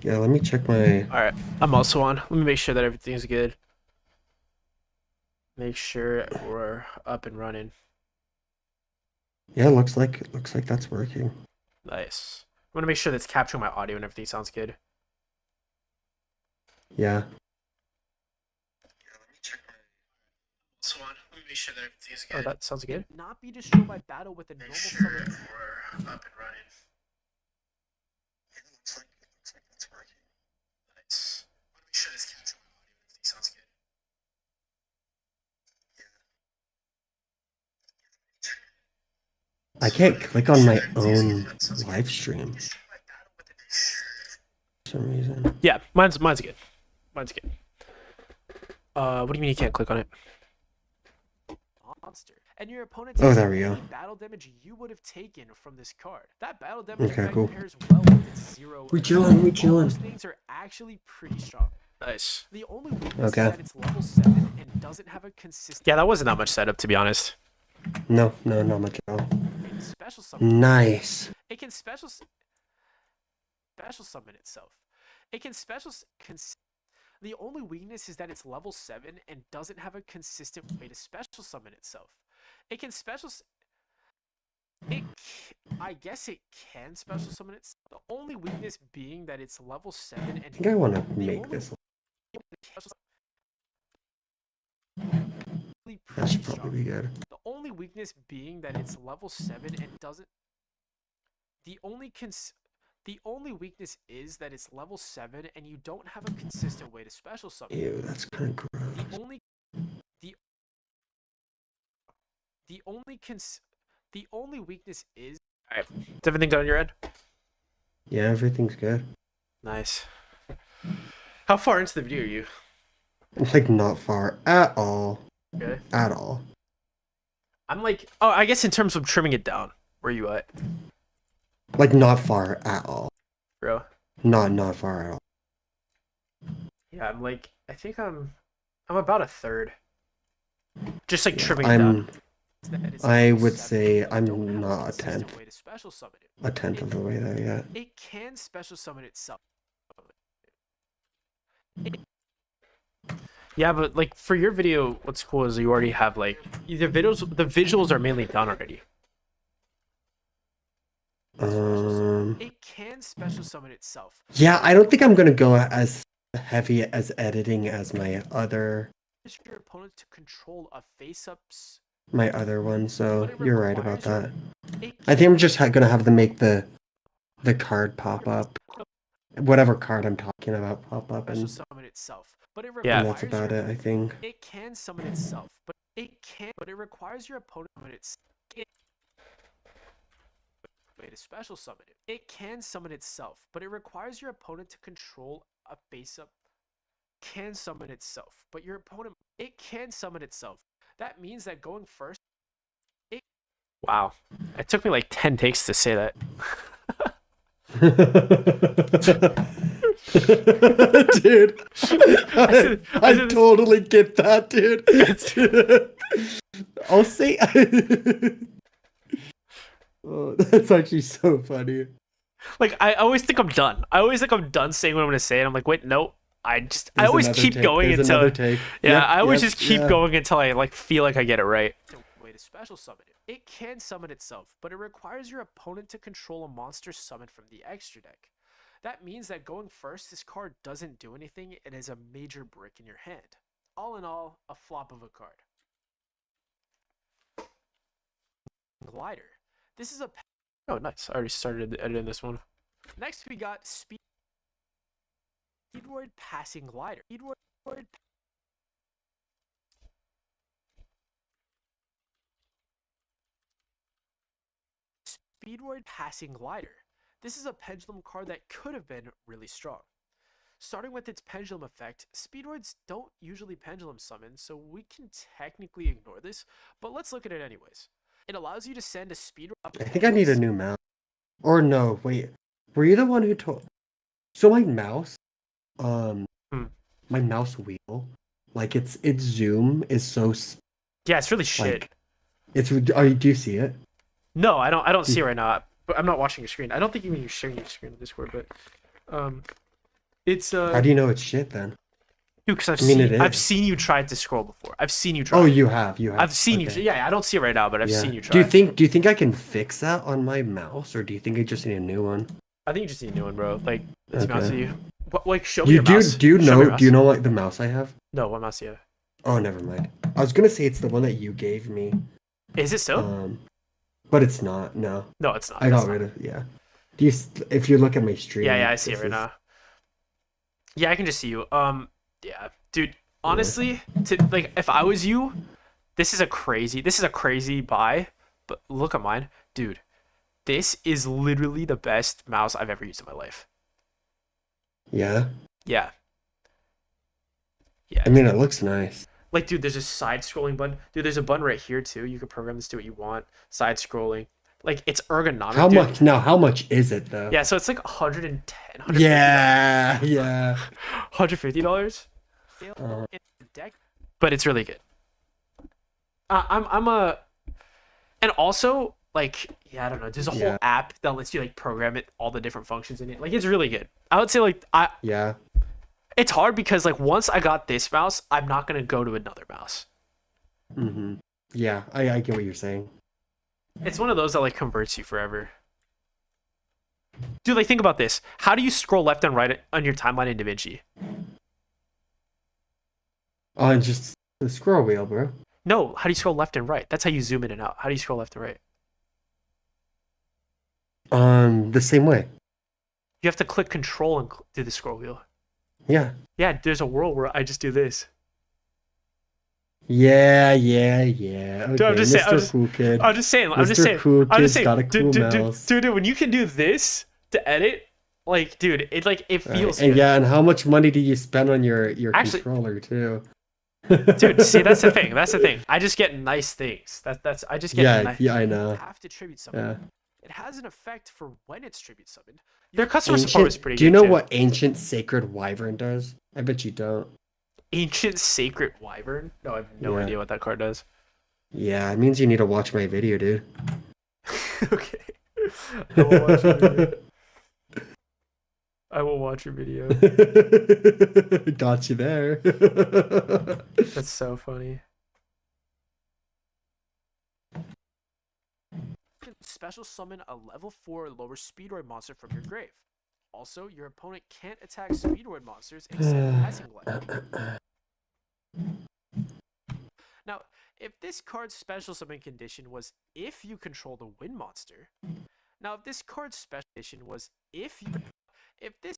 Yeah, let me check my. All right, I'm also on. Let me make sure that everything's good. Make sure we're up and running. Yeah, looks like that's working. Nice. I'm gonna make sure that's capturing my audio and everything sounds good. Yeah. So on. Let me make sure that everything's good. Oh, that sounds good. Not be destroyed by battle with a normal summon. We're up and running. Looks like that's working. Nice. I'm gonna make sure that's capturing my audio and everything sounds good. I can't click on my own live stream for some reason. Yeah, mine's good. Mine's good. What do you mean you can't click on it? Monster. And your opponent Oh, takes there we any go. battle damage you would have taken from this card. That battle damage Okay, effect cool. pairs well with its zero. We chilling. All those things are actually pretty strong. Nice. The only weakness Okay. is that it's level 7 and doesn't have a consistent. Yeah, that wasn't that much setup, to be honest. No, not much at all. Special summon. Nice. It can special summon itself. It can the only weakness is that it's level 7 and doesn't have a consistent way to special summon itself. It can I guess it can special summon itself. The only weakness being that it's level 7 and I think I want to make this. That should probably be good. The only weakness being that it's level 7 and doesn't. The only weakness is that it's level 7 and you don't have a consistent way to special summon. Ew, that's kind of gross. The only weakness is. All right, is everything done on your end? Yeah, everything's good. Nice. How far into the video are you? Like not far at all. Okay. At all. I'm like, oh, I guess in terms of trimming it down, where are you at? Like not far at all. Bro. Not far at all. Yeah, I'm like, I think I'm about a third. Just like trimming it down. I would say I'm not a tenth. A tenth of the way there yet. It can special summon itself. Yeah, but like for your video, what's cool is you already have like the visuals are mainly done already. It can special summon itself. Yeah, I don't think I'm gonna go as heavy as editing as my other. Your opponent to control a face-ups. My other one, so you're right about that. I think I'm just gonna have them make the card pop up. Whatever card I'm talking about pop up, and summon itself. Yeah, that's about it, I think. It can summon itself, but it requires your opponent to summon its way to special summon it. It can summon itself, but it requires your opponent to control a face up. Can summon itself, but your opponent it can summon itself. That means that going first. Wow, it took me like 10 takes to say that. Dude, I totally get that, dude. I'll say. Oh, that's actually so funny. Like I always think I'm done. I always think I'm done saying what I'm gonna say, and I'm like, wait, no. I always keep going until. Yeah, I always just keep going until I like feel like I get it right. Way to special summon it. It can summon itself, but it requires your opponent to control a monster summoned from the extra deck. That means that going first, this card doesn't do anything. It is a major brick in your hand. All in all, a flop of a card. Glider. This is a. Oh, nice. I already started editing this one. Next, we got Speedroid Passing Glider. Speedroid Passing Glider. This is a pendulum card that could have been really strong. Starting with its pendulum effect, Speedroids don't usually pendulum summon, so we can technically ignore this, but let's look at it anyways. It allows you to send a Speedroid up. I think I need a new mouse. Or no, wait. Were you the one who told? So my mouse, my mouse wheel, like its zoom is so. Yeah, it's really shit. Like, do you see it? No, I don't see it right now. But I'm not watching your screen. I don't think even you're sharing your screen on Discord, but It's How do you know it's shit then? dude, because I mean, it I've is. seen you try to scroll before. I've seen you Oh, try. you have, you have. I've seen you. Okay. Yeah, I don't see it right now, but I've Yeah. seen you try. Do you think I can fix that on my mouse, or do you think I just need a new one? I think you just need a new one, bro. Like, to be honest Okay. with you, like, show me your mouse. Do you know like the mouse I have? No, what mouse do you have? Oh, never mind. I was gonna say it's the one that you gave me. Is it so? But it's not. No, No, it's not. I That's got not. rid of. Yeah. Do you? If you look at my Yeah, stream, yeah, I see it this right is. now. Yeah, I can just see you. Yeah, dude. Yeah. Honestly, to like, if I was you, this is a crazy buy. But look at mine, dude. This is literally the best mouse I've ever used in my life. Yeah. Yeah, yeah. I mean, it looks nice. Like, dude, there's a side scrolling button. Dude, there's a button right here too. You can program this to what you want. Side scrolling. Like, it's ergonomic, How dude. much now? How much is it though? Yeah, so it's like 110, Yeah, yeah. $150. Deck, but it's really good. I'm a, and also like, yeah, I don't know. There's a whole app that lets you like program it, all the different functions in it. Like, it's really good. I would say like Yeah. it's hard because like once I got this mouse, I'm not gonna go to another mouse. Mm-hmm. Yeah, I get what you're saying. It's one of those that like converts you forever. Dude, like think about this. How do you scroll left and right on your timeline in DaVinci? Oh, and just the scroll wheel, bro. No, how do you scroll left and right? That's how you zoom in and out. How do you scroll left and right? The same way. You have to click control and do the scroll wheel. Yeah. Yeah, there's a world where I just do this. Yeah, yeah, yeah. Okay, Dude, I'm just saying. Cool Kid. I'm just saying. Cool I'm just Kid's saying. got a cool mouse. Dude, when you can do this to edit, like, dude, it feels right. And good. yeah, and how much money did you spend on your Actually, controller too? Dude, see, that's the thing. That's the thing. I just get nice things. I just get nice. Yeah, I know. You have to tribute something. Yeah. It has an effect for when it's tribute summoned. Their customer support was pretty good. Do you know too. what ancient sacred wyvern does? I bet you don't. Ancient sacred wyvern? No, I have no idea what that card does. Yeah, it means you need to watch my video, dude. Okay. I will watch your video. I will watch your video. Got you there. That's so funny. Special summon a level 4 lower speedroid monster from your grave. Also, your opponent can't attack speedroid monsters except passing glide. Now, if this card's special summon condition was if you control the wind monster. Now, if this card's special condition was if this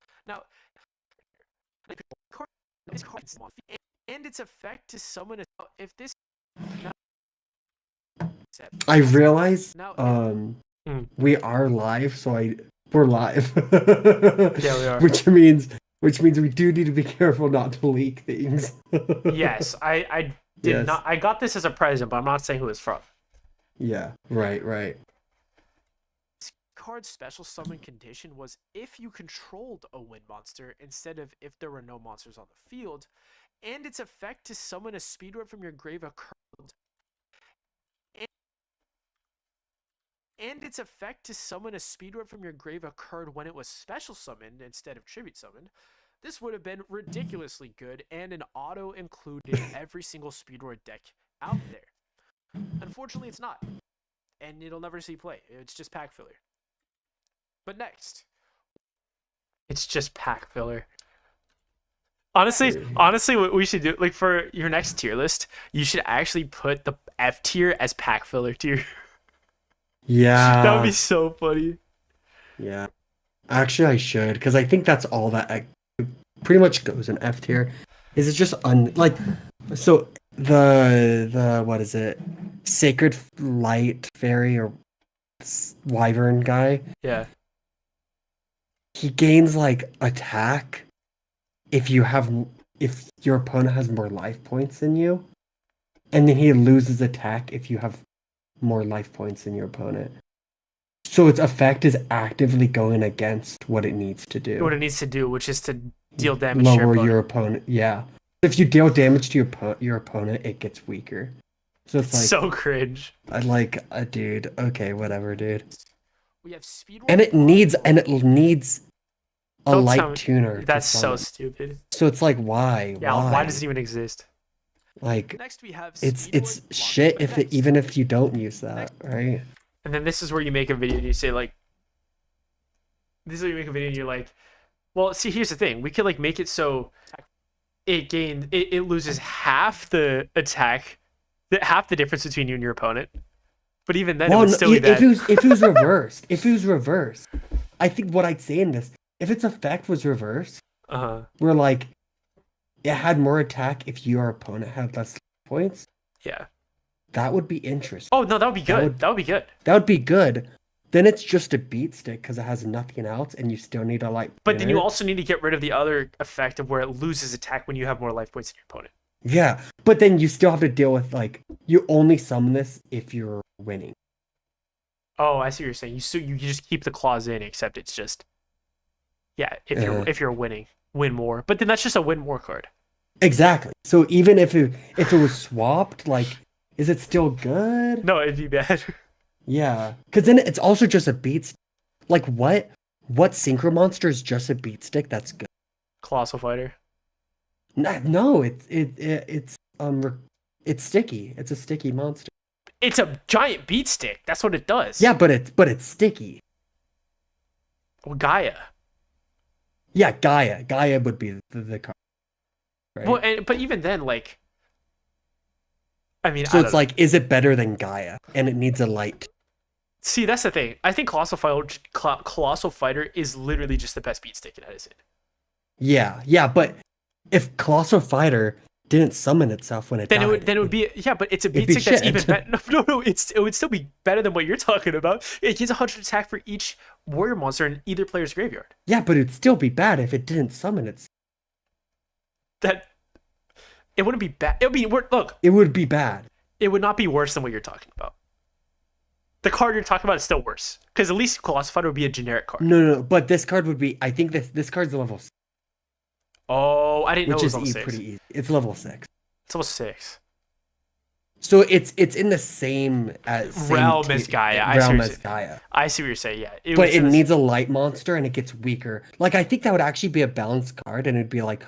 and its effect to summon if this. I realize we are live, so we're live. Yeah, we are. Which means we do need to be careful not to leak things. Yes, I did not. I got this as a present, but I'm not saying who it's from. Yeah, right. This card's special summon condition was if you controlled a wind monster instead of if there were no monsters on the field, and its effect to summon a speedroid from your grave occurred. And its effect to summon a speedroid from your grave occurred when it was special summoned instead of tribute summoned. This would have been ridiculously good and an auto included in every single speedroid deck out there. Unfortunately, it's not. And it'll never see play. It's just pack filler. But next. It's just pack filler. Honestly, what we should do, like for your next tier list, you should actually put the F tier as pack filler tier. Yeah. That would be so funny. Yeah. Actually, I should, because I think that's all that pretty much goes in F tier. Is it just so the what is it? Sacred Light Fairy or Wyvern guy? Yeah. He gains like attack if your opponent has more life points than you. And then he loses attack if you have more life points than your opponent. So its effect is actively going against what it needs to do. What it needs to do, which is to deal damage Lower to your opponent. Yeah. If you deal damage to your opponent, it gets weaker. So it's like so cringe. Dude. Okay, whatever, dude. We have speed. And it needs a Don't tell light me. tuner to That's so summon. stupid. So it's like, why? Yeah, why does Why? it even exist? Like, Next we have it's Speedroid blocked shit by if it Dex. even if you don't use that, Next, right? and then this is where you make a video and you say like, this is where you make a video and you're like, well, see, here's the thing. We could like make it so it loses half the attack, half the difference between you and your opponent. But even then, it Well, would no, still be if bad. it was reversed, if it was reversed, I think what I'd say in this, if its effect was reversed, Uh-huh. where like it had more attack if your opponent had less points, Yeah. that would be interesting. Oh no, that would be good. That would be good. That would be good. Then it's just a beat stick because it has nothing else, and you still need a light. But then you also need to get rid of the other effect of where it loses attack when you have more life points than your opponent. Yeah, but then you still have to deal with like you only summon this if you're winning. Oh, I see what you're saying. You just keep the clause in, except it's just if you're winning, win more. But then that's just a win more card. Exactly. So even if it was swapped, like, is it still good? No, it'd be bad. Yeah, because then it's also just a beat stick. Like what synchro monster is just a beat stick that's good? Colossal Fighter. No, it's sticky. It's a sticky monster. It's a giant beat stick. That's what it does. Yeah, but it's sticky. Well, Gaia. Yeah, Gaia would be the card. Right? Well, but even then, like, I mean, so it's like, is it better than Gaia? And it needs a light. See, that's the thing. I think Colossal Fighter is literally just the best beat stick it has. Yeah, but if Colossal Fighter didn't summon itself when it died, it would be but it's a beat stick that's even better. No, it would still be better than what you're talking about. It gives 100 attack for each warrior monster in either player's graveyard. Yeah, but it'd still be bad if it didn't summon itself. That it wouldn't be bad. It would be look. It would be bad. It would not be worse than what you're talking about. The card you're talking about is still worse because at least Colossal Fighter would be a generic card. No, but this card would be. I think this card's level 6. Oh, I didn't know it was level 6. Pretty easy. It's level 6. It's level 6. So it's in the same realm as Gaia. I see what you're saying. Yeah, but it needs a light monster and it gets weaker. Like I think that would actually be a balanced card, and it'd be like,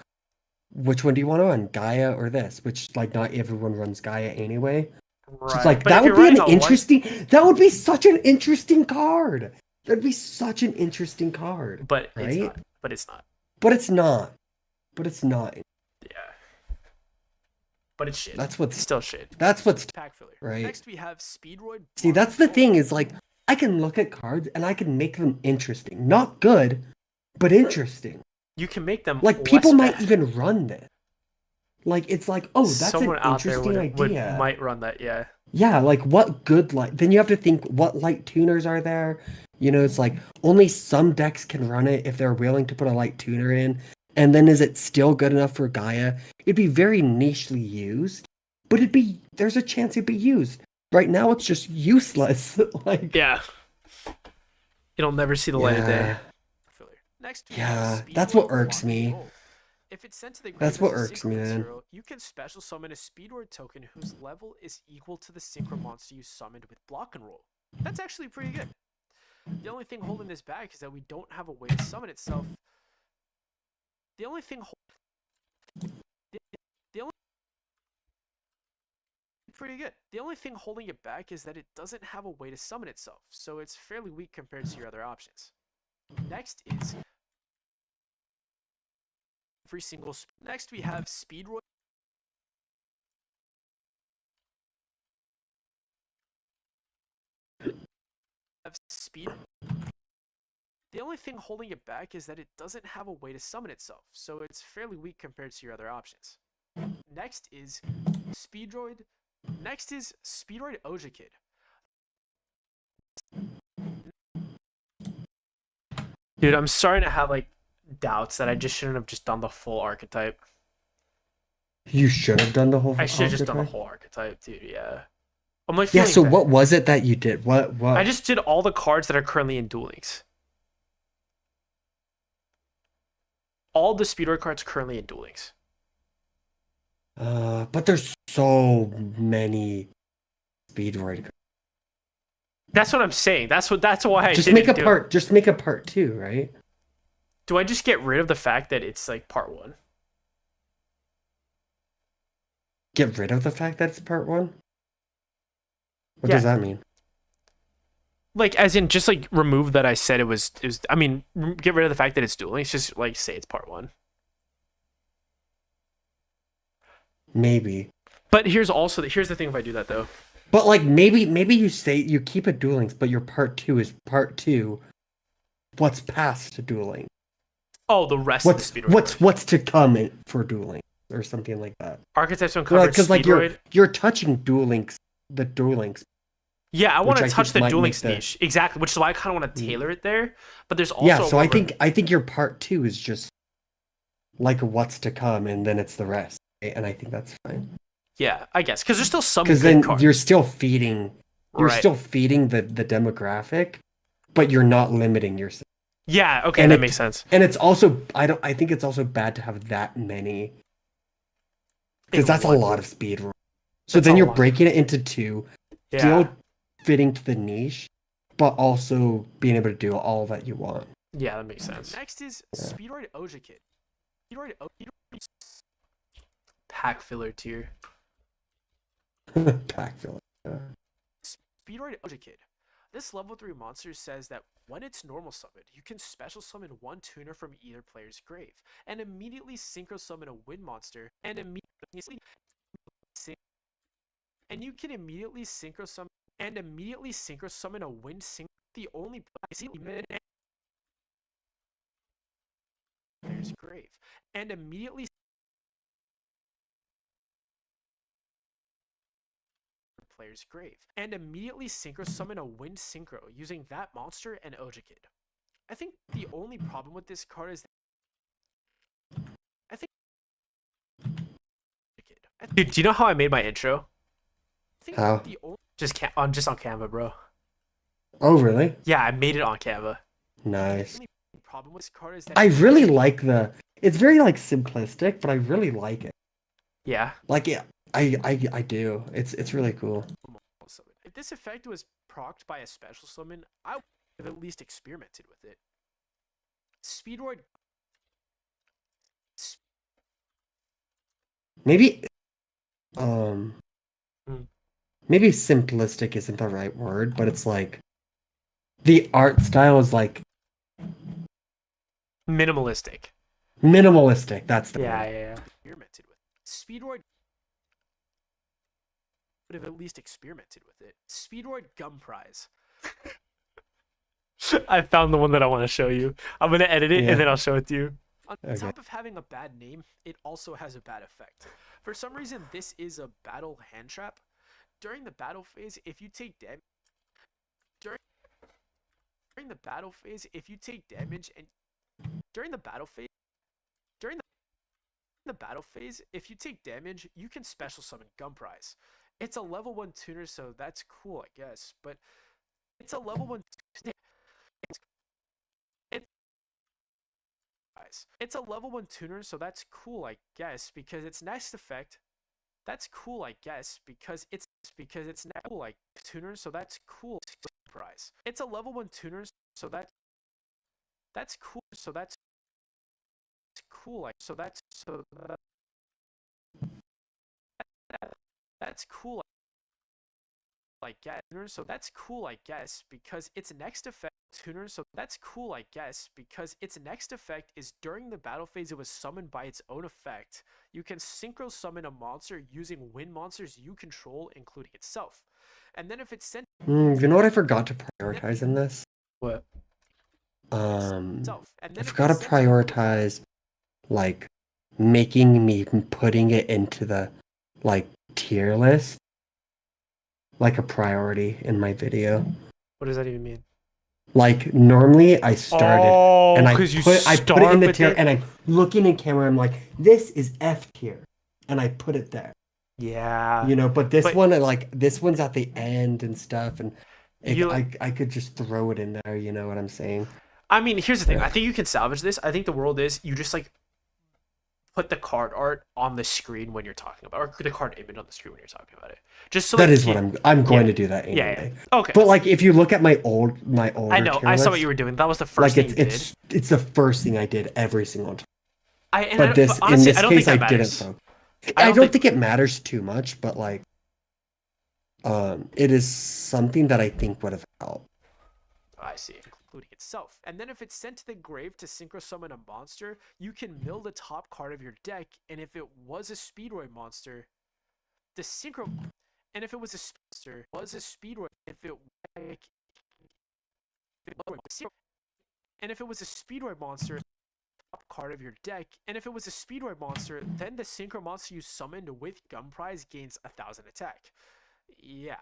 which one do you want to run, Gaia or this? Which like not everyone runs Gaia anyway. Right. So it's like that would be an interesting. That would be such an interesting card. That'd be such an interesting card. But right? It's not. But it's not. But it's not. But it's not. Yeah. But it's shit. That's what's still shit. That's what's pack filler. Right. Next we have Speedroid. See, that's the thing is like I can look at cards and I can make them interesting. Not good, but interesting. You can make them like people might even run this. Like it's like, oh, that's someone an out interesting there idea. Might run that, yeah. Yeah, like what good light? Then you have to think what light tuners are there. You know, it's like only some decks can run it if they're willing to put a light tuner in. And then is it still good enough for Gaia? It'd be very nichely used, but there's a chance it'd be used. Right now it's just useless. Like yeah. It'll never see the light of day. Next, that's what irks me. If it's sent to the that's what irks me, man. You can special summon a Speedroid token whose level is equal to the synchro monster you summoned with block and roll. That's actually pretty good. The only thing holding this back is that we don't have a way to summon itself. The only thing pretty good. The only thing holding it back is that it doesn't have a way to summon itself, so it's fairly weak compared to your other options. Next is every single. Next we have Speedroid. The only thing holding it back is that it doesn't have a way to summon itself, so it's fairly weak compared to your other options. Next is Speedroid. Next is Speedroid Oja Kid. Dude, I'm starting to have like doubts that I just shouldn't have just done the full archetype. You should have done the whole. I should have just done the whole archetype, dude. Yeah. I'm like, yeah. So what was it that you did? What? I just did all the cards that are currently in Duel Links. All the Speedroid cards currently in Duel Links. But there's so many Speedroid cards. That's what I'm saying. That's why I just make a part. Just make a part 2, right? Do I just get rid of the fact that it's like part one? Get rid of the fact that it's part one? What Yeah. does that mean? Like, as in, just like remove that I said it was. It was. I mean, get rid of the fact that it's dueling. It's just like say it's part one. Maybe. But here's the thing if I do that though. But like maybe you say you keep it Duel Links, but your part two is part two. What's past dueling? Oh, the rest of the Speedroid. What's to come for dueling or something like that. Archetypes uncovered. Because like you're touching Duel Links, the Duel Links. Yeah, I want to touch the Duel Links niche exactly, which is why I kind of want to tailor it there. But there's also so I think your part two is just like what's to come, and then it's the rest, and I think that's fine. Yeah, I guess because there's still some. Because then you're still feeding. You're still feeding the demographic, but you're not limiting yourself. Yeah, okay, that makes sense. And it's also I think it's also bad to have that many. Because that's a lot of speed runs. So then you're breaking it into two, still fitting to the niche, but also being able to do all that you want. Yeah, that makes sense. Next is Speedroid Oja Kid. Speedroid pack filler tier. Pack filler. Speedroid Oja Kid. This level 3 monster says that when it's normal summoned, you can special summon one tuner from either player's grave, and immediately synchro summon a wind monster, and you can immediately synchro summon a wind synchro. The only player's grave, and immediately player's grave, and immediately synchro summon a wind synchro using that monster and Oja Kid. I think the only problem with this card is that Dude, do you know how I made my intro? How? Just on Canva, bro. Oh, really? Yeah, I made it on Canva. Nice. The problem with this card is that I really like it's very like simplistic, but I really like it. Yeah. Like I do. It's really cool. If this effect was procced by a special summon, I would have at least experimented with it. Speedroid. Maybe maybe simplistic isn't the right word, but it's like the art style is like minimalistic. Minimalistic, that's the word. Yeah. Experimented with Speedroid. Would have at least experimented with it. Speedroid Gum Prize. I found the one that I want to show you. I'm gonna edit it and then I'll show it to you. On top of having a bad name, it also has a bad effect. For some reason, this is a battle hand trap. During the battle phase, if you take damage, during the battle phase, if you take damage, you can special summon Gum Prize. It's a level 1 tuner, so that's cool, I guess. But it's a level 1. It's a level 1 tuner, so that's cool, I guess, because its next effect. That's cool, I guess, because it's now cool, like tuner, so that's cool. Prize. It's a level 1 tuner, so that's cool. So that's cool. Like that's cool. I guess. So that's cool, I guess, because its next effect tuner. So that's cool, I guess, because its next effect is during the battle phase. It was summoned by its own effect. You can synchro summon a monster using wind monsters you control, including itself. And then if it's sent, you know what I forgot to prioritize in this? What? I forgot to prioritize like making me putting it into the like tier list like a priority in my video. What does that even mean? Like normally I started and I put it in the tier and I'm looking in camera, I'm like, this is F tier. And I put it there. Yeah. You know, but this one's at the end and stuff, and I could just throw it in there, you know what I'm saying? I mean, here's the thing. I think you can salvage this. I think the world is you just like put the card art on the screen when you're talking about, or the card image on the screen when you're talking about it. Just so that like, is what I'm going to do that anyway. Okay. But like if you look at my I older know. tier I saw list, what you were doing. That was the first like thing you did. it's the first thing I did every single time. But honestly, in this case I didn't. So I don't think it matters too much, but like it is something that I think would have helped. I see, including itself. And then if it's sent to the grave to synchro summon a monster, you can mill the top card of your deck, and if it was a Speedroid monster, the synchro, and if it was a Speedroid, and if it was a Speedroid monster, top card of your deck, and if it was a Speedroid monster, then the synchro monster you summoned with Gun Prize gains 1,000 attack. Yeah,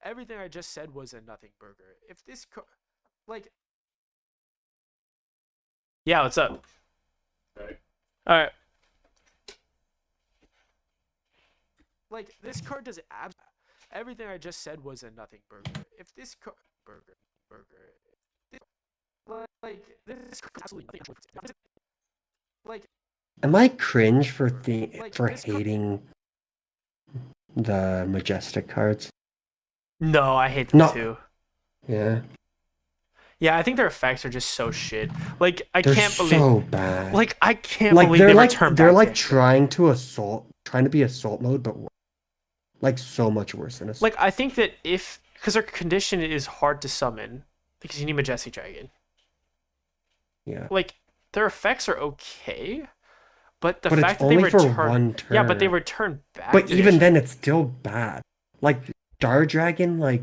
everything I just said was a nothing burger. If this like, yeah, what's up? All right. Like, this card does everything I just said was a nothing burger. If this card like this absolutely nothing. Like, am I cringe for hating the Majestic cards? No, I hate them too. Yeah. Yeah, I think their effects are just so shit. Like, they're can't believe so bad. Like, I can't believe they return back. They're like trying to be assault mode, but like so much worse than assault. Like, I think that because their condition is hard to summon because you need Majestic Dragon. Yeah. Like, their effects are okay, but the fact that they return for one turn. Yeah, but they return back. But even then, it's still bad. Like Star Dragon, like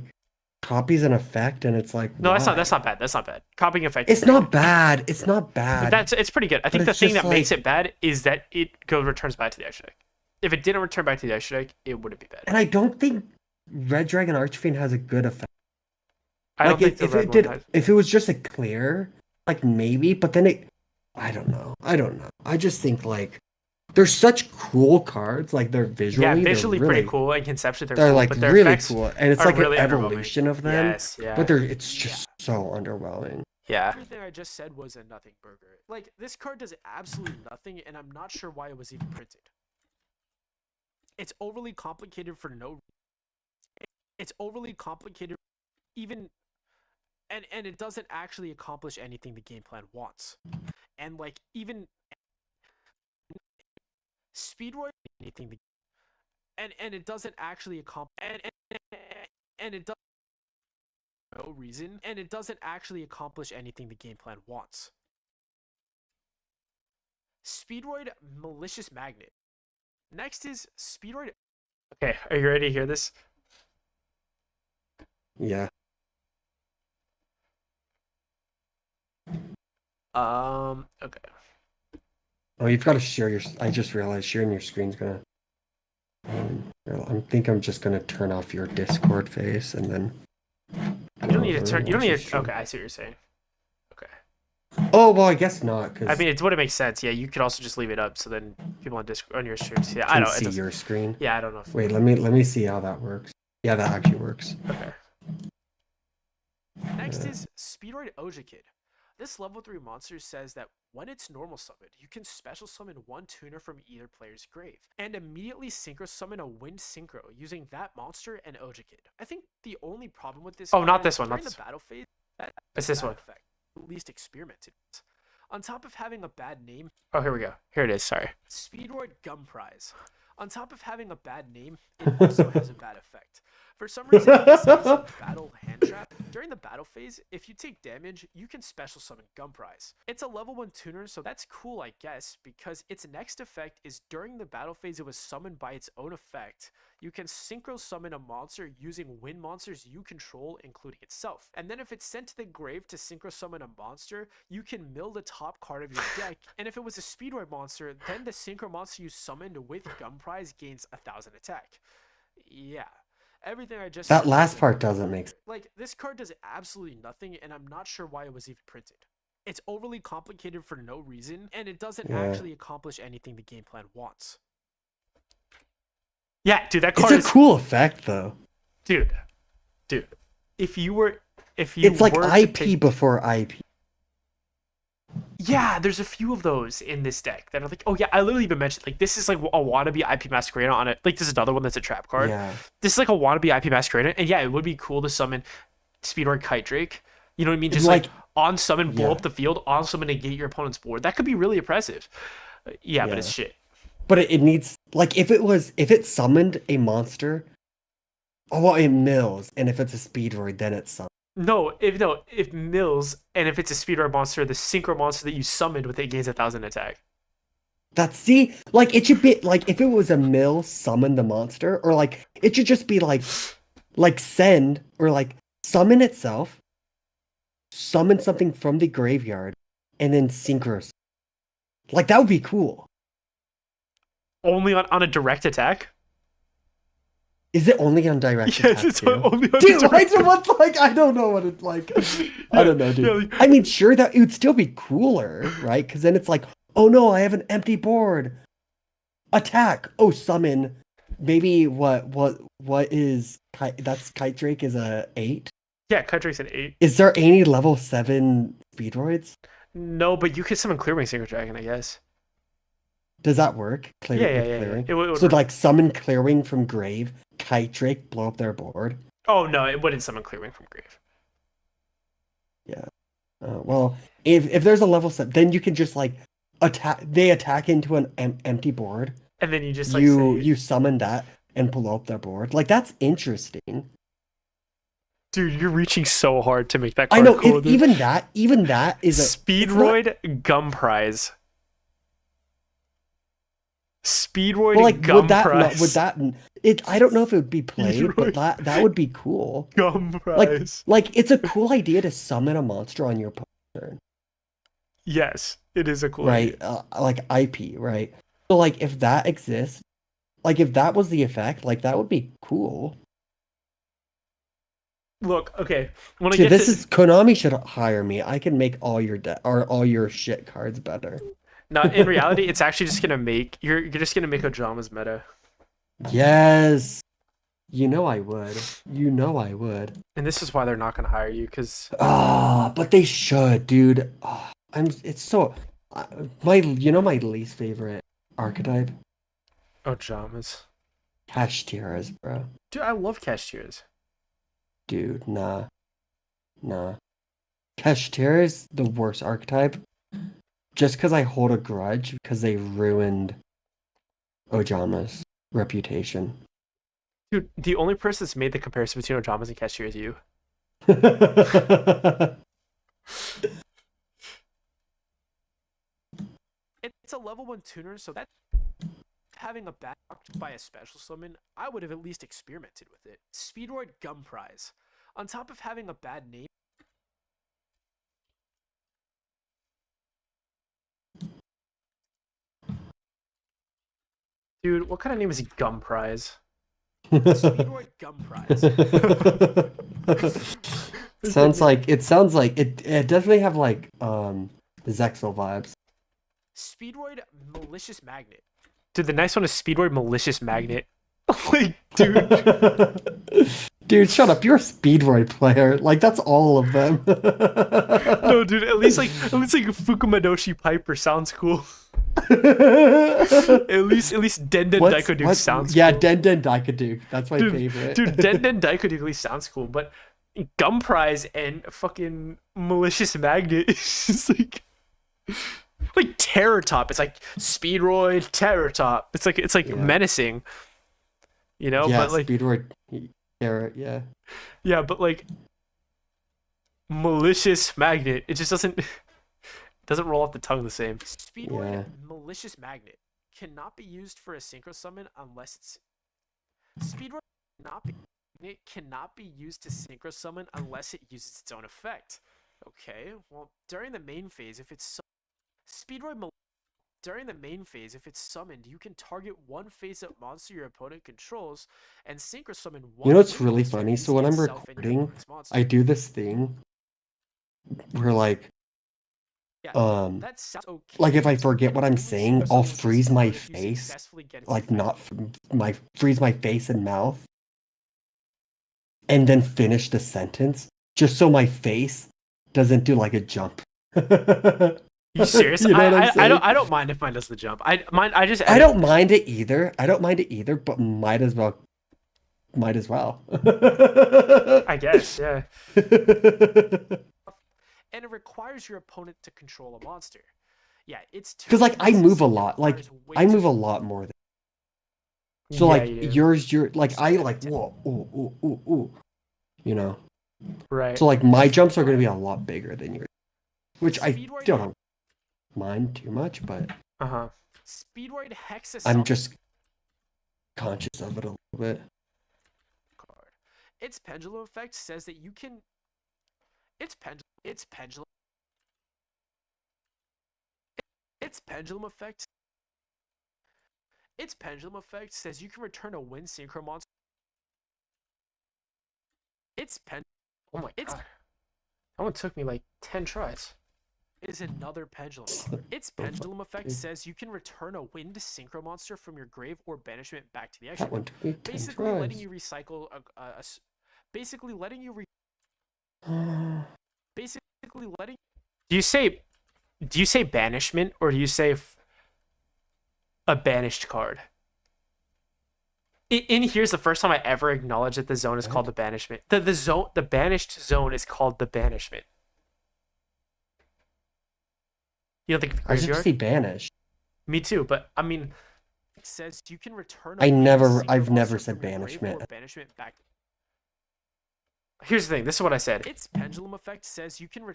copies an effect, and it's like no, that's not bad. That's not bad. Copying effect. It's not bad. It's not bad. It's pretty good. I think the thing that makes it bad is that it returns back to the extra deck. If it didn't return back to the extra deck, it wouldn't be bad. And I don't think Red Dragon Archfiend has a good effect. I don't think if it was just a clear, like maybe, but then I don't know. I just think like they're such cool cards. Like they're visually pretty cool, and conceptually they're cool, like but their really cool, and it's like really an evolution of them. Yes, yeah. But it's just so underwhelming. Yeah. Everything I just said was a nothing burger. Like, this card does absolutely nothing, and I'm not sure why it was even printed. It's overly complicated for no. It's overly complicated, even, and it doesn't actually accomplish anything the game plan wants. And like, even Speedroid anything, and it doesn't actually accomplish, and it does no reason, and it doesn't actually accomplish anything the game plan wants. Speedroid Malicious Magnet. Next is Speedroid. Okay, are you ready to hear this? Yeah. Okay. Oh, you've got to share your. I just realized sharing your screen's gonna. I'm just gonna turn off your Discord face and then. You don't need to turn. You don't need to. Okay, I see what you're saying. Okay. Oh well, I guess not. Cause I mean, it makes sense. Yeah, you could also just leave it up so then people on Discord on your streams. Yeah, I don't see your screen. Yeah, I don't know. Wait, let me see how that works. Yeah, that actually works. Okay. Next is Speedroid Ojikid. This level 3 monster says that when it's normal summoned, you can special summon one tuner from either player's grave, and immediately synchro summon a wind synchro using that monster and Ojikid. I think the only problem with this not this one, during the battle phase, it's this one. Effect, at least experimented. On top of having a bad name. Oh, here we go. Here it is, sorry. Speedroid Gun Prize. On top of having a bad name, it also has a bad effect. For some reason, it sets up battle hand trap. During the battle phase, if you take damage, you can special summon Gun Prize. It's a level 1 tuner, so that's cool, I guess, because its next effect is during the battle phase it was summoned by its own effect. You can synchro summon a monster using wind monsters you control, including itself. And then if it's sent to the grave to synchro summon a monster, you can mill the top card of your deck. And if it was a Speedroid monster, then the synchro monster you summoned with Gun Prize gains 1,000 attack. Yeah. Everything I just that last part doesn't make sense. Like, this card does absolutely nothing, and I'm not sure why it was even printed. It's overly complicated for no reason, and it doesn't actually accomplish anything the game plan wants. Yeah, dude, that card is a cool effect, though. Dude, if you it's like IP before IP. Yeah, there's a few of those in this deck that are like, oh yeah, I literally even mentioned like this is like a wannabe IP Masquerade on it. Like this is another one that's a trap card. Yeah. This is like a wannabe IP Masquerade, and yeah, it would be cool to summon Speedrun Kite Drake. You know what I mean? Just like Like, on summon, blow yeah, up the field, on summon negate your opponent's board. That could be really impressive. Yeah, but it's yeah. shit. But it needs like if it summoned a monster, oh well, it mills, and if it's a speedroid, then it's summoned. No, if Mills and if it's a Speedrun monster, the synchro monster that you summoned with it gains 1,000 attack. That's see, like it should be like if it was a mill summon the monster, or like it should just be like send or like summon itself, summon something from the graveyard, and then synchro. Like that would be cool. Only on a direct attack. Is it only on direct Yes, attack it's too? only on Dude, like direct. what? Like I don't know what it's like. I don't know, dude. Yeah, like, I mean, sure that it would still be cooler, right? Because then it's like, oh no, I have an empty board. Attack. Oh, summon. Maybe what is that's Kite Drake is a 8. yeah, Kite Drake's an 8. Is there any level 7 speedroids? No, but you could summon Clearwing Synchro Dragon, I guess. Does that work? Yeah. Clearing. It would So work. like summon Clearwing from grave, Kite Drake, blow up their board. Oh no, it wouldn't summon Clearwing from grave. Yeah. Well, if there's a level 7, then you can just like attack. They attack into an empty board. And then you just like say, You summon that and blow up their board. Like that's interesting. dude, you're reaching so hard to make that I card know. cool, dude. Even that is a Speedroid Gum Prize. Speedroid well, like Gum Prize. would that it? I don't know if it would be played, but Speedroid that would be cool. Gum Prize. Like it's a cool idea to summon a monster on your turn, Yes, it is a cool right? idea. Like IP, right? So like if that exists, like if that was the effect, like that would be cool. Look, okay. When I Dude, get this to is Konami should hire me. I can make all your or all your shit cards better. now, in reality, it's actually just gonna make you're just gonna make Ojama's meta. Yes. You know I would. You know I would. And this is why they're not gonna hire you, because But they should, dude. It's so my my least favorite archetype? Ojama's. Cash tiaras, bro. Dude, I love Cash Tears. Dude, nah. Nah. Cash tiaras the worst archetype. Just because I hold a grudge because they ruined Ojama's reputation. Dude, the only person that's made the comparison between Ojama's and Cash Tears is you. It's a level 1 tuner, so that having a back by a special summon, I would have at least experimented with it. Speedroid Gum Prize. On top of having a bad name, dude, what kind of name is he? Gum Prize. Speedroid Gum Prize. sounds like it definitely have like Zexal vibes. Speedroid Malicious Magnet. Dude, the next one is Speedroid Malicious Magnet. Like, dude. Dude, shut up. You're a Speedroid player. Like that's all of them. No, dude, at least like Fukumadoshi Piper sounds cool. At least Denden Daikoduke sounds yeah, cool. Denden Daikoduke. That's my favorite. Dude, Denden Daikoduke at least sounds cool, but Gum Prize and fucking Malicious Magnet is just like Terror Top. It's like Speedroid Terror Top. It's like Yeah. menacing. You know, Yeah, but like Speedroid yeah. yeah, but like Malicious Magnet, it just doesn't roll off the tongue the same. Speedroid Yeah. Malicious Magnet cannot be used for a synchro summon unless it's Speedroid cannot be used to synchro summon unless it uses its own effect. Okay, well during the main phase, if it's Speedroid during the main phase, if it's summoned, you can target one face-up monster your opponent controls and synchro summon one. You know what's really monster funny? So using when I'm itself and your recording, opponent's monster. I do this thing where like Yeah, that sounds okay. like if I forget what I'm Only saying, synchro I'll summons freeze my if you face, successfully get its like effect. not freeze my face and mouth, and then finish the sentence just so my face doesn't do like a jump. You serious? You know what I'm saying? I don't mind if mine does the jump. I mind. I just I edit. don't mind it either. I don't mind it either, but might as well. Might as well. I guess, yeah. And it requires your opponent to control a monster. Yeah, it's too Because like I move a consistent. It lot. Like requires way I too. move a lot more than so Yeah, like you do. you're like I like whoa ooh ooh ooh ooh. You know. Right. So like my jumps are gonna be a lot bigger than yours. Which I Speedroid. still don't mind too much, but Uh-huh. Speedroid Hexa I'm just conscious of it a little bit. card. Its pendulum effect says that you can. Its pendulum effect. Its pendulum effect says you can return a wind synchro monster. Its pen. Oh my god. That one took me like 10 tries. Is another pendulum. Its pendulum effect says you can return a wind synchro monster from your grave or banishment back to the action. That one took me 10 Basically tries. letting you recycle basically letting you basically letting Do you say banishment or do you say a banished card? In here's the first time I ever acknowledged that the zone is called the banishment. The banished zone is called the banishment. You don't think I just say banished. Me too, but I mean, it says you can return. I've never said banishment. Banishment back. Here's the thing. This is what I said. Its pendulum effect says you can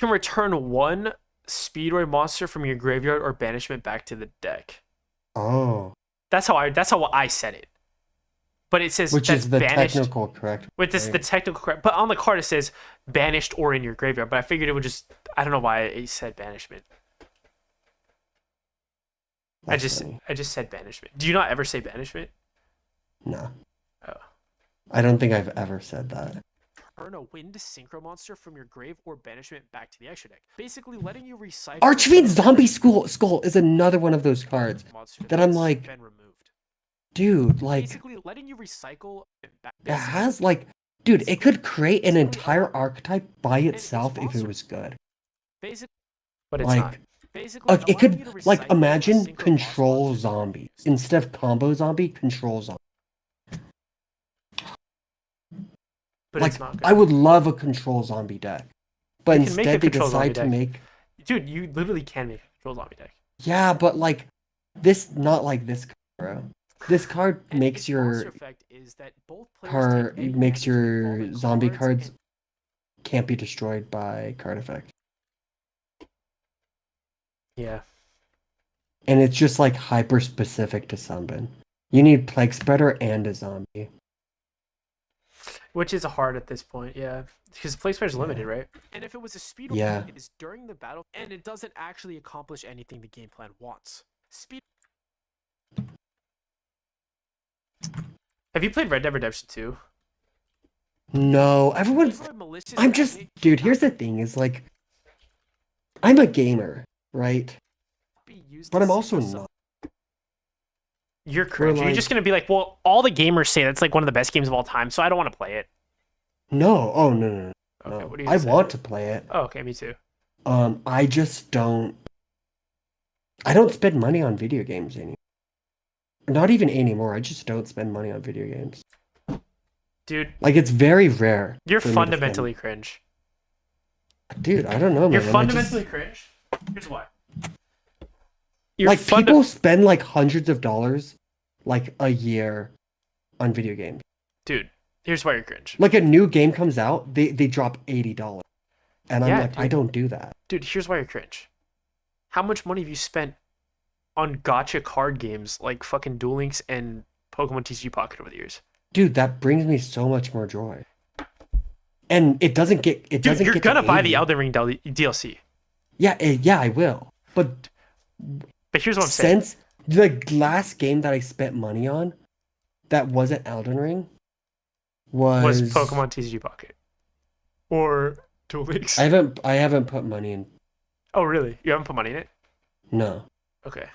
return one Speedroid monster from your graveyard or banishment back to the deck. Oh. That's how I said it. But it says which that's is the banished, technical correct. Which is the technical correct. But on the card it says banished or in your graveyard. But I figured it would just. I don't know why it said banishment. I just said banishment. Do you not ever say banishment? No. Oh. I don't think I've ever said that. Turn a wind synchro monster from your grave or banishment back to the extra deck. Basically letting you recycle. Archfiend Zombie Skull is another one of those cards that I'm like, been removed. Dude, like basically letting you recycle. It has like, dude, it could create an entire archetype by itself if it was good. Basically, but it's like, not. Basically, it could like imagine control zombie instead of combo zombie, control zombie. But like, it's not good. I would love a control zombie deck, but instead they decide to make. Dude, you literally can make a control zombie deck. Yeah, but like this, not like this, bro. This card makes your zombie cards can't be destroyed by card effect. Yeah. And it's just like hyper specific to Sunbin. You need Plague Spreader and a zombie. Which is hard at this point, yeah. Because Plague Spreader is limited, right? And if it was a speed it is during the battle and it doesn't actually accomplish anything the game plan wants. Speed. Have you played Red Dead Redemption 2? No, everyone's. I'm just, dude. Here's the thing: is like, I'm a gamer, right? But I'm also not. You're cringe. Like, you're just gonna be like, well, all the gamers say that's like one of the best games of all time, so I don't want to play it. No. Oh no. Okay, what do you I want to play it. Oh, okay, me too. I just don't. I don't spend money on video games anymore. Not even anymore. I just don't spend money on video games. Dude. Like, it's very rare. You're fundamentally cringe. Dude, I don't know, man. You're fundamentally cringe? Here's why. People spend, like, hundreds of dollars, like, a year on video games. Dude, here's why you're cringe. Like, a new game comes out, they drop $80. And I'm like, dude, I don't do that. Dude, here's why you're cringe. How much money have you spent on gacha card games like fucking Duel Links and Pokemon TCG Pocket over the years? Dude, that brings me so much more joy. And it doesn't get you're gonna buy the Elden Ring DLC. Yeah, I will. But here's what I'm saying. Since the last game that I spent money on that wasn't Elden Ring was Pokemon TCG Pocket. Or Duel Links. I haven't put money in. Oh really? You haven't put money in it? No. Okay.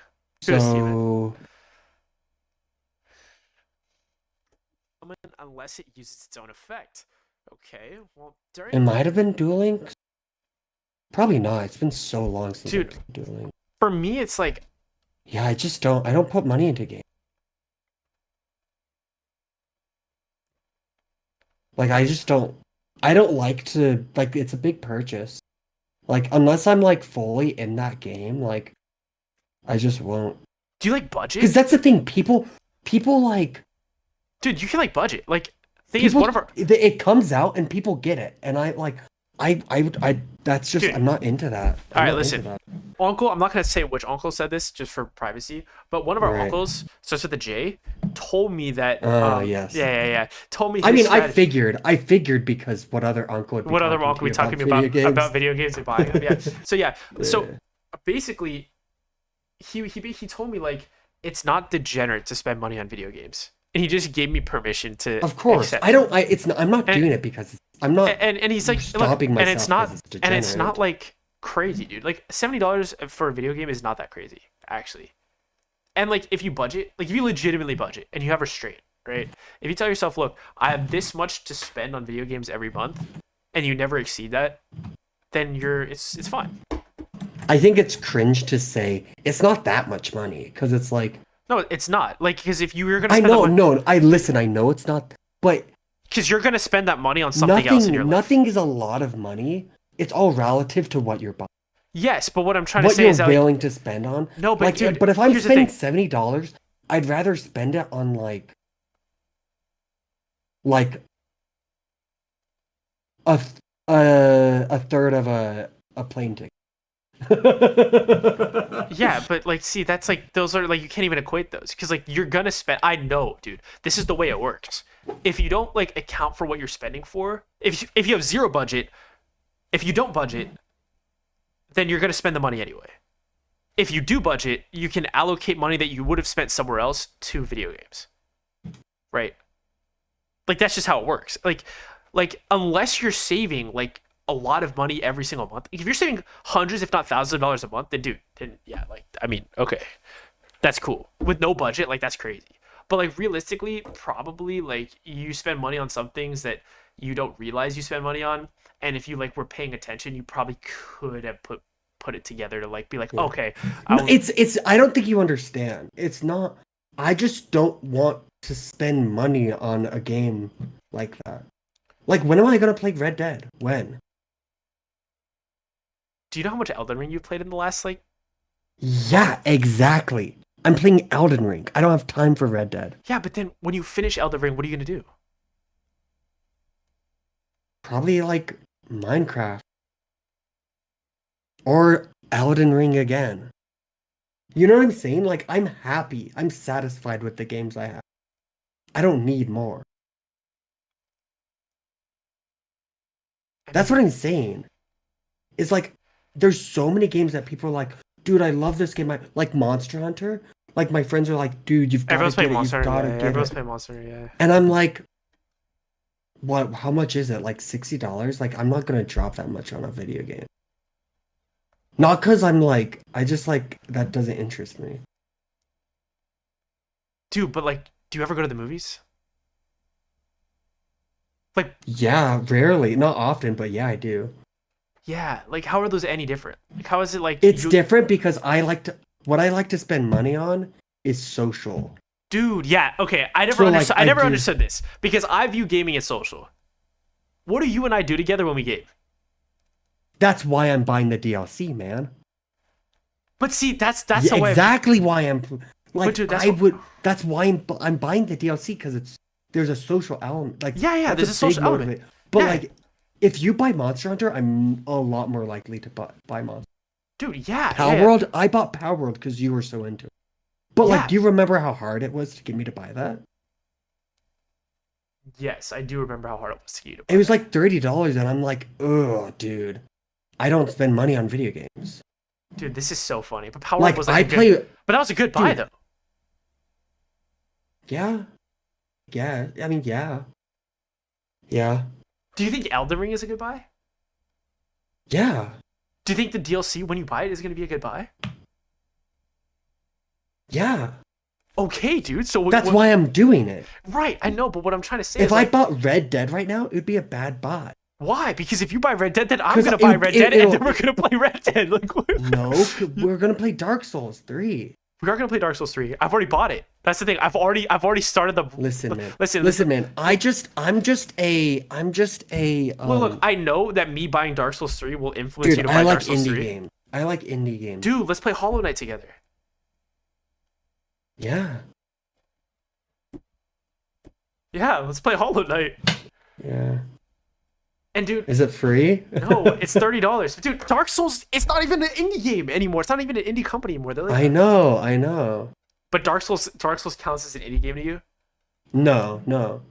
So unless it uses its own effect. Okay, well, it might have been Duel Links. Probably not. It's been so long since I've Dude, played dueling. for me, it's like, Yeah, I don't put money into games. Like I don't like to like it's a big purchase. Like unless I'm like fully in that game, like I just won't. do you like Because budget? that's the thing, people like Dude, you can like budget. Like, thing is, one people of our it comes out and people get it. And I that's just dude. I'm not into that. All I'm right, not into listen. that. Uncle, I'm not gonna say which uncle said this just for privacy, but one of our Right. uncles starts with a J, told me that Yes. told me I his mean, strategy. I figured because what other uncle would be What other talking to uncle we me about talking video about games? video games and buying them? Yeah. So yeah. So Yeah. basically, he told me like it's not degenerate to spend money on video games, and he just gave me permission to Of course. accept I it. don't I'm not And doing it because I'm not and he's like, look, stopping myself because it's and it's not degenerate. like crazy, dude. Like $70 for a video game is not that crazy, actually. And like if you budget, like if you legitimately budget and you have restraint, right? If you tell yourself, look, I have this much to spend on video games every month, and you never exceed that, then it's fine. I think it's cringe to say it's not that much money because it's like No, it's not. Like because if you were gonna I spend that know, money, no, I listen, I know it's not, but because you're gonna spend that money on something else in your life. nothing is a lot of money. It's all relative to what you're buying, Yes, but what I'm trying to what say you're is that like, willing to spend on. no, but Like, dude, but if I'm here's the spending thing. $70, I'd rather spend it on like a a third of a plane ticket. Yeah, but like, see, that's like those are like you can't even equate those because like you're gonna spend. I know, dude. This is the way it works. If you don't like account for what you're spending for, if you have zero budget, if you don't budget, then you're gonna spend the money anyway. If you do budget, you can allocate money that you would have spent somewhere else to video games, right? Like that's just how it works. Like unless you're saving like a lot of money every single month, if you're saving hundreds, if not thousands of dollars a month, then dude, then yeah, like I mean, okay, that's cool. With no budget, like that's crazy. But like realistically, probably like you spend money on some things that you don't realize you spend money on, and if you like were paying attention, you probably could have put it together to like be like, Yeah. okay, No, it's I don't think you understand. It's not I just don't want to spend money on a game like that. Like when am I gonna play Red Dead? When? do you know how much Elden Ring you've played in the last like? Yeah, exactly. I'm playing Elden Ring. I don't have time for Red Dead. Yeah, but then when you finish Elden Ring, what are you gonna do? Probably like Minecraft or Elden Ring again. You know what I'm saying? Like I'm happy. I'm satisfied with the games I have. I don't need more. I That's mean, what I'm saying. It's like there's so many games that people are like, dude, I love this game. Like Monster Hunter. Like my friends are like, dude, you've got to everyone's get playing it. Monster. You've got to Yeah, get everyone's it. playing Monster. Yeah. And I'm like, what? How much is it? Like $60? Like I'm not gonna drop that much on a video game. Not because I'm like, I just like that doesn't interest me. Dude, but like, do you ever go to the movies? Like, Yeah, rarely, not often, but yeah, I do. yeah, like how are those any different? Like, how is it like It's you, different because what I like to spend money on is social. dude? Yeah, okay. I never So like understood. I I never do. understood this because I view gaming as social. What do you and I do together when we game? That's why I'm buying the DLC, man. But see, that's Yeah, the way. exactly why I'm But like dude, that's I what. would. That's why I'm buying the DLC because there's a social element. Like Yeah, that's there's a a big social element. motivator. But Yeah, like, if you buy Monster Hunter, I'm a lot more likely to buy Monster. dude. Yeah, Power World, I bought Power World because you were so into it. But like, yeah. do you remember how hard it was to get me to buy that? Yes, I do remember how hard it was to get you to It buy was that. like $30, and I'm like, oh, dude, I don't spend money on video games. Dude, this is so funny. But Power Up Like was like I a good. play, But that was a good buy dude. though. Yeah, yeah. I mean, yeah, yeah, Do you think Elden Ring is a good buy? yeah, Do you think the DLC when you buy it is going to be a good buy? yeah. Okay, dude. So That's why I'm doing it. right, I know, but what I'm trying to say If is I like, bought Red Dead right now, it would be a bad buy. Why? Because if you buy Red Dead, then I'm gonna buy Red Dead, and then we're gonna play Red Dead. Like, no, we're gonna play Dark Souls 3. We are gonna play Dark Souls 3. I've already bought it. That's the thing. I've already started the. Listen, man. Listen, man. I'm just a. Look. I know that me buying Dark Souls 3 will influence you to buy Dark Souls 3. Games. I like indie games. Dude, let's play Hollow Knight together. Yeah. Yeah, let's play Hollow Knight. Yeah. And dude, is it free? No, it's $30. Dude, Dark Souls, it's not even an indie game anymore. It's not even an indie company anymore. Like, I know. But Dark Souls counts as an indie game to you? No.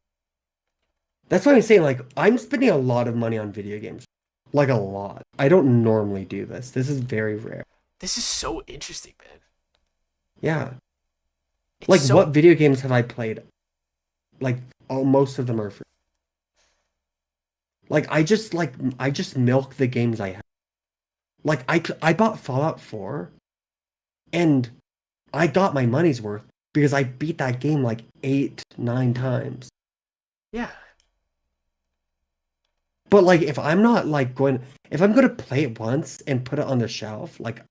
That's what I'm saying. Like, I'm spending a lot of money on video games. Like, a lot. I don't normally do this. This is very rare. This is so interesting, man. Yeah. Like, what video games have I played? Like, most of them are free. Like, I just milk the games I have. Like, I bought Fallout 4, and I got my money's worth because I beat that game like 8-9 times. Yeah. But like, if I'm going to play it once and put it on the shelf, like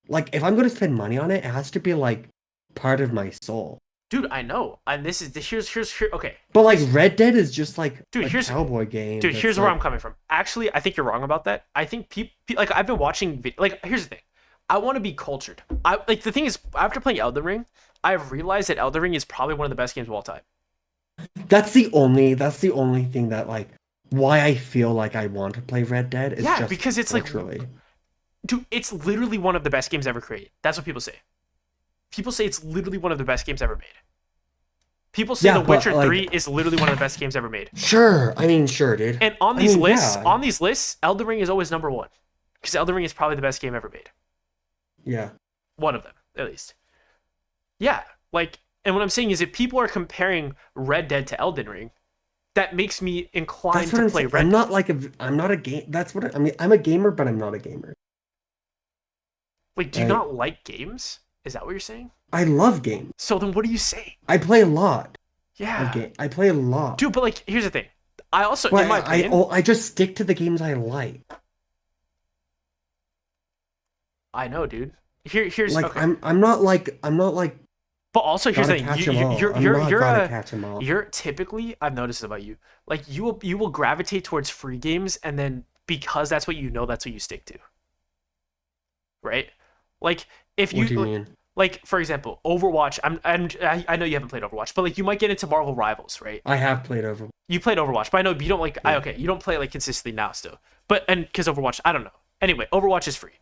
if I'm going to spend money on it, it has to be like part of my soul. Dude, I know. And here's okay. But like Red Dead is just like here's cowboy game. Dude, here's where I'm coming from. Actually, I think you're wrong about that. I think people like I've been watching like here's the thing. I want to be cultured. The thing is, after playing Elden Ring, I've realized that Elden Ring is probably one of the best games of all time. That's the only thing that like why I feel like I want to play Red Dead is just because it's culturally. Dude, it's literally one of the best games ever created. That's what people say. People say it's literally one of the best games ever made. People say The Witcher 3 is literally one of the best games ever made. Sure. I mean, sure, dude. And on these lists, Elden Ring is always number one. Because Elden Ring is probably the best game ever made. Yeah. One of them, at least. Yeah. Like, and what I'm saying is if people are comparing Red Dead to Elden Ring, that makes me inclined to play Red Dead. I'm not a game. That's what I mean. I'm a gamer, but I'm not a gamer. Wait, do you not like games? Is that what you're saying? I love games. So then what do you say? I play a lot. Yeah. I play a lot. Dude, but like, here's the thing. I also, in my opinion... I just stick to the games I like. I know, dude. Here's... Like, okay. I'm not like... But also, here's the thing. You're typically... I've noticed about you. Like, you will gravitate towards free games, and then because that's what you know, that's what you stick to. Right? Like, if you... What do you mean? Like, for example, Overwatch. I know you haven't played Overwatch, but like you might get into Marvel Rivals, right? I have played Overwatch. You played Overwatch, but I know you don't like. Yeah. You don't play like consistently now, still. But because Overwatch, I don't know. Anyway, Overwatch is free.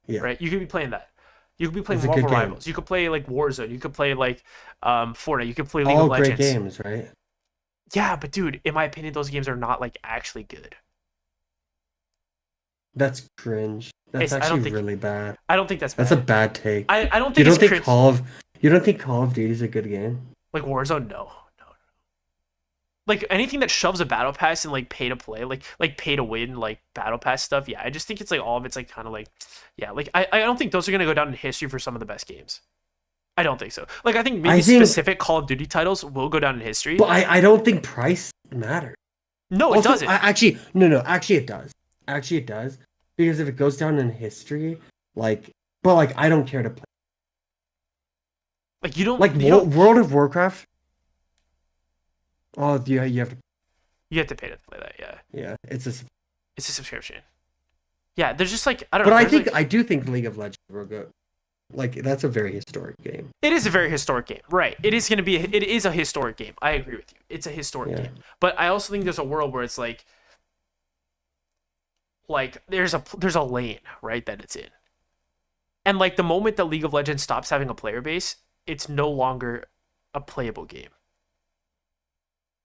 Yeah. Right. You could be playing that. You could be playing Marvel Rivals. You could play like Warzone. You could play like Fortnite. You could play League of Legends. All great games, right? Yeah, but dude, in my opinion, those games are not like actually good. That's cringe. That's actually really bad. I don't think that's bad. That's a bad take. I don't think it's cringe. You don't think Call of Duty is a good game? Like Warzone, no. Like anything that shoves a battle pass and like pay to play, like pay to win, like battle pass stuff. Yeah, I just think it's like all of it's like kind of like, yeah, like I don't think those are gonna go down in history for some of the best games. I don't think so. Like I think specific Call of Duty titles will go down in history. But I don't think price matters. No, it doesn't. Actually, it does. Actually, it does. Because if it goes down in history, but I don't care to play. Like you don't World of Warcraft. Oh, yeah, you have to. You have to pay to play that, yeah. Yeah, it's a subscription. Yeah, there's just like I don't know. But I do think League of Legends will go. Like that's a very historic game. It is a very historic game, right? It is a historic game. I agree with you. It's a historic game. But I also think there's a world where it's like there's a lane, right, that it's in. And like the moment that League of Legends stops having a player base, it's no longer a playable game.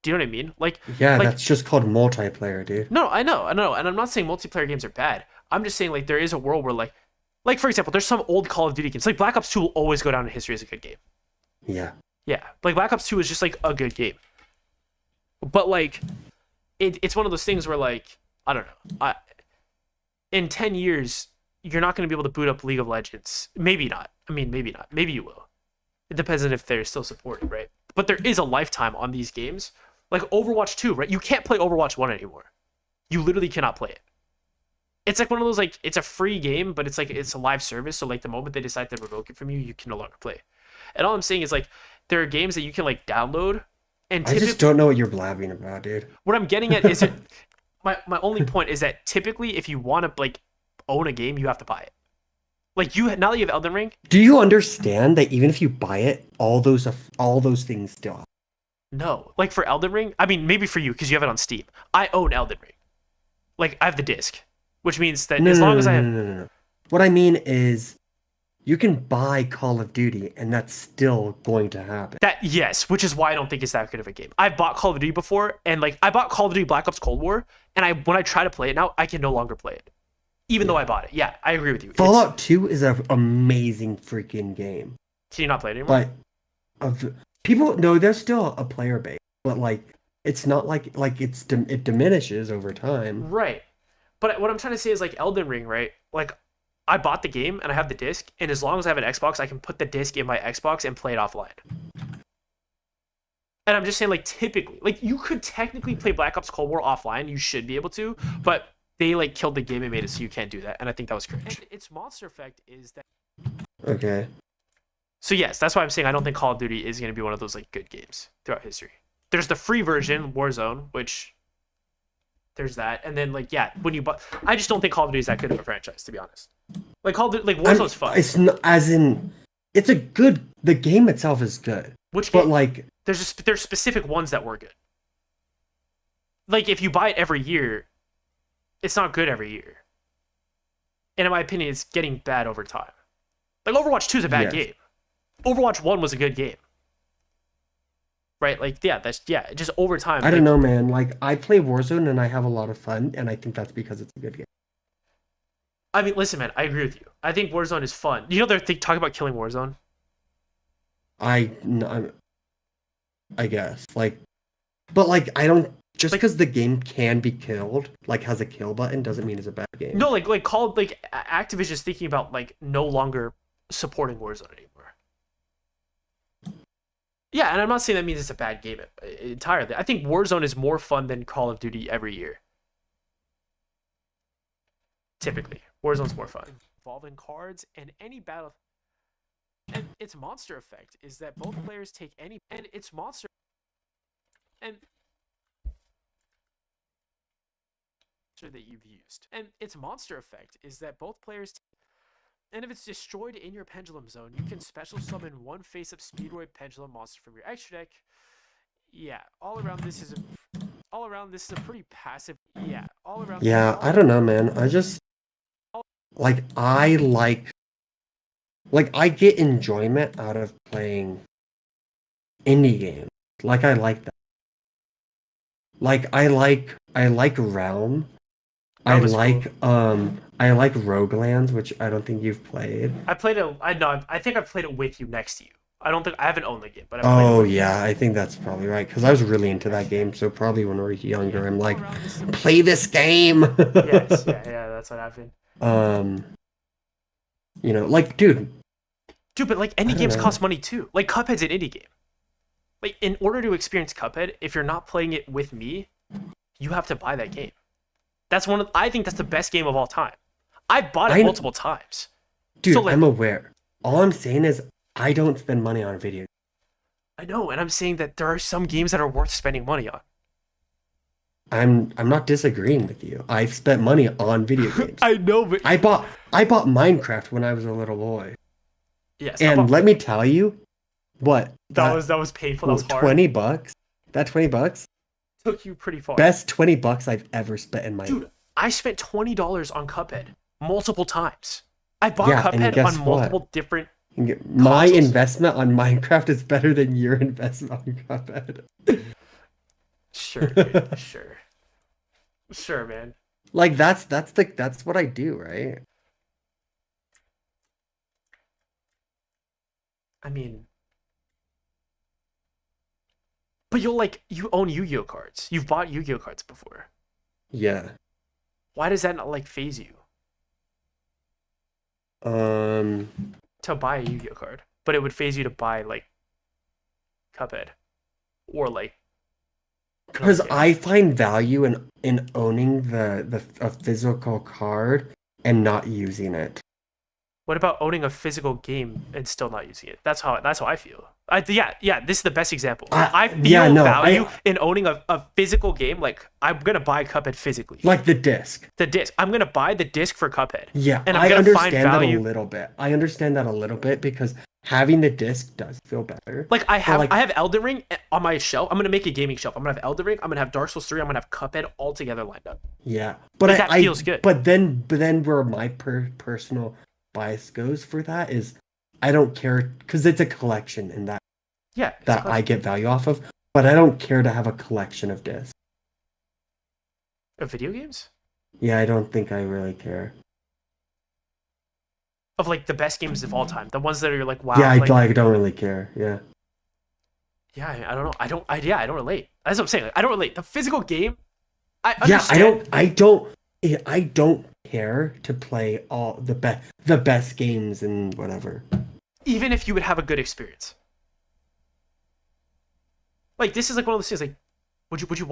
Do you know what I mean? That's just called multiplayer, dude. No, I know. And I'm not saying multiplayer games are bad. I'm just saying like there is a world where like for example, there's some old Call of Duty games. Like Black Ops 2 will always go down in history as a good game. Yeah. Yeah. Like Black Ops 2 is just like a good game. But like it's one of those things where like I don't know. In 10 years, you're not going to be able to boot up League of Legends. Maybe not. I mean, maybe not. Maybe you will. It depends on if they're still supported, right? But there is a lifetime on these games. Like Overwatch 2, right? You can't play Overwatch 1 anymore. You literally cannot play it. It's like one of those, like, it's a free game, but it's like it's a live service. So like the moment they decide to revoke it from you, you can no longer play. And all I'm saying is like there are games that you can like download, and I just don't know what you're blabbing about, dude. What I'm getting at is that my only point is that typically if you want to like own a game, you have to buy it. Like you now that you have Elden Ring. Do you understand that even if you buy it, all those things still happen? No, like for Elden Ring, I mean maybe for you because you have it on Steam. I own Elden Ring. Like I have the disc, which means that as long as I have. No. What I mean is, you can buy Call of Duty, and that's still going to happen. That yes, which is why I don't think it's that good of a game. I've bought Call of Duty before, and like I bought Call of Duty Black Ops Cold War, and when I try to play it now, I can no longer play it, even though I bought it. Yeah, I agree with you. Fallout 2 is an amazing freaking game. Can you not play it anymore? But people, no, there's still a player base, but like it's not like it diminishes over time. Right. But what I'm trying to say is like Elden Ring, right? Like I bought the game and I have the disc, and as long as I have an Xbox, I can put the disc in my Xbox and play it offline. And I'm just saying, like, typically, like, you could technically play Black Ops Cold War offline. You should be able to, but they, like, killed the game and made it so you can't do that. And I think that was cringe. And its monster effect is that... Okay. So, yes, that's why I'm saying I don't think Call of Duty is going to be one of those, like, good games throughout history. There's the free version, Warzone, which... There's that. And then, like, yeah, when you buy... I just don't think Call of Duty is that good of a franchise, to be honest. Like, Call of Duty... Like, Warzone's fun. It's not... As in... It's a good... The game itself is good. Which game? But, like... There's specific ones that were good. Like, if you buy it every year, it's not good every year. And in my opinion, it's getting bad over time. Like, Overwatch 2 is a bad game. Overwatch 1 was a good game. Right? Like, yeah, just over time. I don't know, man. Like, I play Warzone and I have a lot of fun, and I think that's because it's a good game. I mean, listen, man, I agree with you. I think Warzone is fun. You know, they're talking about killing Warzone? I guess, like, but like I don't just because the game can be killed, like has a kill button, doesn't mean it's a bad game. No, like Activision is thinking about like no longer supporting Warzone anymore. Yeah, and I'm not saying that means it's a bad game entirely. I think Warzone is more fun than Call of Duty every year. Typically, Warzone's more fun. Involving cards and any battle. And its monster effect is that both players take any... And its monster... And... that you've used. And its monster effect is that both players... And if it's destroyed in your pendulum zone, you can special summon one face-up Speedroid pendulum monster from your extra deck. Yeah, all around this is a pretty passive... Yeah, all around... Yeah, I don't know, man. I just... Like, I get enjoyment out of playing indie games. Like, I like that. Like, I like Realm. I like Roguelands, which I don't think you've played. I played it. I think I've played it with you next to you. I haven't owned the game, but I've played it. Yeah, I think that's probably right because I was really into that game. So probably when we were younger, I'm like, play this game. Yes, yeah, that's what happened. You know, like, dude, but like indie games cost money too. Like Cuphead's an indie game. Like in order to experience Cuphead, if you're not playing it with me, you have to buy that game. I think that's the best game of all time. I bought it multiple times. Dude, so, like, I'm aware. All I'm saying is I don't spend money on video games. I know, and I'm saying that there are some games that are worth spending money on. I'm not disagreeing with you. I've spent money on video games. I know, but I bought Minecraft when I was a little boy. Yes. And let me tell you, what? That was painful. That was hard. $20? That $20 took you pretty far. Best $20 I've ever spent in my life. Dude, I spent $20 on Cuphead multiple times. I bought Cuphead on multiple different My investment on Minecraft is better than your investment on Cuphead. Sure, dude. Sure, man. Like that's what I do, right? I mean, but you own Yu-Gi-Oh cards. You've bought Yu-Gi-Oh cards before. Yeah. Why does that not like phase you? To buy a Yu-Gi-Oh card, but it would phase you to buy like Cuphead, or like. Because I find value in owning the a physical card and not using it. What about owning a physical game and still not using it? That's how I feel. Yeah. This is the best example. I feel value in owning a physical game. Like I'm gonna buy Cuphead physically. Like the disc. The disc. I'm gonna buy the disc for Cuphead. Yeah, and I'm gonna understand that a little bit. I understand that a little bit because having the disc does feel better. Like I have Elden Ring on my shelf. I'm gonna make a gaming shelf. I'm gonna have Elden Ring. I'm gonna have Dark Souls 3. I'm gonna have Cuphead all together lined up. Yeah, but like, that feels good. But then where my personal bias goes for that is I don't care because it's a collection and that I get value off of, but I don't care to have a collection of discs. Of video games? Yeah, I don't think I really care. Of like the best games of all time, the ones that are like wow. Yeah, I don't really care. Yeah. Yeah, I don't know. I don't relate. That's what I'm saying. Like, I don't relate. The physical game, I understand. Yeah, I don't care to play all the best games and whatever. Even if you would have a good experience. Like this is like one of those things. Like, would you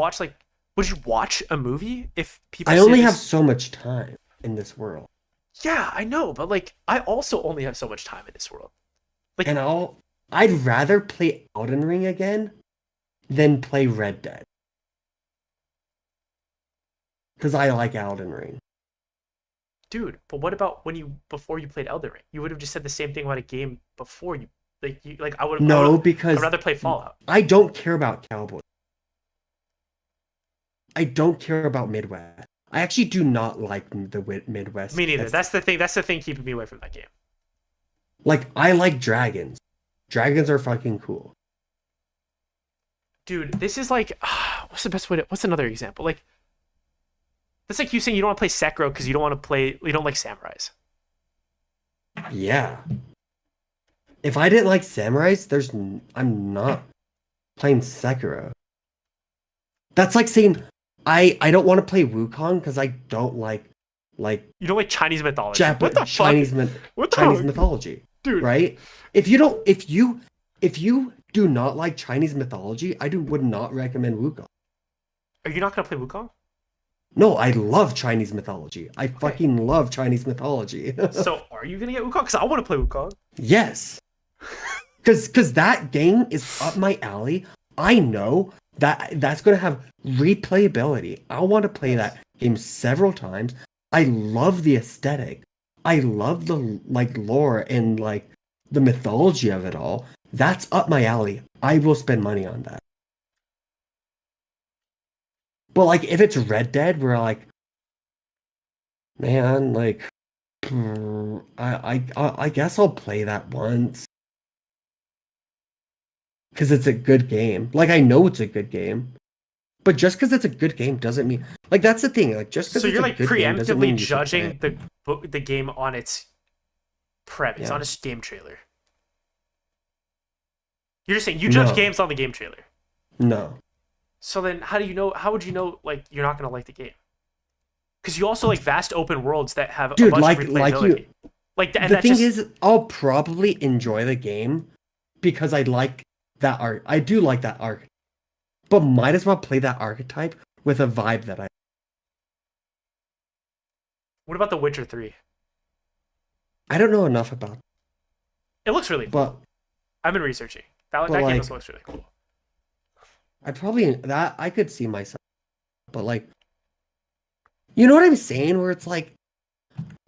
watch a movie if people? I only have so much time in this world. Yeah, I know, but like I also only have so much time in this world. Like, and I'd rather play Elden Ring again than play Red Dead. Because I like Elden Ring. Dude, but what about before you played Elden Ring? You would have just said the same thing about a game before you I would because I'd rather play Fallout. I don't care about Cowboys. I don't care about Midwest. I actually do not like the Midwest. Me neither. That's the thing keeping me away from that game. Like I like dragons. Dragons are fucking cool. Dude, this is like what's another example? Like that's like you saying you don't want to play Sekiro because you don't like samurais. Yeah. If I didn't like samurais, I'm not playing Sekiro. That's like saying I don't want to play Wukong because I don't like you don't like Chinese mythology. What the Chinese mythology, dude? Right? If you do not like Chinese mythology, would not recommend Wukong. Are you not gonna play Wukong? No, I love Chinese mythology. I fucking love Chinese mythology. So, are you gonna get Wukong? Because I want to play Wukong. Yes. Because that game is up my alley. I know that's gonna have replayability. I want to play that game several times. I love the aesthetic. I love the lore and the mythology of it all. That's up my alley. I will spend money on that. But if it's Red Dead, we're man, I guess I'll play that once. Because it's a good game. I know it's a good game. But just because it's a good game doesn't mean that's the thing. Just because so you're preemptively judging the game on its premise, on its game trailer. You're just saying you judge games on the game trailer. No. So then, how would you know you're not gonna like the game? Because you also like vast open worlds that have a bunch of replayability. The thing is, I'll probably enjoy the game because I like that art. I do like that art. But might as well play that archetype with a vibe that I... What about The Witcher 3? I don't know enough about it. It looks really cool. I've been researching. That game looks really cool. I could see myself. But you know what I'm saying? Where it's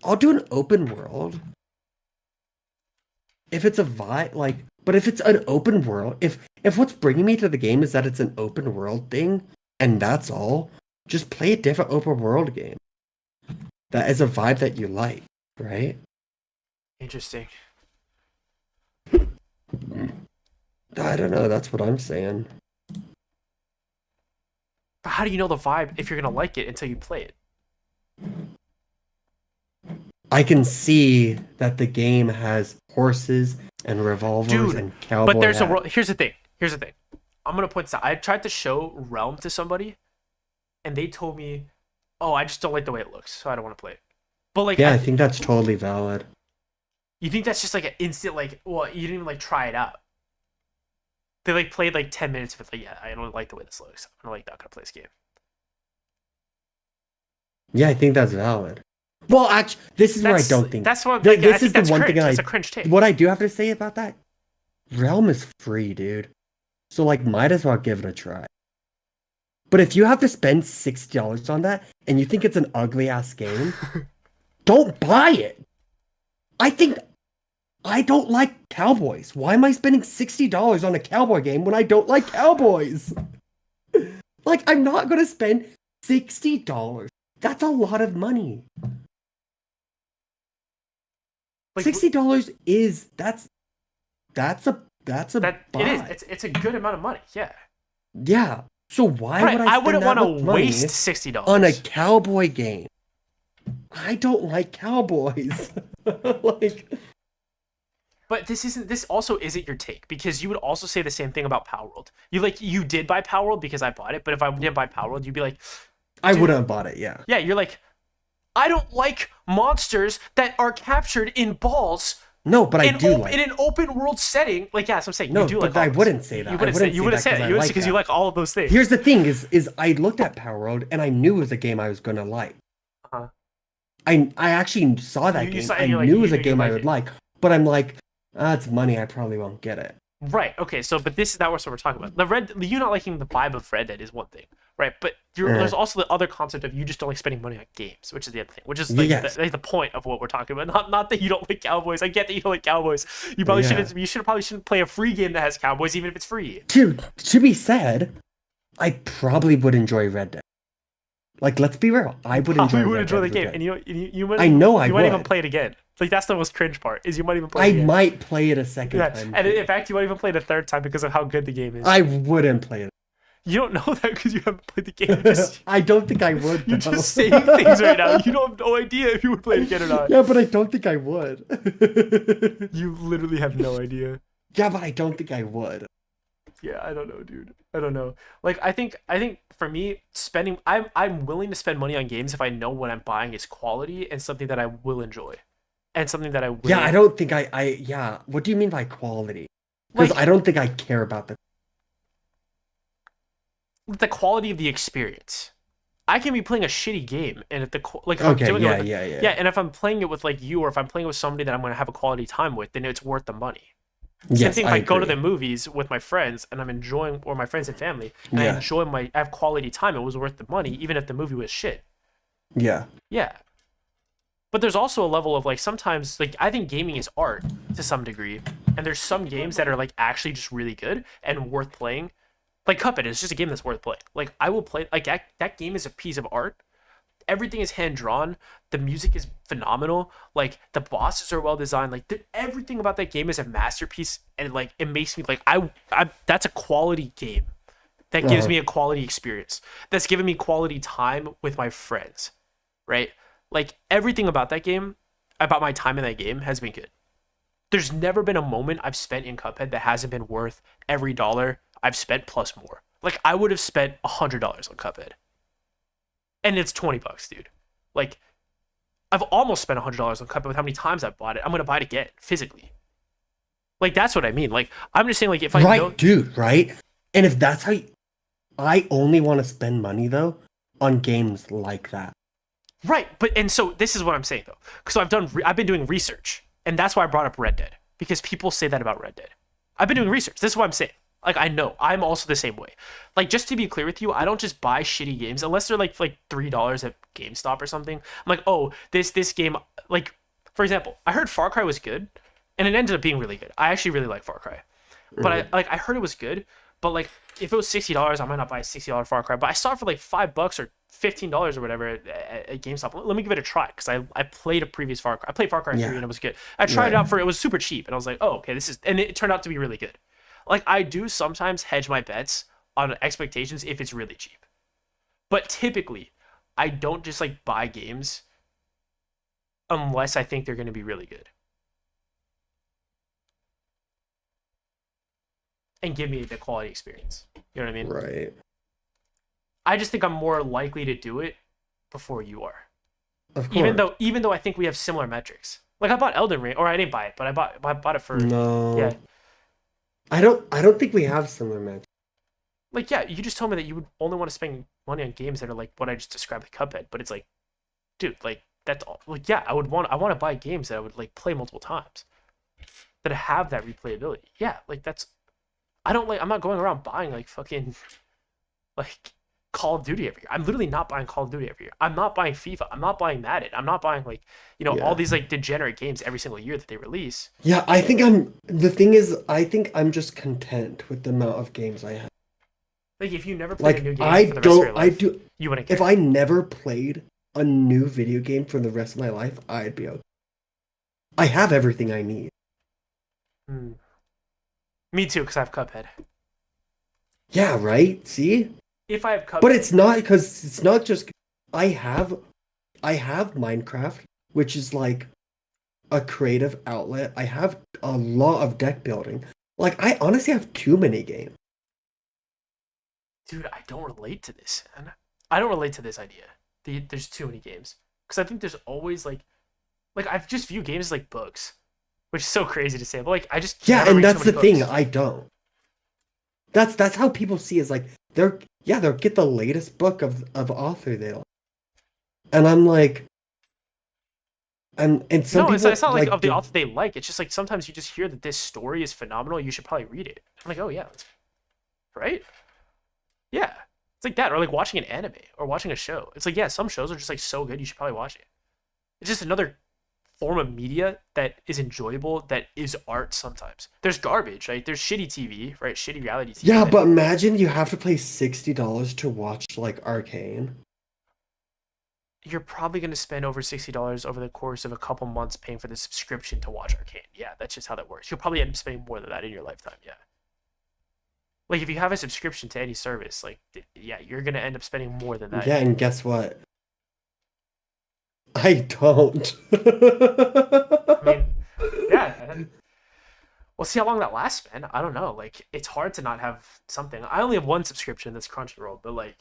I'll do an open world. If it's a vibe, but if it's an open world, if what's bringing me to the game is that it's an open world thing, and that's all, just play a different open world game. That is a vibe that you like, right? Interesting. I don't know, that's what I'm saying. But how do you know the vibe if you're going to like it until you play it? I can see that the game has horses and revolvers and cowboy but here's the thing. I'm going to point this out. I tried to show Realm to somebody, and they told me, oh, I just don't like the way it looks, so I don't want to play it. But I think that's totally valid. You think that's just an instant, well, you didn't even try it out? They like played like 10 minutes with like, yeah, I don't like the way this looks. I'm like not gonna play this game. Yeah, I think that's valid. Well, actually, this is where I don't think. That's what I'm thinking. I This think is the that's one cringe. thing That's a cringe take. what I do have to say about that. Realm is free, dude. So like, might as well give it a try. But if you have to spend $60 on that and you think it's an ugly ass game, don't buy it. I don't like cowboys. Why am I spending $60 on a cowboy game when I don't like cowboys? Like, I'm not gonna spend $60. That's a lot of money. Like $60 is that's a that buy. it is. It's a good amount of money. Yeah. Yeah. So why Right. would I I wouldn't spend want that to much waste money $60 on a cowboy game? I don't like cowboys. Like, but this also isn't your take, because you would also say the same thing about Power World. You did buy Power World because I bought it, but if I didn't buy Power World, you'd be like, I wouldn't have bought it, yeah. Yeah, you're like, I don't like monsters that are captured in balls. No, but I do like in an open world setting. Like, yeah, that's what I'm saying. No, you do but like I wouldn't say that. You wouldn't say that. You wouldn't say it because you like all of those things. Here's the thing: is I looked at Power World and I knew it was a game I was gonna like. Uh-huh. I actually saw that game. I knew it was a game I would like, but I'm like, it's money. I probably won't get it. Right. Okay. So, but this is not what we're talking about. You not liking the vibe of Red Dead is one thing, right? But there's also the other concept of you just don't like spending money on games, which is the other thing, which is like, the point of what we're talking about. Not that you don't like cowboys. I get that you don't like cowboys. You probably shouldn't. You probably shouldn't play a free game that has cowboys, even if it's free. To be said, I probably would enjoy Red Dead. Like, let's be real. I would enjoy the game, and you might. You might even play it again. Like, that's the most cringe part. Is you might even play. I might play it a second time. And in fact, you might even play it a third time because of how good the game is. I wouldn't play it. You don't know that because you haven't played the game. I don't think I would. You're just saying things right now. You don't have no idea if you would play it again or not. Yeah, but I don't think I would. You literally have no idea. Yeah, but I don't think I would. Yeah, I don't know, dude. I don't know. Like, I think for me, I'm willing to spend money on games if I know what I'm buying is quality and something that I will enjoy, and something that I will. Yeah, I don't think yeah. What do you mean by quality? Because I don't think I care about the quality of the experience. I can be playing a shitty game, and if and if I'm playing it with like you, or if I'm playing with somebody that I'm going to have a quality time with, then it's worth the money. Same thing if I go to the movies with my friends and I'm enjoying, or my friends and family, and I have quality time, it was worth the money, even if the movie was shit. Yeah. Yeah. But there's also a level of like, sometimes, like, I think gaming is art to some degree, and there's some games that are like actually just really good and worth playing. Like Cuphead is just a game that's worth playing. Like, I will play, like, that game is a piece of art. Everything is hand drawn. The music is phenomenal. Like, the bosses are well designed. Like, everything about that game is a masterpiece, and like, it makes me like, I that's a quality game that gives me a quality experience. That's given me quality time with my friends, right? Like, everything about that game, about my time in that game, has been good. There's never been a moment I've spent in Cuphead that hasn't been worth every dollar I've spent plus more. Like, I would have spent $100 on Cuphead. And it's $20, dude. Like, I've almost spent $100 on Cuphead with how many times I've bought it. I'm going to buy it again, physically. Like, that's what I mean. Like, I'm just saying, like, if I know... dude, right? And if that's how I only want to spend money, though, on games like that. Right, and so this is what I'm saying, though. So I've been doing research, and that's why I brought up Red Dead, because people say that about Red Dead. I've been doing research. This is what I'm saying. Like, I know. I'm also the same way. Like, just to be clear with you, I don't just buy shitty games unless they're like $3 at GameStop or something. I'm like, oh, this game, like, for example, I heard Far Cry was good, and it ended up being really good. I actually really like Far Cry. But I heard it was good, but like, if it was $60, I might not buy a $60 Far Cry. But I saw it for like $5 or $15 or whatever at GameStop. Let me give it a try, because I played a previous Far Cry. I played Far Cry 3 and it was good. I tried it out it was super cheap, and I was like, oh, okay, and it turned out to be really good. Like, I do sometimes hedge my bets on expectations if it's really cheap. But typically, I don't just like buy games unless I think they're going to be really good and give me the quality experience. You know what I mean? Right. I just think I'm more likely to do it before you are. Of course. Even though I think we have similar metrics. Like, I bought Elden Ring, or I didn't buy it, but I bought it for... No. Yeah. I don't think we have similar matches. Like, yeah, you just told me that you would only want to spend money on games that are like what I just described, the Cuphead. But it's like, dude, like that's all. Like, yeah, I want to buy games that I would like play multiple times that have that replayability. Yeah, like that's. I don't like. I'm not going around buying like fucking like Call of Duty every year. I'm literally not buying Call of Duty every year. I'm not buying FIFA. I'm not buying Madden. I'm not buying like all Yeah. these like degenerate games every single year that they release. Yeah, I think the thing is, I think I'm just content with the amount of games I have. Like if you never played a Like new game for the rest of your I life, do you wouldn't if care. I never played a new video game for the rest of my life, I'd be okay. I have everything I need. Hmm. Me too, because I have Cuphead. Yeah, right? See? If I have But Cuphead, it's not because it's not just I have I have Minecraft, which is like a creative outlet. I have a lot of deck building. Like I honestly have too many games. dude, I don't relate to this, man. I don't relate to this idea. There's too many games because I think there's always like I've just view games as like books, which is so crazy to say, but like I just Yeah, want to and read so that's many the thing. books. I don't. That's how people see is like they'll get the latest book of author they like. And I'm like and some No, it's people not like like of the do author they like. It's just like sometimes you just hear that this story is phenomenal. You should probably read it. I'm like, oh yeah, right. Yeah, it's like that, or like watching an anime or watching a show. It's like yeah, some shows are just like so good you should probably watch it. It's just another form of media that is enjoyable, that is art sometimes. There's garbage, right? There's shitty TV, right? Shitty reality TV yeah, that but imagine you have to pay $60 to watch like Arcane. you're probably going to spend over $60 over the course of a couple months paying for the subscription to watch Arcane. Yeah, that's just how that works. You'll probably end up spending more than that in your lifetime. Yeah. Like if you have a subscription to any service, like yeah, you're going to end up spending more than that. Yeah, and guess what? I don't. I mean, yeah. We'll see how long that lasts, man. I don't know. Like it's hard to not have something. I only have one subscription that's Crunchyroll, but like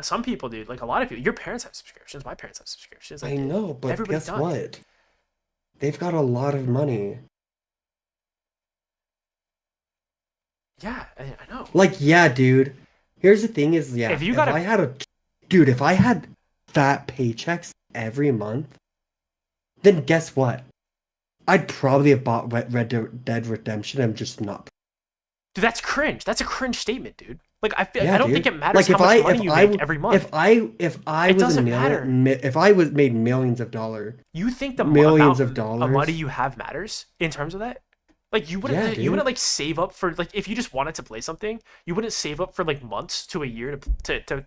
some people do, like a lot of people. Your parents have subscriptions. My parents have subscriptions. I Like know, but everybody guess does. what? They've got a lot of money. Yeah, I know. Like, yeah, dude. Here's the thing is, If yeah, you if got a I had a dude, if I had fat paychecks every month, then guess what? I'd probably have bought Red Dead Redemption and just not. dude, that's cringe. That's a cringe statement, dude. Like I Yeah, don't think dude. it matters Like how much money you make every month. if I It was a doesn't matter. million, if I was made You think the millions amount of of money dollars, you have matters in terms of that? Like yeah, you wouldn't dude. like save up for like if you just wanted to play something, you wouldn't save up for like months to a year to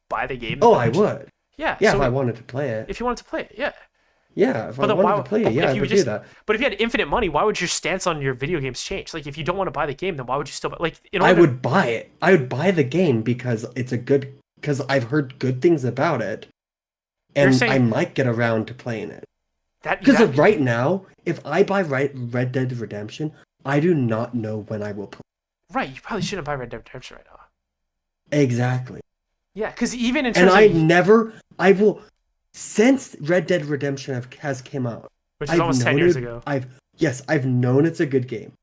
buy the game Oh, that I eventually. would. Yeah, Yeah, if I wanted to play it. if you wanted to play it, yeah. Yeah, if I But then wanted why? to play it, But yeah, if I you would do just, that. but if you had infinite money, why would your stance on your video games change? Like if you don't want to buy the game, then why would you still buy? Like in I order to, would buy it. I would buy the game because it's a good because I've heard good things about it, you're and I saying might get around to playing it. that Because that right now, if I buy Red Dead Redemption, I do not know when I will play. right, you probably shouldn't buy Red Dead Redemption right now. Exactly. Yeah, because even in And terms of I will, since Red Dead Redemption has came out, which is I've almost 10 known years it, ago. yes, I've known it's a good game.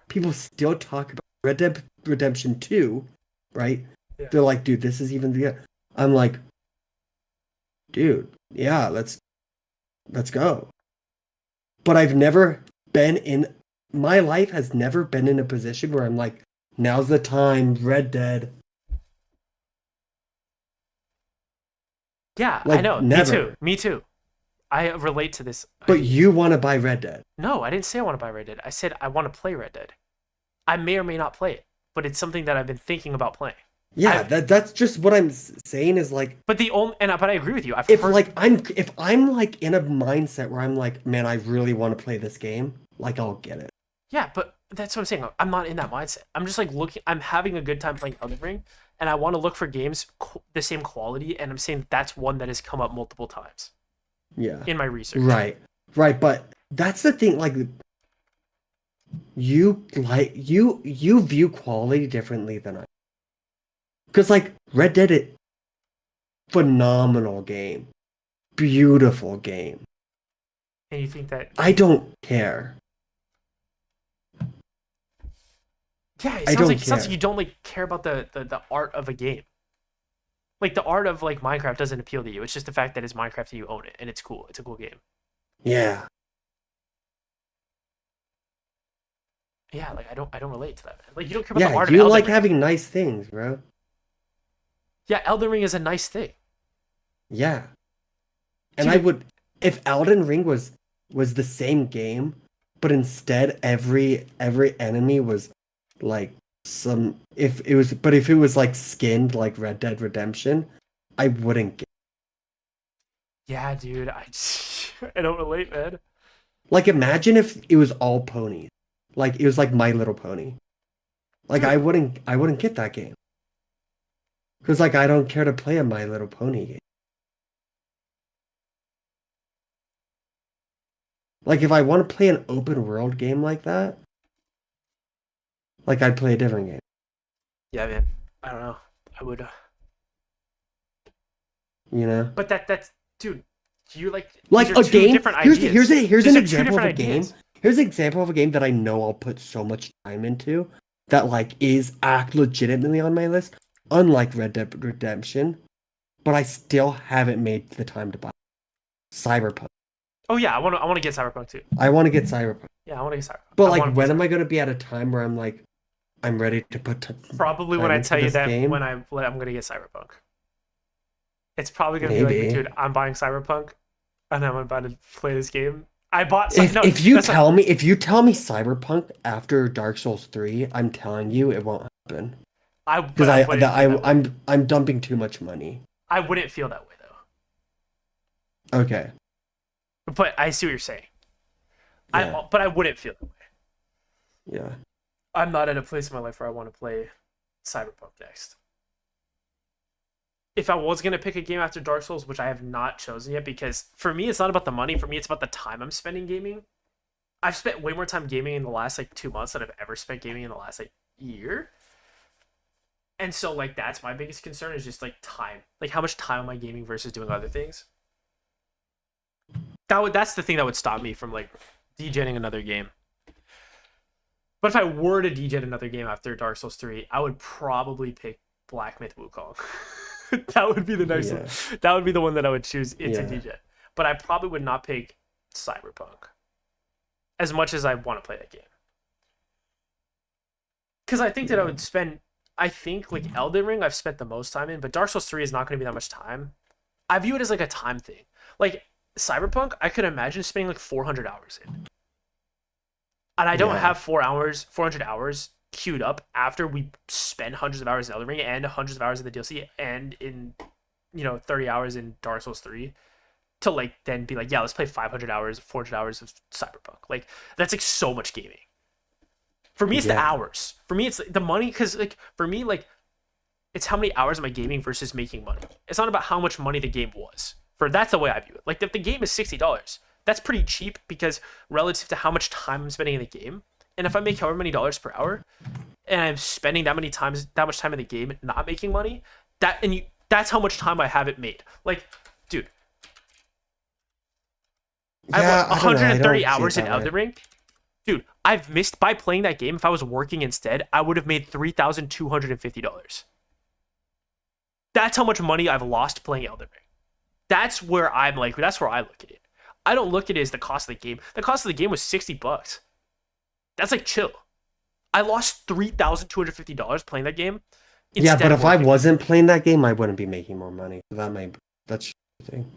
People still talk about Red Dead Redemption 2, right? Yeah. They're like, dude, this is even the. I'm like, dude, yeah, let's go. But I've never been in my life has never been in a position where I'm like, now's the time, Red Dead. Yeah, I Like know. Me never. too. Me too. I relate to this But idea. you want to buy Red Dead. No, I didn't say I want to buy Red Dead. I said I want to play Red Dead. I may or may not play it, but it's something that I've been thinking about playing. Yeah, that's just what I'm saying is like But the only but I agree with you. if I'm like in a mindset where I'm like, man, I really want to play this game, like I'll get it. yeah, but that's what I'm saying. I'm not in that mindset. I'm just like looking. I'm having a good time playing Elden Ring, and I want to look for games the same quality. And I'm saying that's one that has come up multiple times. Yeah. In my research. Right. Right, but that's the thing, like you view quality differently than I. Because like Red Dead, phenomenal game, beautiful game. And you think that I don't care. Yeah, I don't it sounds care. like you don't like care about the art of a game. Like the art of like Minecraft doesn't appeal to you. It's just the fact that it's Minecraft and you own it and it's cool. It's a cool game. Yeah. Yeah, like I don't relate to that, man. Like you don't care about Yeah, the art of you Elden like Ring. having nice things, bro. Yeah, Elden Ring is a nice thing. Yeah. And I Dude, would, if Elden Ring was the same game, but instead every enemy was like some if it was like skinned like Red Dead Redemption, I wouldn't get. yeah, dude, I don't relate, man. Like imagine if it was all ponies. Like it was like My Little Pony. Like Dude, I wouldn't get that game. Cuz like I don't care to play a My Little Pony game. Like if I want to play an open world game like that, like I'd play a different game, yeah, man. I don't know. I would you know? but that's dude, you like these Like are a two game. different Here's ideas. here's These an are two example of a different game. ideas. Here's an example of a game that I know I'll put so much time into that like is act legitimately on my list, unlike Red Dead Redemption, but I still haven't made the time to buy Cyberpunk. Oh yeah, I want to get Cyberpunk too. I want to get Cyberpunk. Yeah, I want to get Cyberpunk. But I like want to play when am I Cyberpunk. going to be at a time where I'm like I'm ready to put Probably when time I into tell you this that game? when I'm gonna get Cyberpunk. It's probably gonna be like, Maybe. dude, I'm buying Cyberpunk, and I'm about to play this game. I bought If no, if you that's not, tell me if you tell me Cyberpunk after Dark Souls 3, I'm telling you it won't happen. Because but I wouldn't feel that way. I'm dumping too much money. I wouldn't feel that way Okay. though. But I see what you're saying. Yeah. But I wouldn't feel that way. Yeah. I'm not at a place in my life where I want to play Cyberpunk next. If I was gonna pick a game after Dark Souls, which I have not chosen yet, because for me it's not about the money. For me, it's about the time I'm spending gaming. I've spent way more time gaming in the last like 2 months than I've ever spent gaming in the last like year. And so like that's my biggest concern is just like time. Like how much time am I gaming versus doing other things? That's the thing that would stop me from like degenning another game. But if I were to degen another game after Dark Souls 3, I would probably pick Black Myth Wukong. That would be the next Yeah. one. That would be the one that I would choose to Yeah. degen. But I probably would not pick Cyberpunk as much as I want to play that game. Because I think that I would spend. I think like Elden Ring, I've spent the most time in, but Dark Souls 3 is not going to be that much time. I view it as like a time thing. Like Cyberpunk, I could imagine spending like 400 hours in. And I don't Yeah. have 400 hours queued up after we spend hundreds of hours in Elden Ring and hundreds of hours in the DLC and in 30 hours in Dark Souls 3 to like then be like, yeah, let's play 500 hours, 400 hours of Cyberpunk. Like that's like so much gaming. For me, it's the Yeah. hours. For me, it's the money because like for me, like it's how many hours am I gaming versus making money. It's not about how much money the game was. That's the way I view it. Like if the game is $60, that's pretty cheap because relative to how much time I'm spending in the game. And if I make however many dollars per hour, and I'm spending that much time in the game not making money, that's how much time I have it made. Like, dude, I have I don't know. I 130 don't see it hours in that way. Elden Ring. Dude, I've missed by playing that game. If I was working instead, I would have made $3,250. That's how much money I've lost playing Elden Ring. That's where I look at it. I don't look at it as the cost of the game. The cost of the game was $60. That's like chill. I lost $3,250 playing that game. Yeah, but if I wasn't playing that game, I wouldn't be making more money. That's the thing.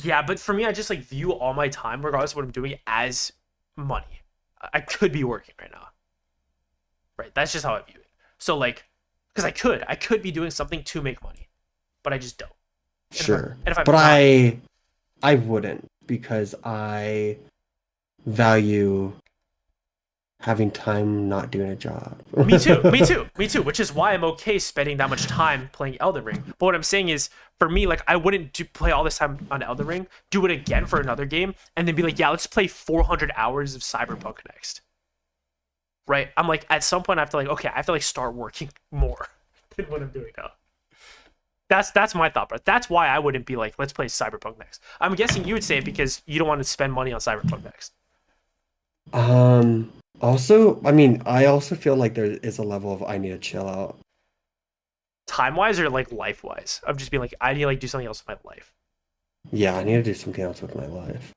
Yeah, but for me, I just like view all my time, regardless of what I'm doing, as money. I could be working right now. Right. That's just how I view it. So like, because I could be doing something to make money, but I just don't. Sure. And if I'm but not, I wouldn't because I value having time not doing a job. me too. Which is why I'm okay spending that much time playing Elden Ring. But what I'm saying is, for me, like I wouldn't play all this time on Elden Ring, do it again for another game, and then be like, yeah, let's play 400 hours of Cyberpunk next. Right? I'm like, at some point, I have to like start working more than what I'm doing now. That's my thought, but that's why I wouldn't be like, let's play Cyberpunk next. I'm guessing you would say it because you don't want to spend money on Cyberpunk next. Also, I mean, I also feel like there is a level of I need to chill out. Time wise or like life wise? Of just being like, I need to like do something else with my life. Yeah, I need to do something else with my life.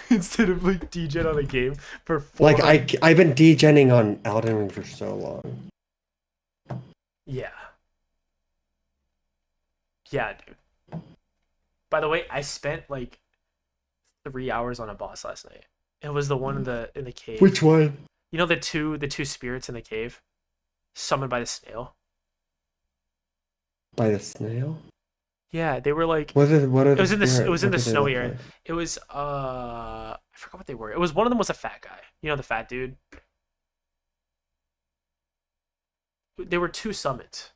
Instead of like DJ on a game for Like 400. I've been degenning on Elden Ring for so long. Yeah. Yeah, dude. By the way, I spent like 3 hours on a boss last night. It was the one in the cave. Which one? You know the two spirits in the cave, summoned by the snail. By the snail? Yeah, they were like What are it the was in this it spirit? was in What the do they snowy look area. like? It was I forgot what they were. It was one of them was a fat guy. You know the fat dude. There were two summons.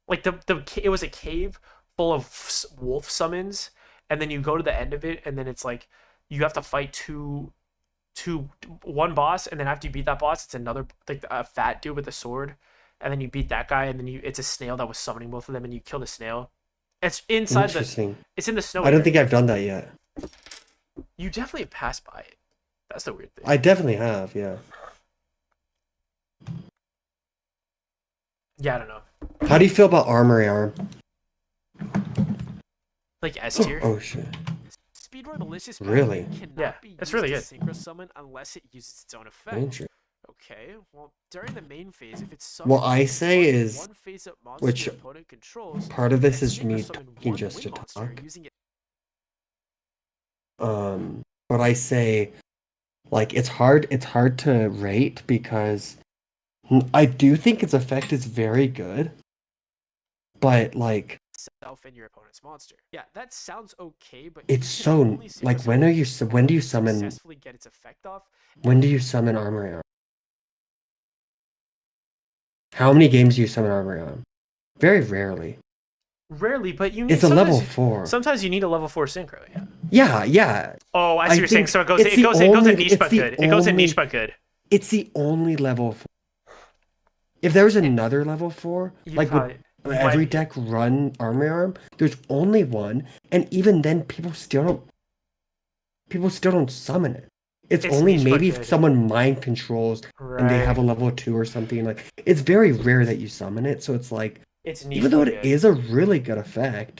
Like it was a cave full of wolf summons, and then you go to the end of it, and then it's like you have to fight one boss, and then after you beat that boss, it's another like a fat dude with a sword, and then you beat that guy, and then it's a snail that was summoning both of them, and you kill the snail. It's inside the Interesting. it's in the snow I don't area. think I've done that yet. You definitely have passed by it. That's the weird thing. I definitely have, yeah. Yeah, I don't know. How do you feel about Armory Arm? Like S tier. Oh shit. Speedrun malicious Really? cannot Yeah, be that's used really to good. synchro summon unless it uses its own effect. Interesting. Okay, well, during the main phase, if it's summoned, What I say is, one face-up monster which your opponent controls, part of this and is synchro me summon talking one just wing to monster talk. using it. But I say, like, it's hard to rate because I do think its effect is very good, but like Itself and your opponent's monster. Yeah, that sounds okay, but it's you can so only synchro like summon when do you to summon successfully get its effect off. when do you summon Armory Arm? How many games do you summon Armory Arm? Very rarely. Rarely, but you need It's a level 4. Sometimes you need a level 4 synchro. Yeah. Yeah, yeah. Oh, I see I what you're saying. think So it goes it's the it goes in only- niche it's but the good. It goes in only- niche but good. It's the only level 4. If there was another level 4, You like probably- would you every might- deck run Armory Arm? There's only one, and even then people still don't summon it. It's only niche but maybe if good. someone mind controls and they have a Right. level 2 or something. Like it's very rare that you summon it, so it's like It's niche even though but it good. is a really good effect.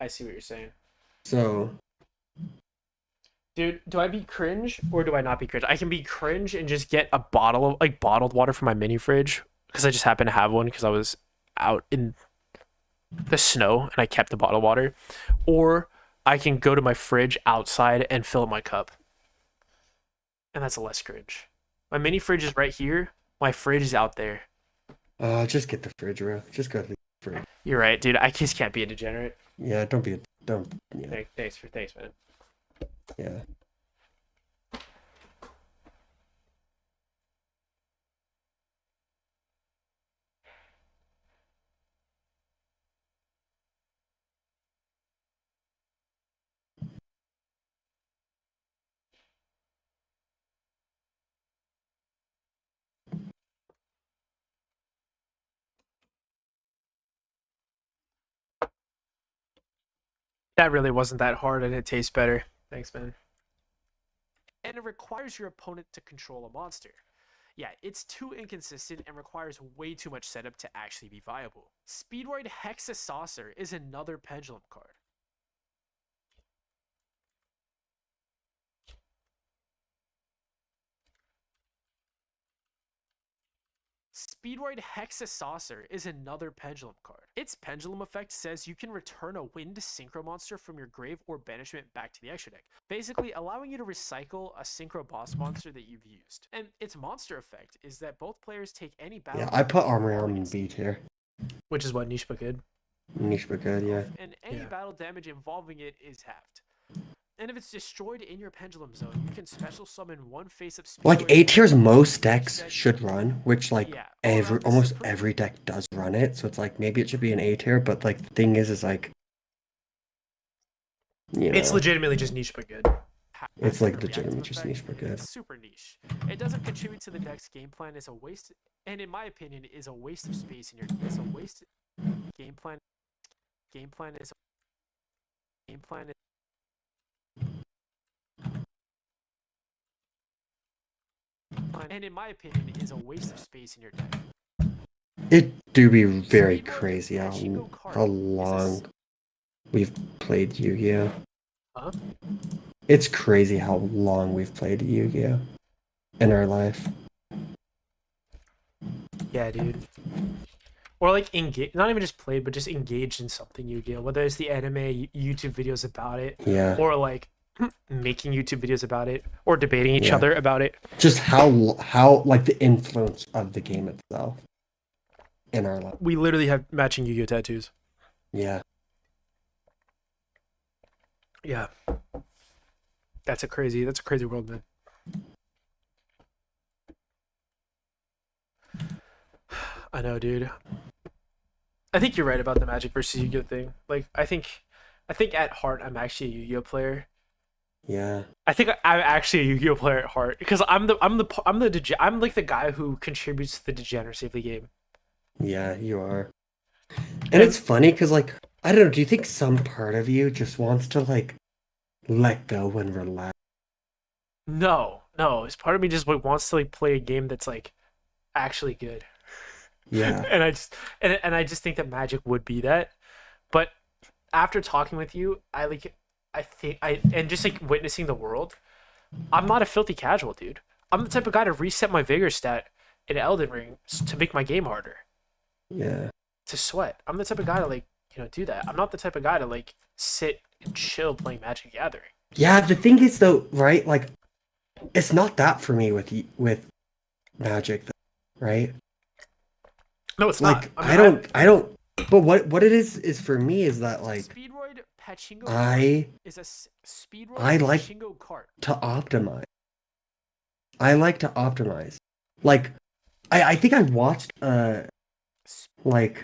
I see what you're saying. So Dude, do I be cringe or do I not be cringe? I can be cringe and just get a bottle of like bottled water from my mini fridge because I just happen to have one because I was out in the snow and I kept the bottled water, or I can go to my fridge outside and fill up my cup, and that's less cringe. My mini fridge is right here. My fridge is out there. just get the fridge, bro. Just go to the fridge. You're right, dude. I just can't be a degenerate. Yeah, don't yeah. Thanks, man. Yeah. That really wasn't that hard, and it tastes better. Thanks, man. And it requires your opponent to control a monster. Yeah, it's too inconsistent and requires way too much setup to actually be viable. Speedroid Hexa Saucer is another pendulum card. Speedroid Hexa Saucer is another pendulum card. Its pendulum effect says you can return a wind synchro monster from your grave or banishment back to the extra deck, basically allowing you to recycle a synchro boss monster that you've used. And its monster effect is that both players take any battle. Yeah, I put Armory Arm in B tier. Which is what niche but good. Niche but good, yeah. And any battle damage involving it is halved. And if it's destroyed in your pendulum zone, you can special summon one face-up Like Speedroid A tier's monster most from each decks set. should run, which like Yeah, all around this is almost pretty every deck does run it. So it's like maybe it should be an A tier, but like the thing is like It's know, legitimately just niche but good. it's like Reactive legitimately just effect, niche but good. It's super niche. It doesn't contribute to the deck's game plan. It's a waste, and in my opinion, is a waste of space in your. It's a waste. Game plan. Game plan is. Game plan is. and in my opinion, is a waste of space in your deck. It do be very crazy how long we've played Yu-Gi-Oh. Huh? It's crazy how long we've played Yu-Gi-Oh in our life. Yeah, dude. Or like engage, not even just played, but just engaged in something Yu-Gi-Oh. Whether it's the anime, YouTube videos about it, Yeah. or like making YouTube videos about it, or debating each other about it. Just how like the influence of the game itself in our life. We literally have matching Yu-Gi-Oh tattoos. Yeah. Yeah. That's a crazy world, man. I know, dude. I think you're right about the Magic versus Yu-Gi-Oh thing. Like, I think at heart I'm actually a Yu-Gi-Oh player. Yeah. I think I'm actually a Yu-Gi-Oh player at heart because I'm like the guy who contributes to the degeneracy of the game. Yeah, you are. And it's funny because, like, I don't know, do you think some part of you just wants to, like, let go and relax? No. It's part of me just like wants to like play a game that's like actually good. Yeah. and I just think that Magic would be that. But after talking with you, and just like witnessing the world, I'm not a filthy casual, dude. I'm the type of guy to reset my vigor stat in Elden Ring to make my game harder. Yeah. To sweat. I'm the type of guy to like, do that. I'm not the type of guy to like sit and chill playing Magic the Gathering. Yeah, the thing is though, right? Like, it's not that for me with Magic, though, right? No, it's like, not. I don't. But what it is for me is that like Speedroid Pachinko I is a Speedroid I like Pachinko cart. to optimize. I like to optimize. Like, I think I watched like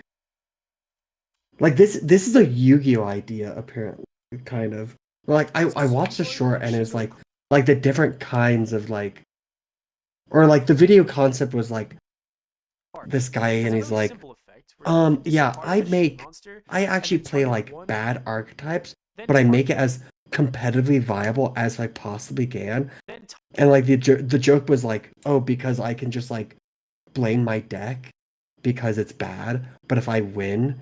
this is a Yu-Gi-Oh idea apparently, kind of. Like I watched a short and it was like the different kinds of like, or like the video concept was like this guy and he's like, yeah, I actually play like bad archetypes, but I make it as competitively viable as I possibly can. And like the joke was like, oh, because I can just like blame my deck because it's bad, but if I win,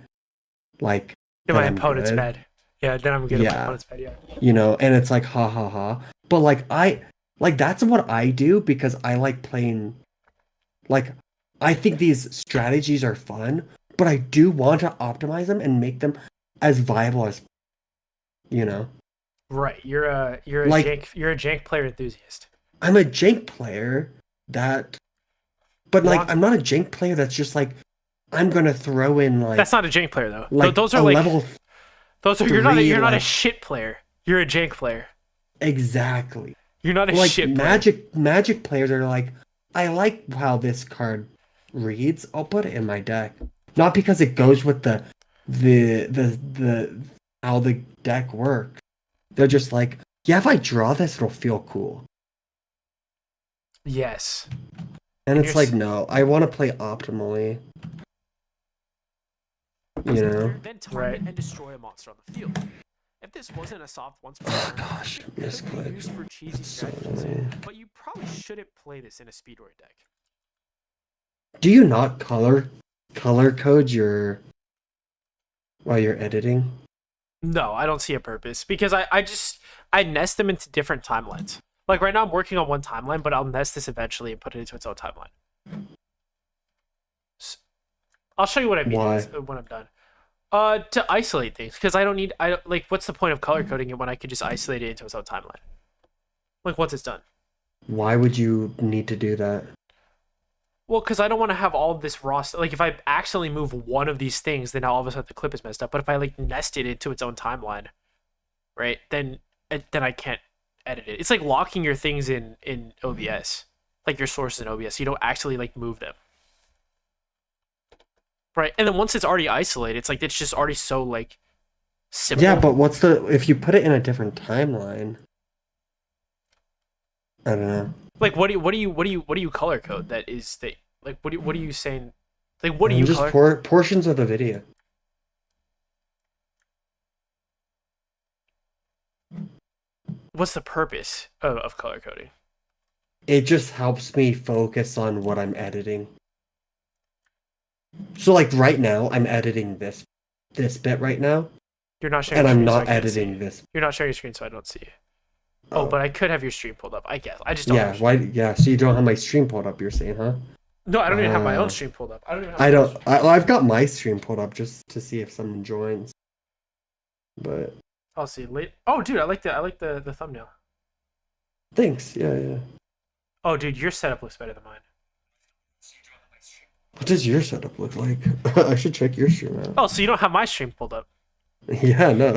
like, then my opponent's bad. Yeah, then I'm good. Yeah. My opponent's bad. Yeah. And it's like ha ha ha. But like that's what I do because I like playing. Like, I think these strategies are fun, but I do want to optimize them and make them as viable as, Right. You're a jank player enthusiast. I'm a jank player but like I'm not a jank player that's just like I'm gonna throw in like. That's not a jank player though. Like those are like level. Those are you're not a shit player. You're a jank player. Exactly. You're not a shit player. Magic players are like, I like how this card reads. I'll put it in my deck. Not because it goes with the how the deck works. They're just like, yeah, if I draw this, it'll feel cool. Yes. And it's like, no, I want to play optimally. Then target and destroy a monster on the field. If this wasn't a soft once per turn, gosh, it could be used for cheesy strategies, but you probably shouldn't play this in a Speedroid deck. Do you not color code while you're editing? No, I don't see a purpose because I nest them into different timelines. Like right now I'm working on one timeline, but I'll nest this eventually and put it into its own timeline. So, I'll show you what I mean when I'm done. To isolate things, because I don't like, what's the point of color coding it when I could just isolate it into its own timeline? Like, once it's done. Why would you need to do that? Well, because I don't want to have all of this raw stuff. Like, if I accidentally move one of these things, then all of a sudden the clip is messed up. But if I, like, nest it into its own timeline, right, then I can't edit it. It's like locking your things in OBS. Like, your sources in OBS. You don't actually, like, move them. Right, and then once it's already isolated, it's like it's just already so like simple. Yeah, but if you put it in a different timeline? I don't know. Like, what do you color code? That is that like what are you saying? Like, what do you just color? Portions of the video. What's the purpose of color coding? it just helps me focus on what I'm editing. So like right now, I'm editing this bit right now, You're not sharing and your I'm screen, so I not can't see. editing this. You're not sharing your screen, so I don't see. Oh, but I could have your stream pulled up. I guess I just don't. Yeah, why? Yeah, so you don't have my stream pulled up. You're saying, huh? No, I don't even have my own stream pulled up. I don't even. Have I my own don't. stream. I've got my stream pulled up just to see if someone joins. But I'll see late. Oh, dude, I like the thumbnail. thanks. Yeah. Oh, dude, your setup looks better than mine. What does your setup look like? I should check your stream out. Oh, so you don't have my stream pulled up? Yeah, no.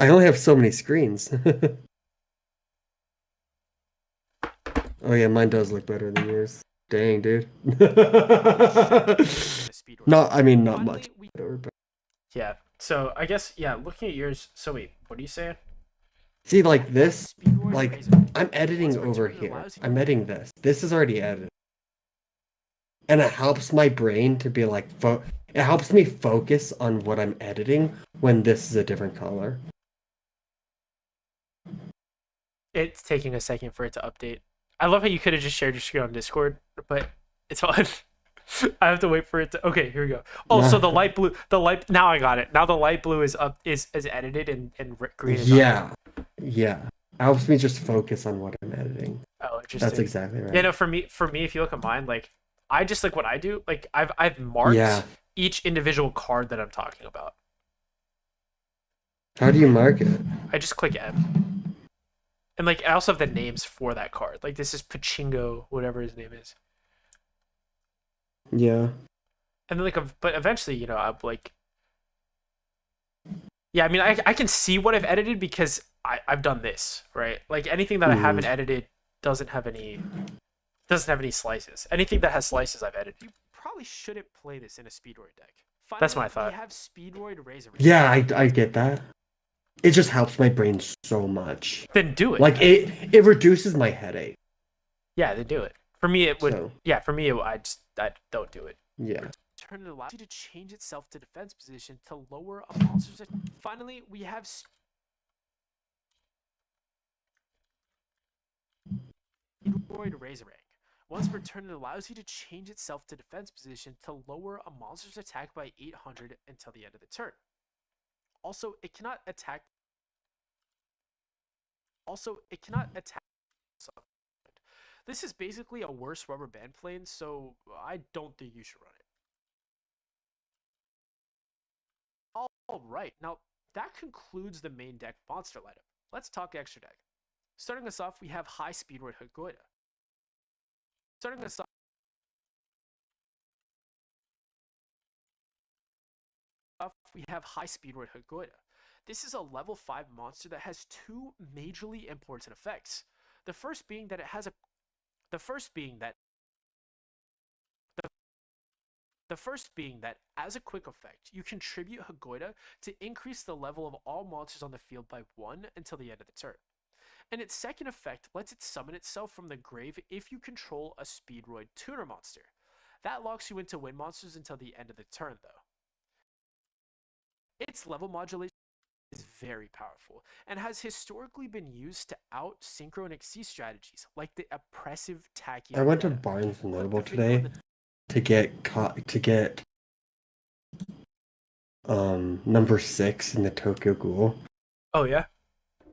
I only have so many screens. Oh yeah, mine does look better than yours. Dang, dude. No, I mean not much. Yeah. So I guess looking at yours. So wait, what are you saying? See, like this, like I'm editing over here. I'm editing this. This is already edited, and it helps my brain to be like, it helps me focus on what I'm editing when this is a different color. It's taking a second for it to update. I love how you could have just shared your screen on Discord, but it's fine. I have to wait for it to. Okay, here we go. Oh, so the light blue, Now I got it. Now the light blue is up, is edited, and green is yeah. It helps me just focus on what I'm editing. Oh, interesting. That's exactly right. Yeah, no, for me, if you look at mine, like I just like what I do. Like I've marked each individual card that I'm talking about. How do you mark it? I just click M. And like I also have the names for that card. Like this is Pachingo, whatever his name is. Yeah. And then but eventually, I'm like, yeah, I mean, I can see what I've edited because I've done this, right? Like anything that I haven't edited doesn't have any slices. Anything that has slices, I've edited. You probably shouldn't play this in a Speedroid deck. Finally, that's my thought. We have Speedroid Razor. Yeah, I get that. It just helps my brain so much. Then do it. Like it reduces my headache. Yeah, then do it. For me, it would. So, yeah, for me, I don't do it. Yeah. Turn it allows you to change itself to defense position to lower a monster's. Finally, we have Speedroid Razorang. Once per turn, it allows you to change itself to defense position to lower a monster's attack by 800 until the end of the turn. Also, it cannot attack. This is basically a worse rubber band plane, so I don't think you should run it. All right, now that concludes the main deck monster lineup. Let's talk extra deck. Starting us off, we have High Speedroid Hagoida. This is a level 5 monster that has two majorly important effects. The first being that as a quick effect, you contribute Hagoida to increase the level of all monsters on the field by 1 until the end of the turn. And its second effect lets it summon itself from the grave if you control a Speedroid tuner monster. That locks you into win monsters until the end of the turn, though. Its level modulation is very powerful and has historically been used to out-synchro and exceed strategies like the oppressive Tacky. I went to Barnes & Noble today to get number 6 in the Tokyo Ghoul. Oh yeah?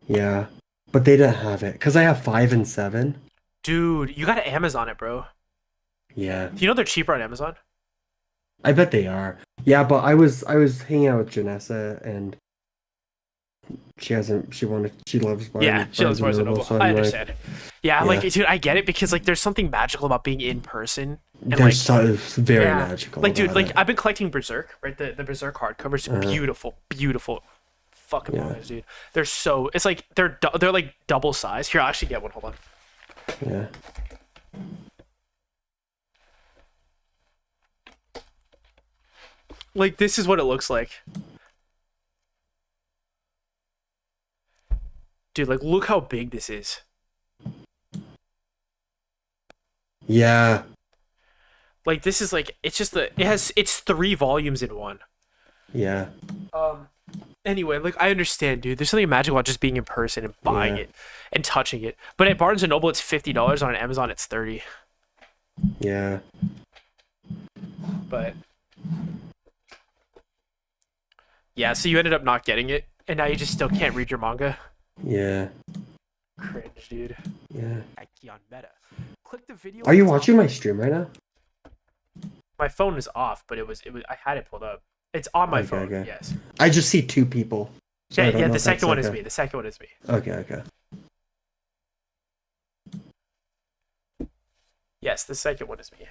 Yeah. But they didn't have it because I have 5 and 7. Dude, you gotta Amazon it, bro. Yeah. Do you know they're cheaper on Amazon? I bet they are. Yeah, but I was hanging out with Janessa and she loves Barnes. Yeah, she loves Barnes & Noble. So I understand. Yeah, yeah, like dude, I get it because like there's something magical about being in person. And, there's very magical. Like dude, like I've been collecting Berserk, right? The Berserk hardcovers, beautiful. Fucking manga, dude. They're so. It's like they're like double size. Here, I'll actually get one. Hold on. Yeah. Like this is what it looks like. Dude, like look how big this is. Yeah. Like this is like it's 3 volumes in one. Yeah. Anyway, like I understand, dude. There's something magical about just being in person and buying it and touching it. But at Barnes and Noble, it's $50. On Amazon, it's $30. Yeah. But yeah, so you ended up not getting it, and now you just still can't read your manga. Yeah. Cringe, dude. Yeah. On Meta. Click the video. Are you watching my stream right now? My phone is off, but it was. I had it pulled up. It's on my phone. Okay. Yes. I just see 2 people. So Yeah. The second one is me. The second one is me. Okay. Yes, the second one is me.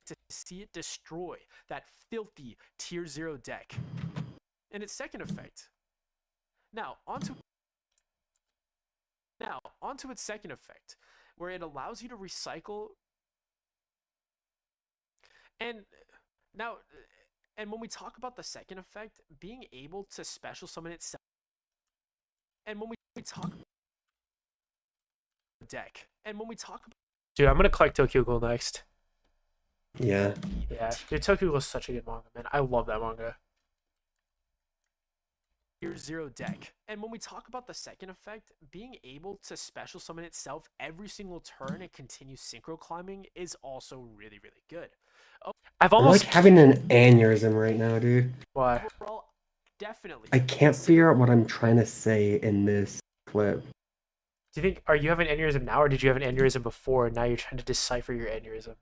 To see it destroy that filthy tier 0 deck. And its second effect. Now, onto its second effect, where it allows you to recycle. And when we talk about the second effect, being able to special summon itself. And when we talk deck. And when we talk about, dude, I'm gonna collect Tokyo Ghoul next. Yeah. Yeah, dude, Tokyo Ghoul is such a good manga, man. I love that manga. tier 0 deck. And when we talk about the second effect, being able to special summon itself every single turn and continue synchro climbing is also really, really good. I've I'm almost like having an aneurysm right now, dude. Why? Overall, definitely. I can't figure out what I'm trying to say in this clip. Do you think, are you having an aneurysm now, or did you have an aneurysm before, and now you're trying to decipher your aneurysm?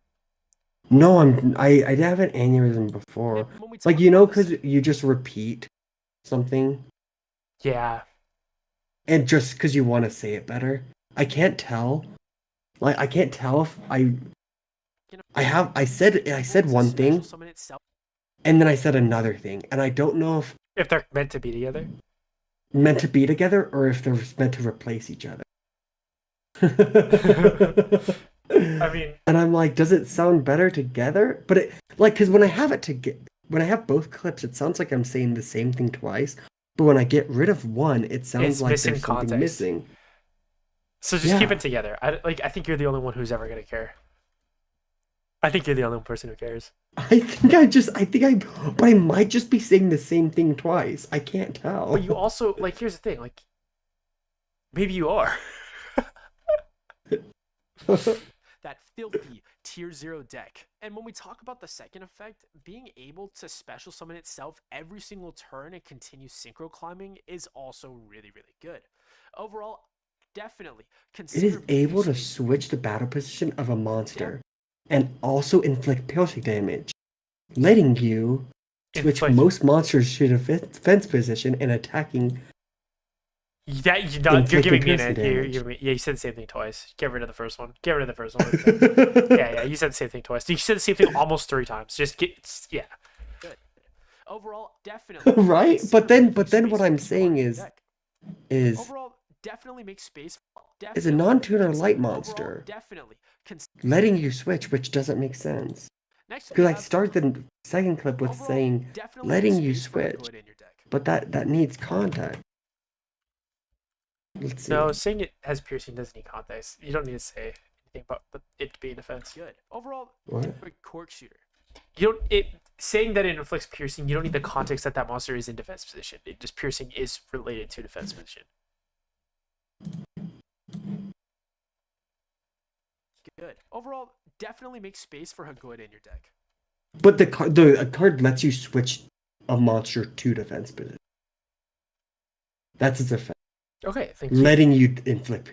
No, I did have an aneurysm before. Like, you know, because you just repeat something. Yeah. And just because you want to say it better. I can't tell. Like, I can't tell if I said one thing, and then I said another thing, and I don't know if they're meant to be together, or if they're meant to replace each other. I mean, and I'm like, does it sound better together? But it, like, because when I have both clips, it sounds like I'm saying the same thing twice. But when I get rid of one, it sounds like there's something missing. So just keep it together. I think you're the only one who's ever gonna care. I think you're the only person who cares. But I might just be saying the same thing twice. I can't tell. But you also, like, here's the thing, like, maybe you are. That filthy tier 0 deck. And when we talk about the second effect, being able to special summon itself every single turn and continue synchro climbing is also really, really good. Overall, definitely consider it is able to switch the battle position of a monster and also inflict piercing damage, letting you switch most monsters to defense position and attacking. You're giving me an you said the same thing twice. Get rid of the first one. Yeah, you said the same thing twice. You said the same thing almost 3 times. Good. Overall, definitely. Right? But then what I'm saying is overall, definitely make space. Is a non-tuner light monster. Definitely. Letting you switch, which doesn't make sense. Because I started the second clip with saying letting you switch, but that needs context. Let's see. No, saying it has piercing doesn't need context. You don't need to say anything about it being defense. Good. Overall, cork shooter. Saying that it inflicts piercing, you don't need the context that monster is in defense position. It just piercing is related to defense position. Good. Overall, definitely make space for Hagoida in your deck. But the card lets you switch a monster to defense position. That's its effect. Okay, thank you. Letting you inflict.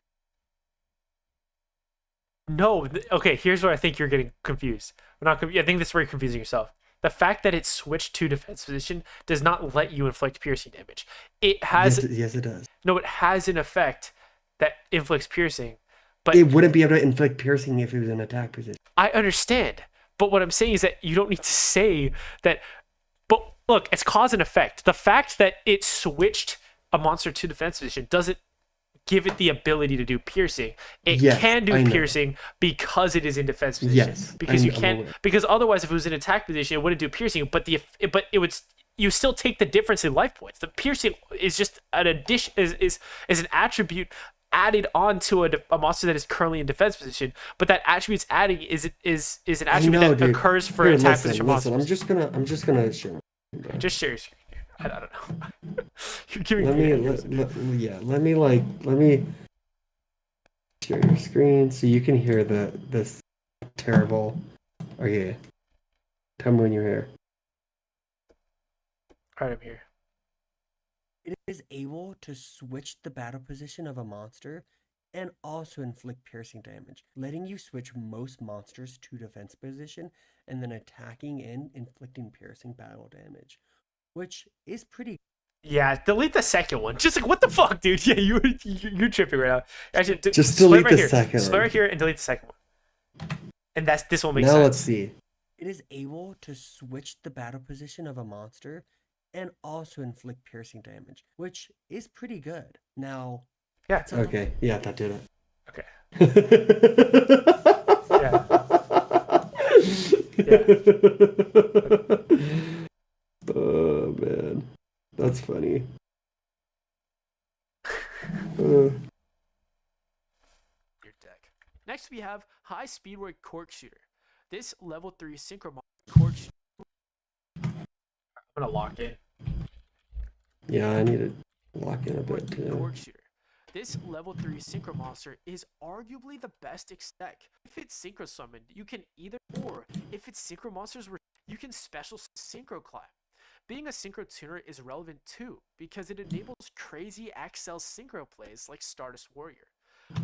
No, okay, here's where I think you're getting confused. I think this is where you're confusing yourself. The fact that it switched to defense position does not let you inflict piercing damage. It has... Yes, it does. No, it has an effect that inflicts piercing, but... It wouldn't be able to inflict piercing if it was in attack position. I understand, but what I'm saying is that you don't need to say that... But look, it's cause and effect. The fact that it switched a monster to defense position doesn't give it the ability to do piercing. It can do piercing because it is in defense position. Yes, because you can't. Because otherwise, if it was in attack position, it wouldn't do piercing. But it would. You still take the difference in life points. The piercing is just an addition. Is an attribute added onto a monster that is currently in defense position. But that attribute's adding is an attribute that occurs for attack position monsters. I'm just gonna share. Just share your screen. I don't know. You're giving Let me me yeah, let me share your screen so you can hear this terrible. Okay, tell me when you're here. All right, I'm here. It is able to switch the battle position of a monster and also inflict piercing damage, letting you switch most monsters to defense position and then attacking and inflicting piercing battle damage, which is pretty. Yeah, delete the second one. Just like what the fuck, dude? Yeah, you're tripping right now. Actually, Just split delete right the here. second Split one. right here and delete the second one. And this will make Now sense. let's see. It is able to switch the battle position of a monster and also inflict piercing damage, which is pretty good. Now, Yeah. Okay, yeah, that did it. Okay. Yeah. Oh man, that's funny. Your deck. Next, we have High Speedway Cork Shooter. This level 3 synchro cork shooter. I'm gonna lock in. Yeah, I need to lock in a bit too. Cork Shooter. This level 3 synchro monster is arguably the best deck. If it's synchro summoned, you can either, or if it's synchro monsters, you can special synchro climb. Being a synchro tuner is relevant too, because it enables crazy XL synchro plays like Stardust Warrior.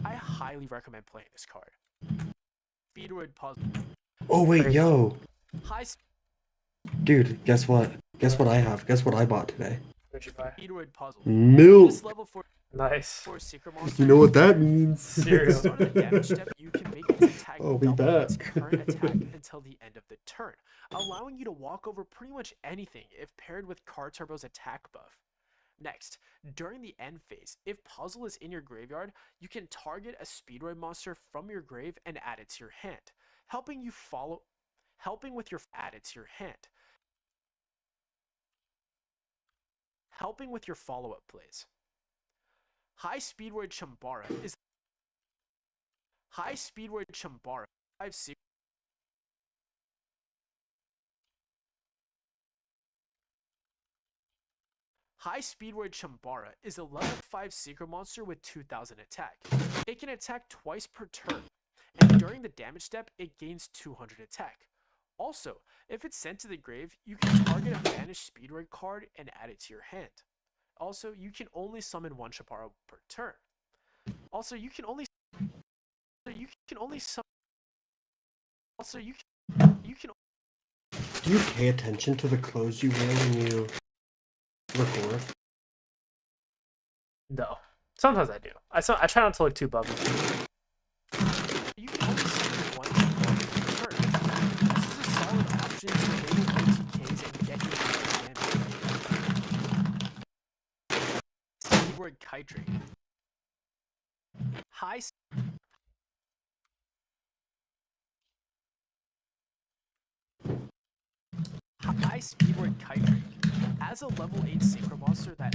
I highly recommend playing this card. Speedroid Puzzle. Oh wait, yo. High Dude, guess what? Guess what I have? Guess what I bought today? What'd you buy? Speedroid Puzzle. Milk. This level 4 Nice. secret monster. You know what that means? Cereal. At the start of the damage step, you can make its attack I'll be double back. its current attack until the end of the turn, allowing you to walk over pretty much anything if paired with Card Turbo's attack buff. Next, during the end phase, if Puzzle is in your graveyard, you can target a Speedroid monster from your grave and add it to your hand, helping with your follow-up plays. High Speedroid Chambara is High Speedroid Chambara 5 High Speedroid Chambara is a level 5 secret monster with 2000 attack. It can attack twice per turn, and during the damage step, it gains 200 attack. Also, if it's sent to the grave, you can target a banished Speedroid card and add it to your hand. Also, you can only summon one Chambara per turn. Also, you can only summon. Also, you can. Do you pay attention to the clothes you wear when you record? No. Sometimes I do. I try not to look too bubbly. You can only summon one per turn. This is a solid option to enable OTKs and get you damage. Speedroid Kydrake. High Speedroid Kydrake. As a level 8 synchro monster that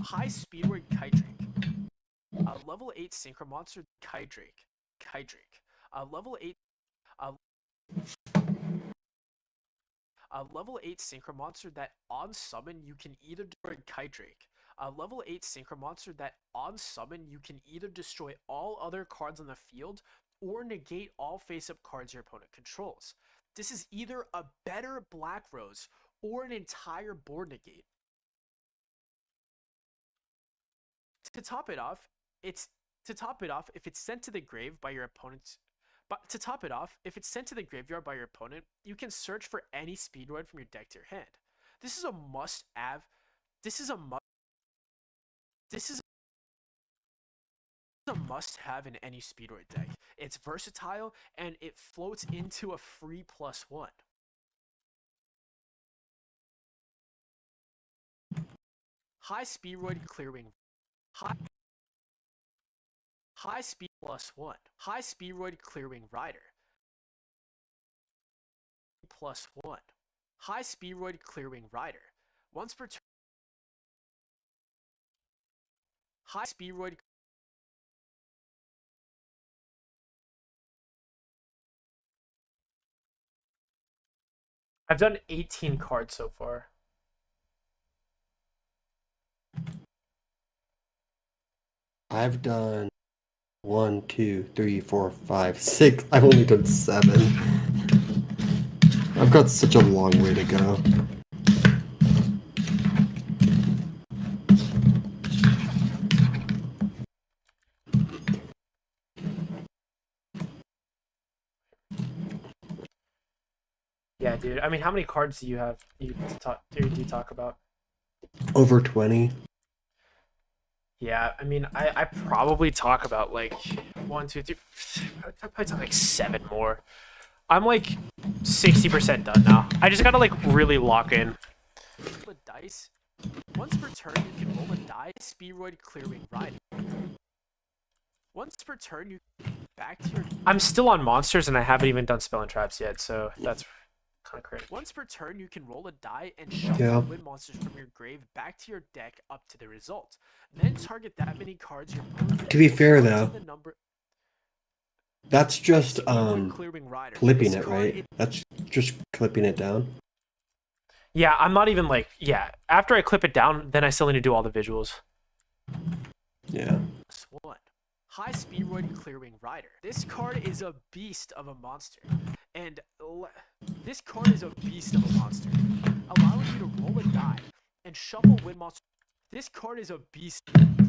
High Speedroid Kydrake. A level 8 synchro monster Kydrake. A level 8 a level 8 synchro monster that on summon you can either destroy Kydrake. A level 8 synchro monster that on summon you can either destroy all other cards on the field or negate all face-up cards your opponent controls. This is either a better Black Rose or an entire board negate. To top it off, if it's sent to the grave by your opponent's if it's sent to the graveyard by your opponent, you can search for any Speedroid from your deck to your hand. This is a must-have. This is a must-have in any Speedroid deck. It's versatile and it floats into a free +1. High Speedroid Clearwing. High Speed +1. High Speedroid Clearwing Rider. +1. High Speedroid Clearwing Rider. Once per turn. High Speedroid. I've done 18 cards so far. I've done 1, 2, 3, 4, 5, 6. I've only done 7. I've got such a long way to go. Yeah, dude. I mean, how many cards do you have? Do you talk about? Over 20. Yeah, I mean, I probably talk about like 1, 2, 3. I probably talk like 7 more. I'm like 60% done now. I just gotta like really lock in. The dice. Once per turn, you can roll a die. Speedroid Clearwing Rider. Once per turn, you back to your. I'm still on monsters and I haven't even done spell and traps yet, so that's kind of crazy. Once per turn, you can roll a die and shuffle wind monsters from your grave back to your deck up to the result. Then target that many cards your opponent. To be fair, though, that's just clipping it, right? That's just clipping it down. Yeah, I'm not even like, yeah. After I clip it down, then I still need to do all the visuals. Yeah. One. High Speedroid Clearwing Rider. This card is a beast of a monster. And this card is a beast of a monster, allowing you to roll a die and shuffle wind monster. This card is a beast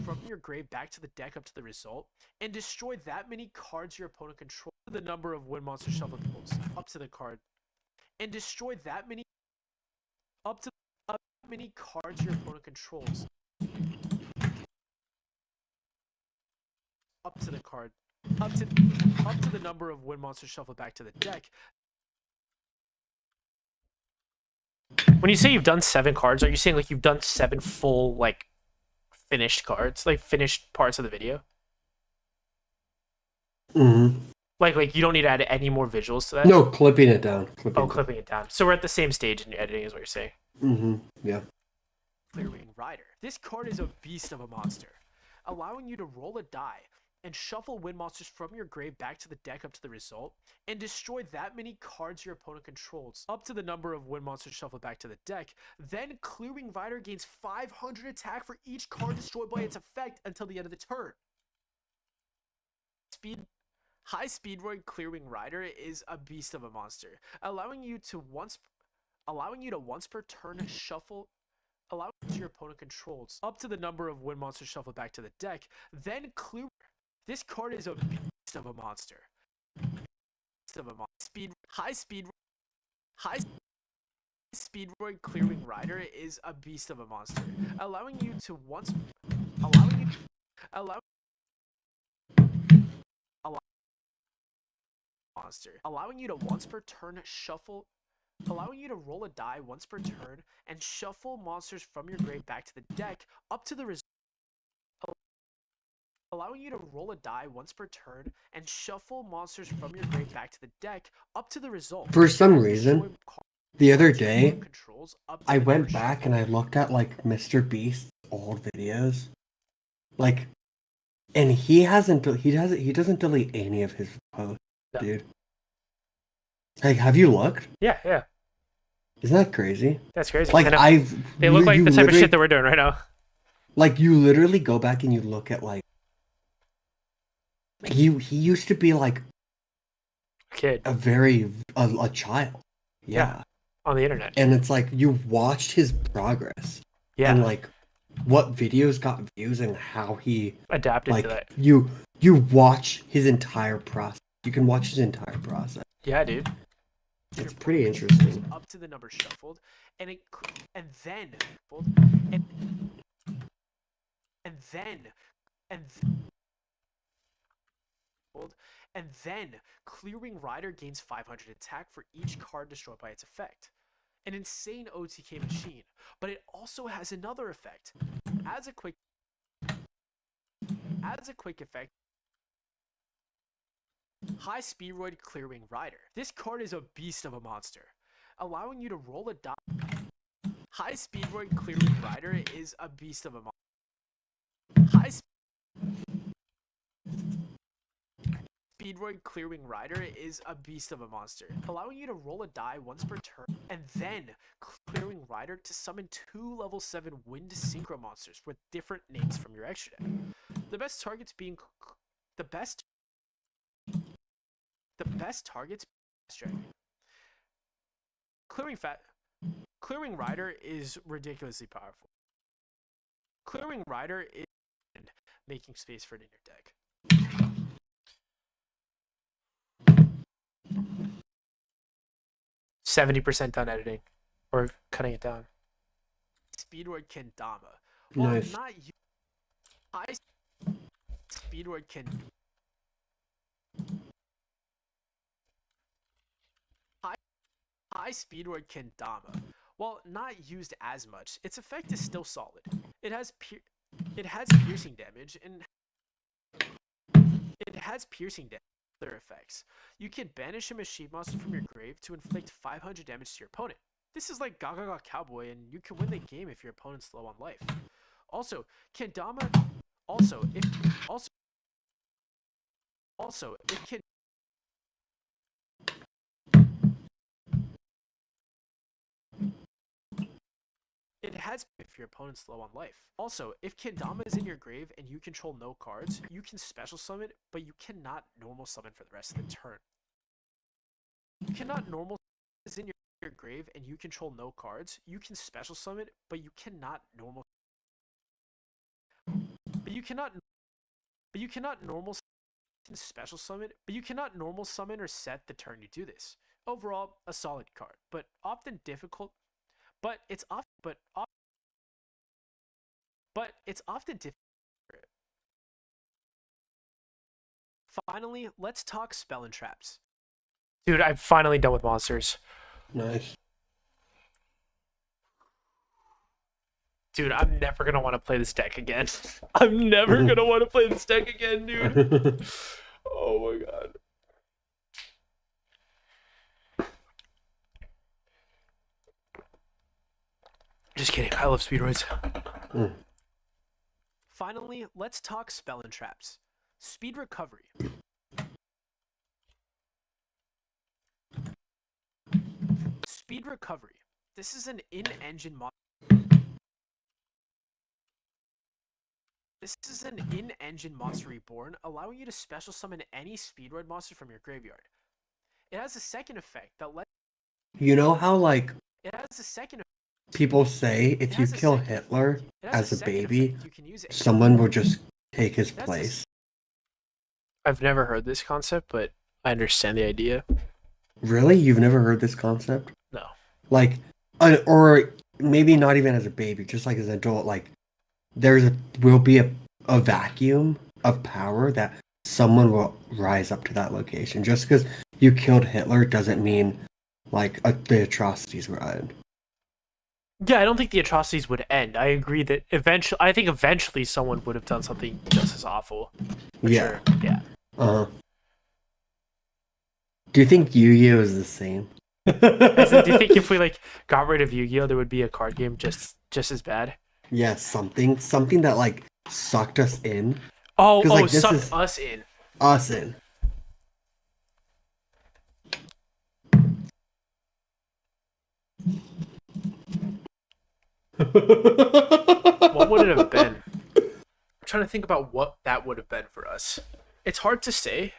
from your grave back to the deck up to the result, and destroy that many cards your opponent controls. The number of wind monster shuffle tools up to the card, and destroy that many many cards your opponent controls. Up to the card, up to the number of wind monsters shuffled back to the deck. When you say you've done 7 cards, are you saying like you've done 7 full like finished cards, like finished parts of the video? Mm-hmm. Like you don't need to add any more visuals to that? No, clipping it down. Clipping it down. So we're at the same stage in editing is what you're saying. Mm-hmm. Yeah. Clearwing Rider. This card is a beast of a monster, allowing you to roll a die and shuffle wind monsters from your grave back to the deck up to the result, and destroy that many cards your opponent controls up to the number of wind monsters shuffled back to the deck. Then Clearwing Rider gains 500 attack for each card destroyed by its effect until the end of the turn. High Speedroid Clearwing Rider is a beast of a monster, allowing you to once per turn shuffle your opponent controls up to the number of wind monsters shuffled back to the deck. Then this card is a beast of a monster. High Speedroid Clearwing Rider is a beast of a monster, allowing you to once per turn shuffle. Allowing you to roll a die once per turn and shuffle monsters from your grave back to the deck up to the result. Allowing you to roll a die once per turn and shuffle monsters from your grave back to the deck up to the result. For some reason, the other day, I went back and I looked at like Mr. Beast's old videos, like, and he doesn't delete any of his posts, dude. Like, have you looked? Yeah. Isn't that crazy? That's crazy. Like, they look like the type of shit that we're doing right now. Like, you literally go back and you look at like he used to be like a kid, a child. Yeah. On the internet. And it's like you watched his progress. Yeah. And like what videos got views and how he adapted to that. You watch his entire process. You can watch his entire process. Yeah, dude. It's pretty interesting. Up to the number shuffled, and then Clearwing Rider gains 500 attack for each card destroyed by its effect. An insane OTK machine, but it also has another effect. As a quick effect. High Speedroid Clearwing Rider. This card is a beast of a monster, allowing you to roll a die. High Speedroid Clearwing Rider is a beast of a monster. Speedroid Clearwing Rider is a beast of a monster, allowing you to roll a die once per turn, and then Clearwing Rider to summon 2 level 7 Wind Synchro monsters with different names from your extra deck. the best targets being the best targets dragon. Clearing Rider is ridiculously powerful. Clearing Rider is making space for it in your deck. 70% done editing, or cutting it down. Speedward Kendama. While Nice. not high Speedward can high Speedward Kendama. While not used as much, its effect is still solid. It has piercing damage and other effects. You can banish a machine monster from your grave to inflict 500 damage to your opponent. This is like Gaga Cowboy, and you can win the game if your opponent's low on life. Also, Kendama. It has if your opponent's low on life. Also, if Kendama is in your grave and you control no cards, you can special summon, but you cannot normal summon for the rest of the turn. You cannot normal is in your grave and you control no cards, you can special summon, but you cannot normal summon or set the turn you do this. Overall, a solid card, but often difficult. But it's often difficult. Finally, let's talk spell and traps. Dude, I'm finally done with monsters. Nice. Dude, I'm never gonna want to play this deck again. I'm never gonna want to play this deck again, dude. Oh my god. Just kidding. I love speedroids. Finally, let's talk spell and traps. Speed recovery. Speed recovery. This is an in-engine monster. Reborn, allowing you to special summon any speedroid monster from your graveyard. It has a second effect that lets. You know how like It has a second. People say if you kill Hitler as a baby, someone will just take his place. I've never heard this concept, but I understand the idea. Really? You've never heard this concept? No. Like, or maybe not even as a baby, just like as an adult, like, will be a vacuum of power that someone will rise up to that location. Just because you killed Hitler doesn't mean, like, the atrocities were end. Yeah, I don't think the atrocities would end. I agree that eventually someone would have done something just as awful. Yeah. Sure. Yeah. Do you think Yu-Gi-Oh is the same? Do you think if we like got rid of Yu-Gi-Oh, there would be a card game just as bad? Yeah, something that like sucked us in. Like, sucked us in. Us in. What would it have been? I'm trying to think about what that would have been for us. It's hard to say.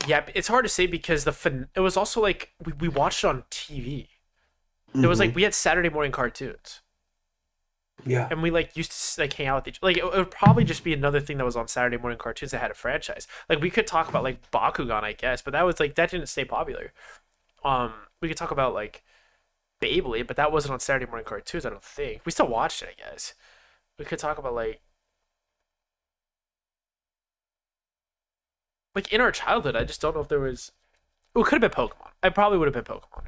Yeah, it's hard to say because it was also like we watched it on TV. It was like we had Saturday morning cartoons. Yeah. And we like used to like hang out with each like it would probably just be another thing that was on Saturday morning cartoons that had a franchise. Like we could talk about like Bakugan, I guess, but that didn't stay popular. We could talk about like Beyblade, but that wasn't on Saturday morning cartoons, I don't think. We still watched it, I guess. We could talk about like in our childhood, I just don't know if there was. It could have been Pokemon. I probably would have been Pokemon.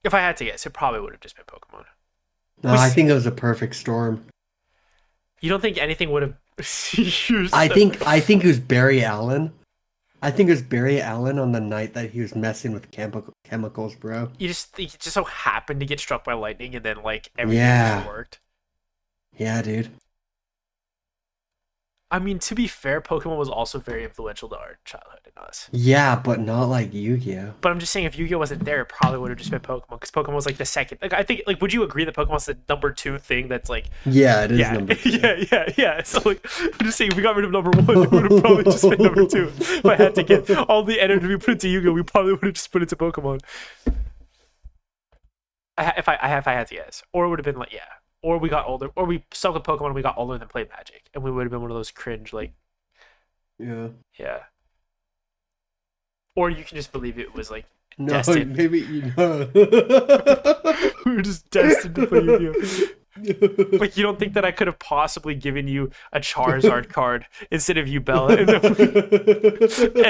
If I had to guess, it probably would have just been Pokemon. No, I think it was a perfect storm. You don't think anything would have? I think it was Barry Allen. I think it was Barry Allen on the night that he was messing with chemicals, bro. You just think he just so happened to get struck by lightning, and then like everything just worked. Yeah, dude. I mean, to be fair, Pokemon was also very influential to our childhood and us. Yeah, but not like Yu-Gi-Oh. But I'm just saying, if Yu-Gi-Oh wasn't there, it probably would have just been Pokemon, because Pokemon was like the second. Like, I think, like, would you agree that Pokemon's the number 2 thing that's like? Yeah, it is Yeah, number 2. yeah. So like, I'm just saying, if we got rid of number 1, it would have probably just been number 2. If I had to get all the energy we put into Yu-Gi-Oh, we probably would have just put it into Pokemon. If I had to guess, or it would have been like, yeah, or we got older, or we stuck with Pokemon and we got older than played Magic, and we would have been one of those cringe like. Yeah. Yeah. Or you can just believe it was like No, destined. maybe you know. We were just destined to play Yu-Gi-Oh. Like, you don't think that I could have possibly given you a Charizard card instead of you, Bella? And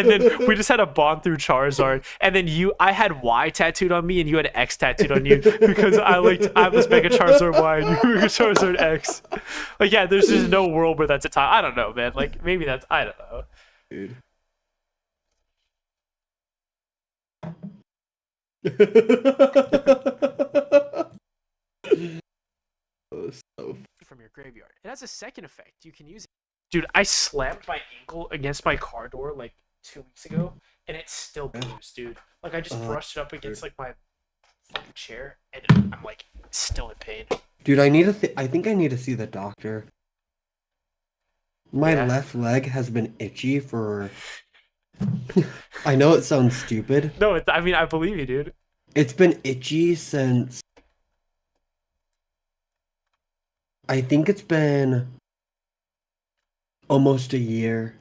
then we just had a bond through Charizard. And then I had Y tattooed on me and you had X tattooed on you because I was Mega Charizard Y and you were Mega Charizard X. Like, yeah, there's just no world where that's a tie. I don't know, man. Like, maybe that's, I don't know. Dude. So from your graveyard. It has a second effect. You can use it. Dude, I slammed my ankle against my car door like 2 weeks ago, and it's still bruised, dude. Like, I just brushed it up against like my fucking chair, and I'm like still in pain. Dude, I think I need to see the doctor. My left leg has been itchy for. I know it sounds stupid. No, I mean, I believe you, dude. It's been itchy since. I think it's been almost a year.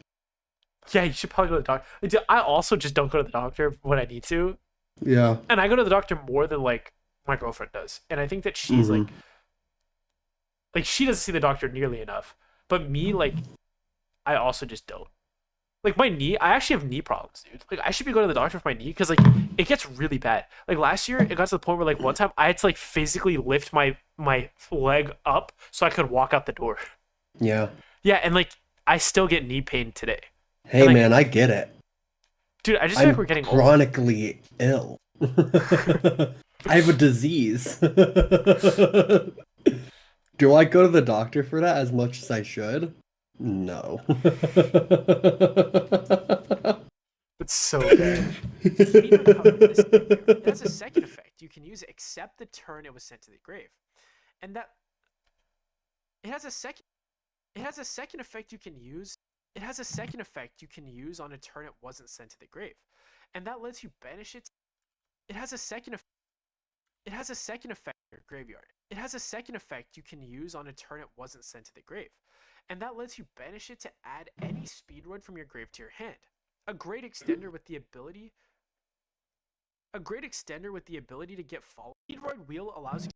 Yeah, you should probably go to the doctor. Dude, I also just don't go to the doctor when I need to. Yeah. And I go to the doctor more than like my girlfriend does. And I think that she's like she doesn't see the doctor nearly enough. But me, like, I also just don't. Like, my knee, I actually have knee problems, dude. Like, I should be going to the doctor for my knee because, like, it gets really bad. Like, last year, it got to the point where, like, one time I had to, like, physically lift my leg up so I could walk out the door. Yeah. Yeah, and, like, I still get knee pain today. Hey, like, man, I get it. Dude, I just feel like we're getting chronically ill. I have a disease. Do I go to the doctor for that as much as I should? No. It's so bad. It has a second effect. You can use it except the turn it was sent to the grave. And that it has a second effect you can use. It has a second effect you can use on a turn it wasn't sent to the grave. And that lets you banish it. It has a second effect in your graveyard. It has a second effect you can use on a turn it wasn't sent to the grave. And that lets you banish it to add any Speedroid from your grave to your hand. A great extender with the ability to get followed. Speedroid Wheel allows you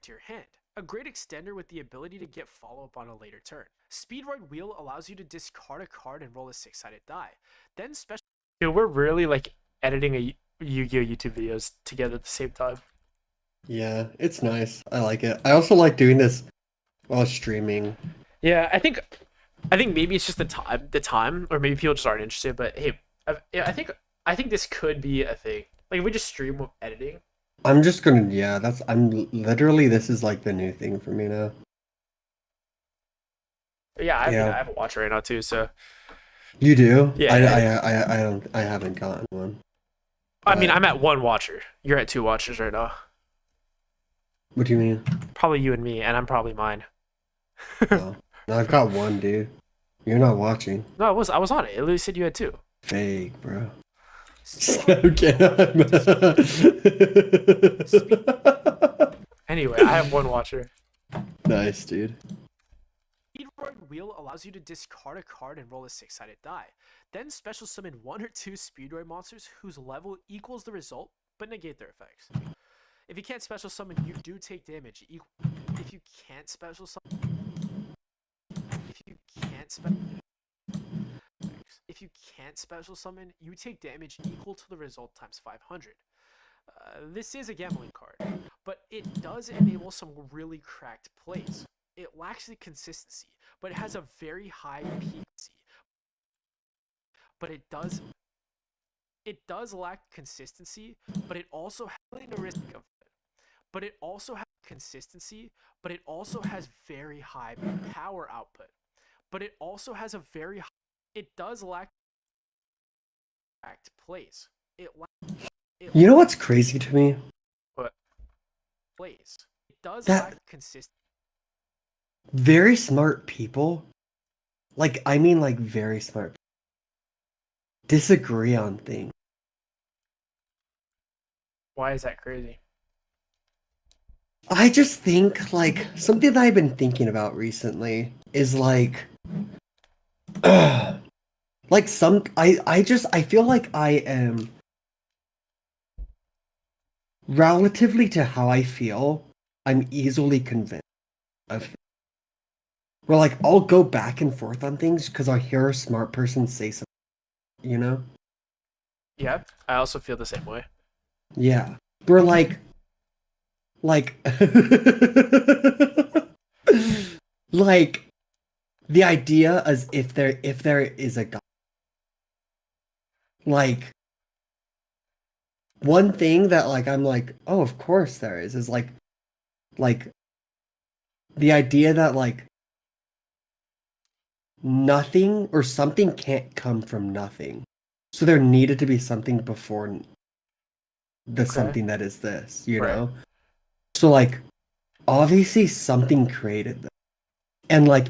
to your hand. A great extender with the ability to get follow-up on a later turn. Speedroid Wheel allows you to discard a card and roll a 6-sided die. Then special. Dude, we're really like editing a Yu-Gi-Oh YouTube videos together at the same time. Yeah, it's nice. I like it. I also like doing this while streaming. Yeah, I think maybe it's just the time, or maybe people just aren't interested. But hey, I think this could be a thing. Like, if we just stream with editing. I'm just gonna, this is like the new thing for me now. Yeah, I have a watch right now too, so. You do? Yeah. I haven't gotten one. I mean, I'm at 1 watcher. You're at 2 watchers right now. What do you mean? Probably you and me, and I'm probably mine. No, I've got 1, dude. You're not watching. No, I was on it. It literally said you had 2. Fake, bro. Okay. Anyway, I have 1 watcher. Nice, dude. Speedroid Wheel allows you to discard a card and roll a 6-sided die. Then special summon 1 or 2 Speedroid monsters whose level equals the result, but negate their effects. If you can't special summon, you do take damage. If you can't special summon, you take damage equal to the result times 500. This is a gambling card, but it does enable some really cracked plays. It lacks the consistency, but it has a very high PC. But it does lack consistency, but it also has the risk of it. but it also has consistency, but it also has very high power output, but it also has a very high, it does lack plays. You know what's crazy to me? What plays? It does That lack consistency. very smart people, like very smart, disagree on things. Why is that crazy? I just think like something that I've been thinking about recently is like like I feel like I am relatively to how I feel, I'm easily convinced of where like I'll go back and forth on things because I hear a smart person say something, you know? Yeah, I also feel the same way. Yeah. We're like like the idea as if there is a God. Like one thing that like I'm like, oh, of course there is like the idea that like nothing or something can't come from nothing. So there needed to be something before the something that is this, you Right. know? So like obviously something created this. And like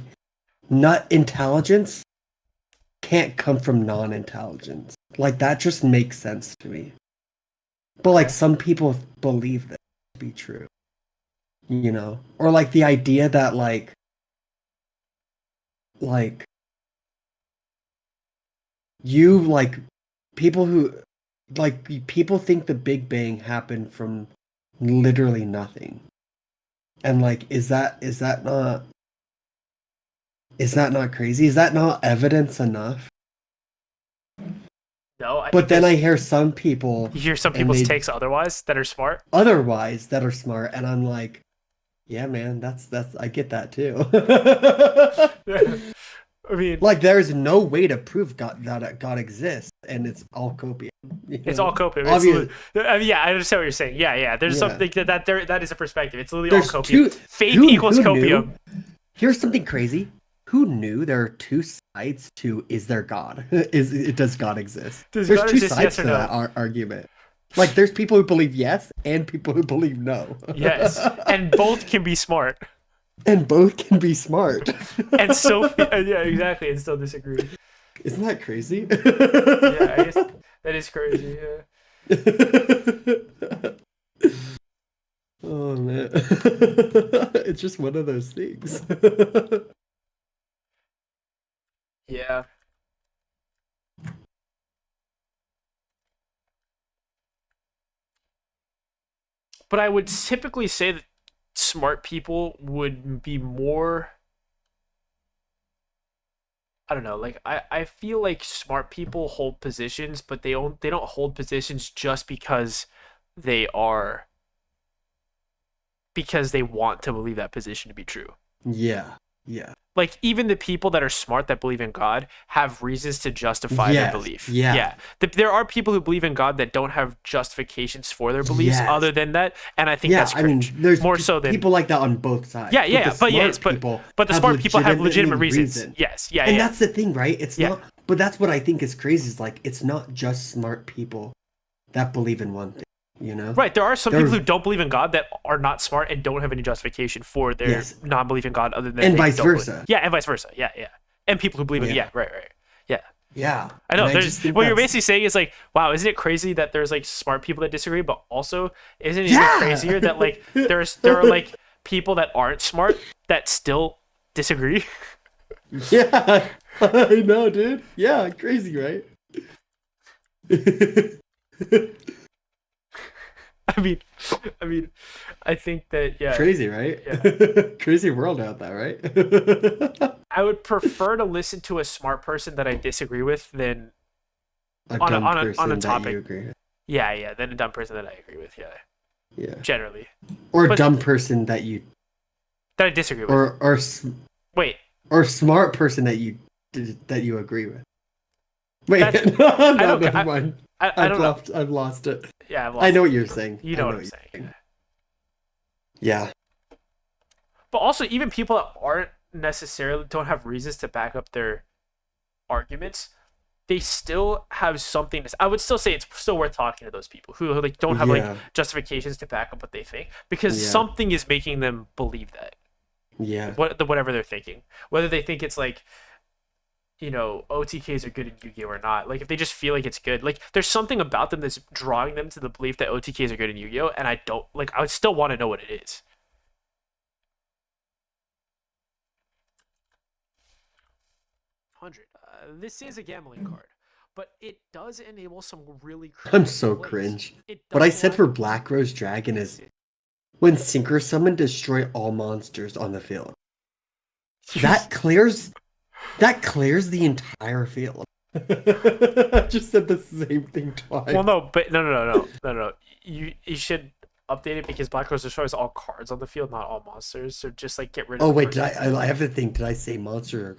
not intelligence can't come from non-intelligence. Like that just makes sense to me. But like some people believe that to be true. You know? Or like the idea that like you like people who like people think the Big Bang happened from literally nothing. And like is that not crazy? Is that not evidence enough? No, I But think then I hear some people you hear some and people's they takes otherwise that are smart. otherwise that are smart and I'm like, yeah, man, that's I get that too. I mean, Like there's no way to prove God exists and it's all copium. it's all copium. Obviously, I mean, yeah, I understand what you're saying. Yeah. There's yeah. something that is a perspective. It's literally There's all copium. two. Faith Who equals who copium. knew? Here's something crazy. Who knew there are two sides to is there God? Does God exist? Does There's God two exist? sides Yes or to no? that argument. Like there's people who believe yes and people who believe no. Yes, and both can be smart. And both can be smart. And so, yeah, exactly, and still disagree. Isn't that crazy? Yeah, I guess that is crazy. Yeah. Oh man. It's just one of those things. Yeah. But I would typically say that smart people would be more, I don't know, like I feel like smart people hold positions, but they don't hold positions just they are because they want to believe that position to be true. Yeah. Yeah. Like even the people that are smart that believe in God have reasons to justify their belief. Yeah. There are people who believe in God that don't have justifications for their beliefs Yes. other than that, and I think that's cringe. I mean, there's more so than people like that on both sides. Yeah, but the smart people have legitimate reasons. Reason. Yes, and that's the thing, right? It's Yeah. not. But that's what I think is crazy. Is like it's not just smart people that believe in one thing. You know, right? There are some people who don't believe in God that are not smart and don't have any justification for their non-belief in God other than and vice versa. Yeah, and vice versa. Yeah, and people who believe in right. Yeah, I know. What you're that's... basically saying is like, wow, isn't it crazy that there's like smart people that disagree, but also isn't it even crazier that like there are like people that aren't smart that still disagree? Yeah, I know, dude. Yeah, crazy, right? I mean, I think that crazy, right? Yeah. Crazy world out there, right? I would prefer to listen to a smart person that I disagree with than on a topic. You agree with. Yeah, than a dumb person that I agree with. Yeah. Generally. Or a dumb person that I disagree with. Or smart person that you agree with. Wait, never mind. I've lost it. Yeah, I know what you're saying. You know what I'm saying. Yeah. But also, even people that aren't necessarily don't have reasons to back up their arguments, they still have something to. I would still say it's still worth talking to those people who like don't have like Yeah. justifications to back up what they think, because Yeah. something is making them believe that. Yeah. Whatever they're thinking, whether they think it's like, OTKs are good in Yu-Gi-Oh or not. Like if they just feel like it's good, like there's something about them that's drawing them to the belief that OTKs are good in Yu-Gi-Oh, and I don't like. I would still want to know what it is. 100. This is a gambling card, but it does enable some really I'm creative so plays. cringe. It What I does said lack for Black Rose Dragon is when Synchro Summon, destroy all monsters on the field. That clears the entire field. I just said the same thing twice. Well, no, but no. You should update it because Black Rose destroys all cards on the field, not all monsters. So just like get rid of. Oh wait, I have to think. Did I say monster?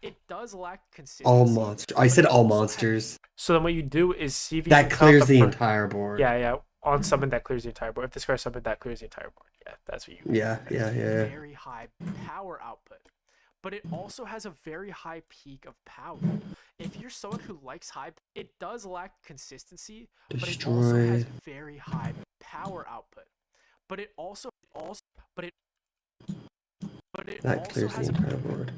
It does lack consistency. All monsters. I said all monsters. So then what you do is see if you that clears the entire board. Yeah. On summon, that clears the entire board. If this card summon, that clears the entire board. Yeah, that's what you. Yeah. Very high power output, but it also has a very high peak of power. If you're someone who likes high, it does lack consistency, but it also has very high power output. But it also that clears the entire board.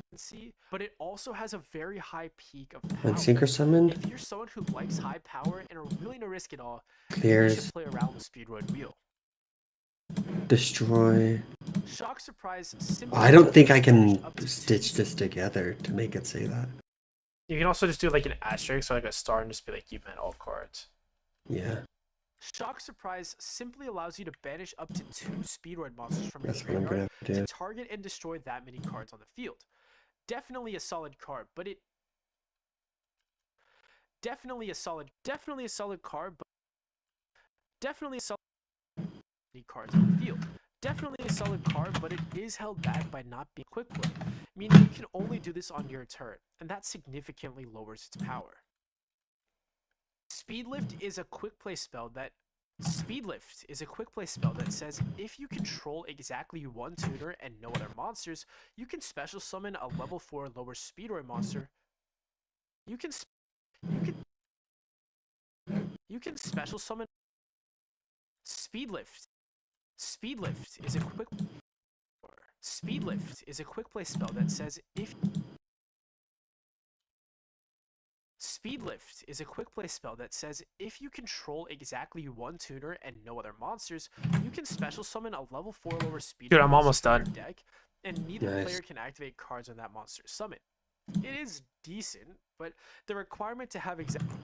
But it also has a very high peak of power. When Synchro Summon, if you're someone who likes high power and are willing to risk it all, clears. You should play around with Speedroid Wheel. Destroy. Shock Surprise. I don't think I can stitch this together to make it say that. You can also just do like an asterisk or like a star and just be like, you meant all cards. Yeah. Shock Surprise simply allows you to banish up to 2 Speedroid monsters from your graveyard to target and destroy that many cards on the field. Definitely a solid card, but it definitely a solid card, but definitely a solid cards on the field. Definitely a solid card, but it is held back by not being quick play, meaning you can only do this on your turn, and that significantly lowers its power. Speedlift is a quick play spell that says if you control exactly one tuner and no other monsters, you can special summon a level 4 lower Speedroid monster. You can special summon Speedlift. Speedlift is a quick play spell that says if Speedlift is a quick play spell that says if you control exactly one tuner and no other monsters, you can special summon a level 4 lower Speedroid. Dude, I'm almost done. Deck, and neither player can activate cards when that monster is summoned. It is decent, but the requirement to have exactly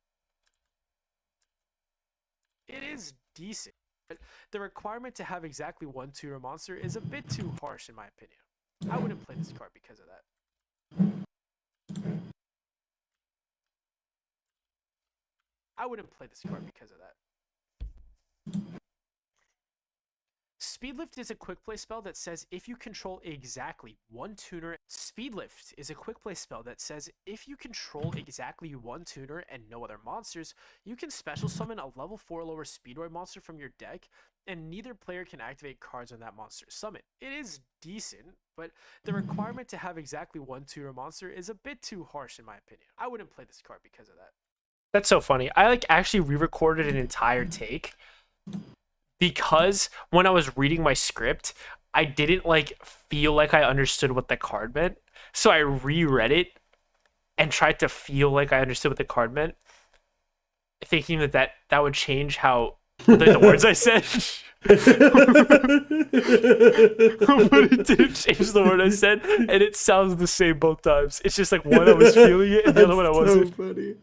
one tuner monster is a bit too harsh in my opinion. I wouldn't play this card because of that. Speedlift is a quick play spell that says if you control exactly one tuner. Speedlift is a quick play spell that says if you control exactly one tuner and no other monsters, you can special summon a level 4 lower Speedroid monster from your deck, and neither player can activate cards when that monster is summoned. It is decent, but the requirement to have exactly one tuner monster is a bit too harsh in my opinion. I wouldn't play this card because of that. That's so funny. I like actually re-recorded an entire take because when I was reading my script, I didn't like feel like I understood what the card meant. So I reread it and tried to feel like I understood what the card meant, thinking that would change how the words I said. But it didn't change the word I said, and it sounds the same both times. It's just like one I was feeling it and the other one I wasn't. Funny.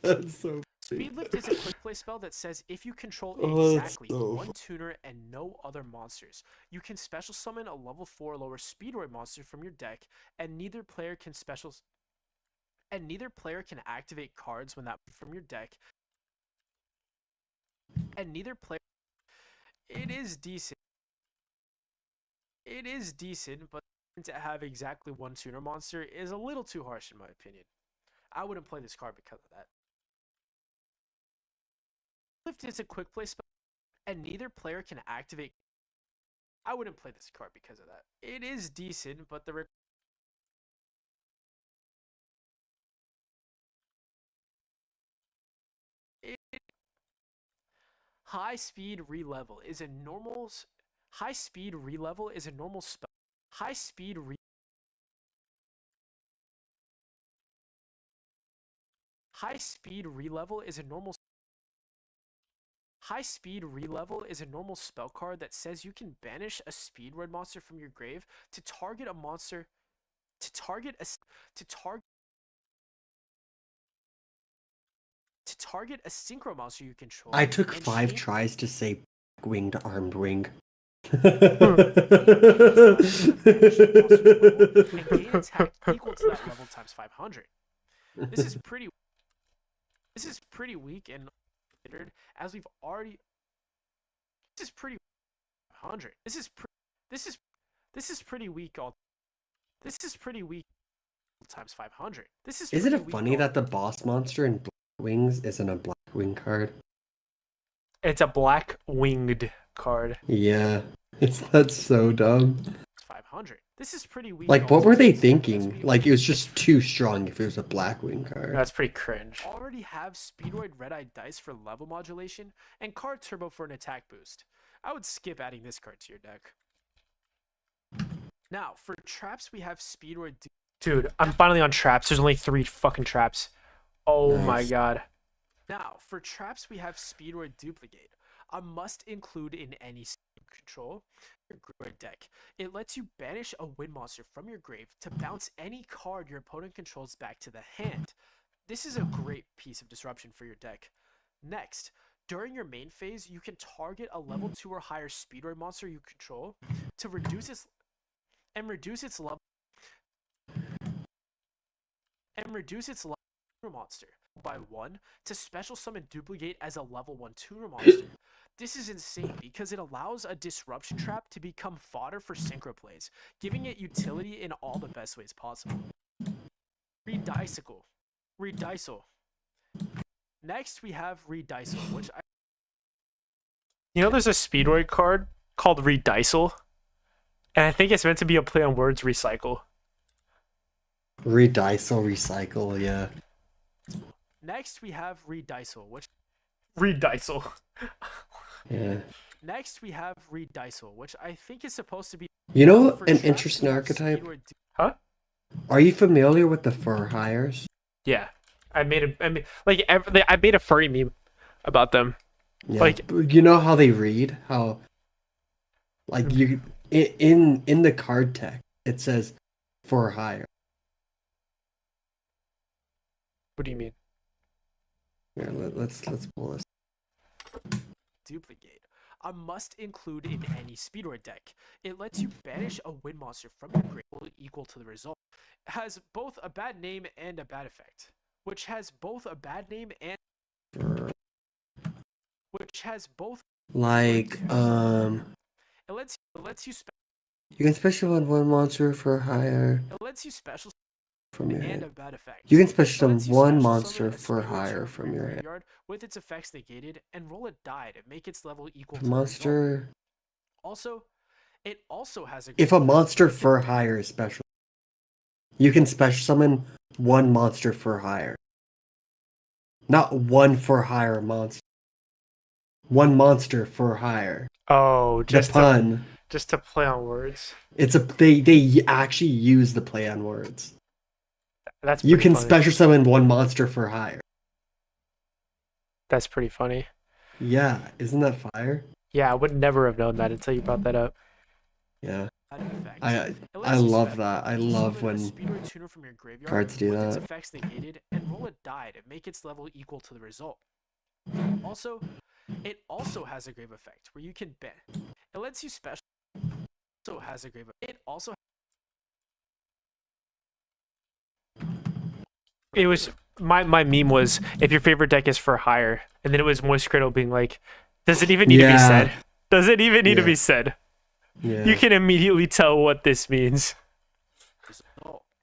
That's so funny. Speedlift is a quick play spell that says if you control exactly one tuner and no other monsters, you can special summon a level 4 lower Speedroid monster from your deck, and neither player can activate cards when that from your deck. And neither player. It is decent. But to have exactly one tuner monster is a little too harsh in my opinion. I wouldn't play this card because of that. Lift is a quick play spell, and neither player can activate I wouldn't play this card because of that. It is decent, but the high speed relevel is a normal high speed relevel is a normal spell. High speed re High speed relevel is a normal High speed relevel is a normal spell card that says you can banish a speedroid monster from your grave to target a monster to target a to target to target a synchro monster you control. I took 5 tries to say winged armed wing. And gain attack equal to that level times 500. This is pretty weak and considered, as we've already. This is pretty 100. This is pretty weak. This is pretty weak times 500. This is. Isn't it funny that the boss monster in Black Wings isn't a Black Wing card? It's a black winged card. Yeah, that's so dumb. 500. This is pretty weak. Like, what were they thinking? Like, it was just too strong if it was a Blackwing card. That's pretty cringe. Already have Speedroid Red-Eye Dice for level modulation and Card Turbo for an attack boost. I would skip adding this card to your deck. Now, for traps, we have Speedroid... Dude, I'm finally on traps. There's only 3 fucking traps. Oh my god. Now, for traps, we have Speedroid Duplicate, a must include in any control your grid deck. It lets you banish a wind monster from your grave to bounce any card your opponent controls back to the hand. This is a great piece of disruption for your deck. Next, during your main phase, you can target a level 2 or higher Speedroid monster you control to reduce its level monster by 1 to special summon Duplicate as a level 1 tuner monster. This is insane because it allows a disruption trap to become fodder for synchro plays, giving it utility in all the best ways possible. Redicicle. Next we have Redicicle, which I... You know there's a Speedroid card called Redicicle? And I think it's meant to be a play on words recycle. Recycle, yeah. Next we have Redicicle, which... Redicicle. Yeah. Next we have Redicicle, which I think is supposed to be... You know an interesting archetype? Huh? Are you familiar with the fur hires? Yeah. I made a furry meme about them. Yeah. Like, you know how they read? How, like, you in the card tech it says for hire. What do you mean? Here, let's pull this. Duplicate, a must include in any Speedroid deck. It lets you banish a wind monster from your grave equal to the result. It has both a bad name and a bad effect. Which has both a bad name and... Which has both... Like, It lets you... You can special summon one monster for hire. It lets you special from your and hand. a bad effect. You can special summon one special monster summon a for Speedroid hire from from your hand. graveyard with its effects negated and roll a die to make its level equal to Monster. the result. Also, it also has a... If a monster for hire is special, you can special summon one monster for hire. Not one for hire monster. One monster for hire. Oh, just the pun. Just to play on words. It's a they actually use the play on words. That's you can funny. special summon one monster for hire. That's pretty funny. Yeah, isn't that fire? Yeah, I would never have known that until you brought that up. Yeah. I love that. I love when cards do that. Its effects negated and roll a die to make its level equal to the result. Also, it also has a grave effect where you can bet. It lets you special. Also has a grave. It also. It was my meme was if your favorite deck is for hire, and then it was Moist Cradle being like, does it even need to be said? Does it even need to be said? Yeah. You can immediately tell what this means.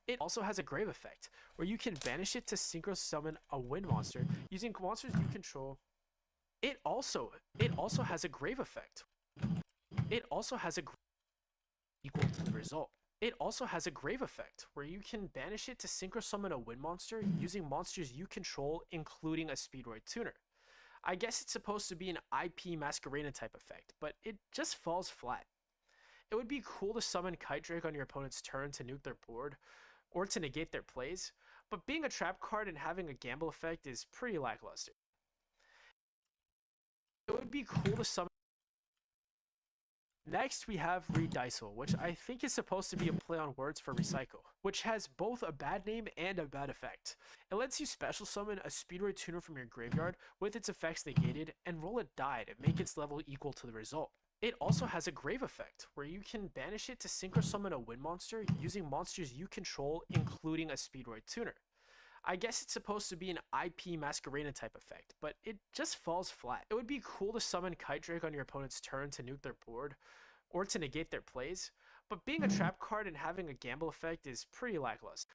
It also has a grave effect where you can banish it to synchro summon a wind monster using monsters you control. It also has a grave effect. It also has a equal to the result. It also has a grave effect, where you can banish it to synchro summon a wind monster using monsters you control, including a Speedroid tuner. I guess it's supposed to be an IP Masquerena type effect, but it just falls flat. It would be cool to summon Kite Drake on your opponent's turn to nuke their board, or to negate their plays, but being a trap card and having a gamble effect is pretty lackluster. It would be cool to summon. Next, we have Redicycle, which I think is supposed to be a play on words for recycle, which has both a bad name and a bad effect. It lets you special summon a Speedroid tuner from your graveyard with its effects negated and roll a die to make its level equal to the result. It also has a grave effect, where you can banish it to synchro summon a wind monster using monsters you control, including a Speedroid tuner. I guess it's supposed to be an IP Masquerena type effect, but it just falls flat. It would be cool to summon Kite Drake on your opponent's turn to nuke their board, or to negate their plays, but being a trap card and having a gamble effect is pretty lackluster.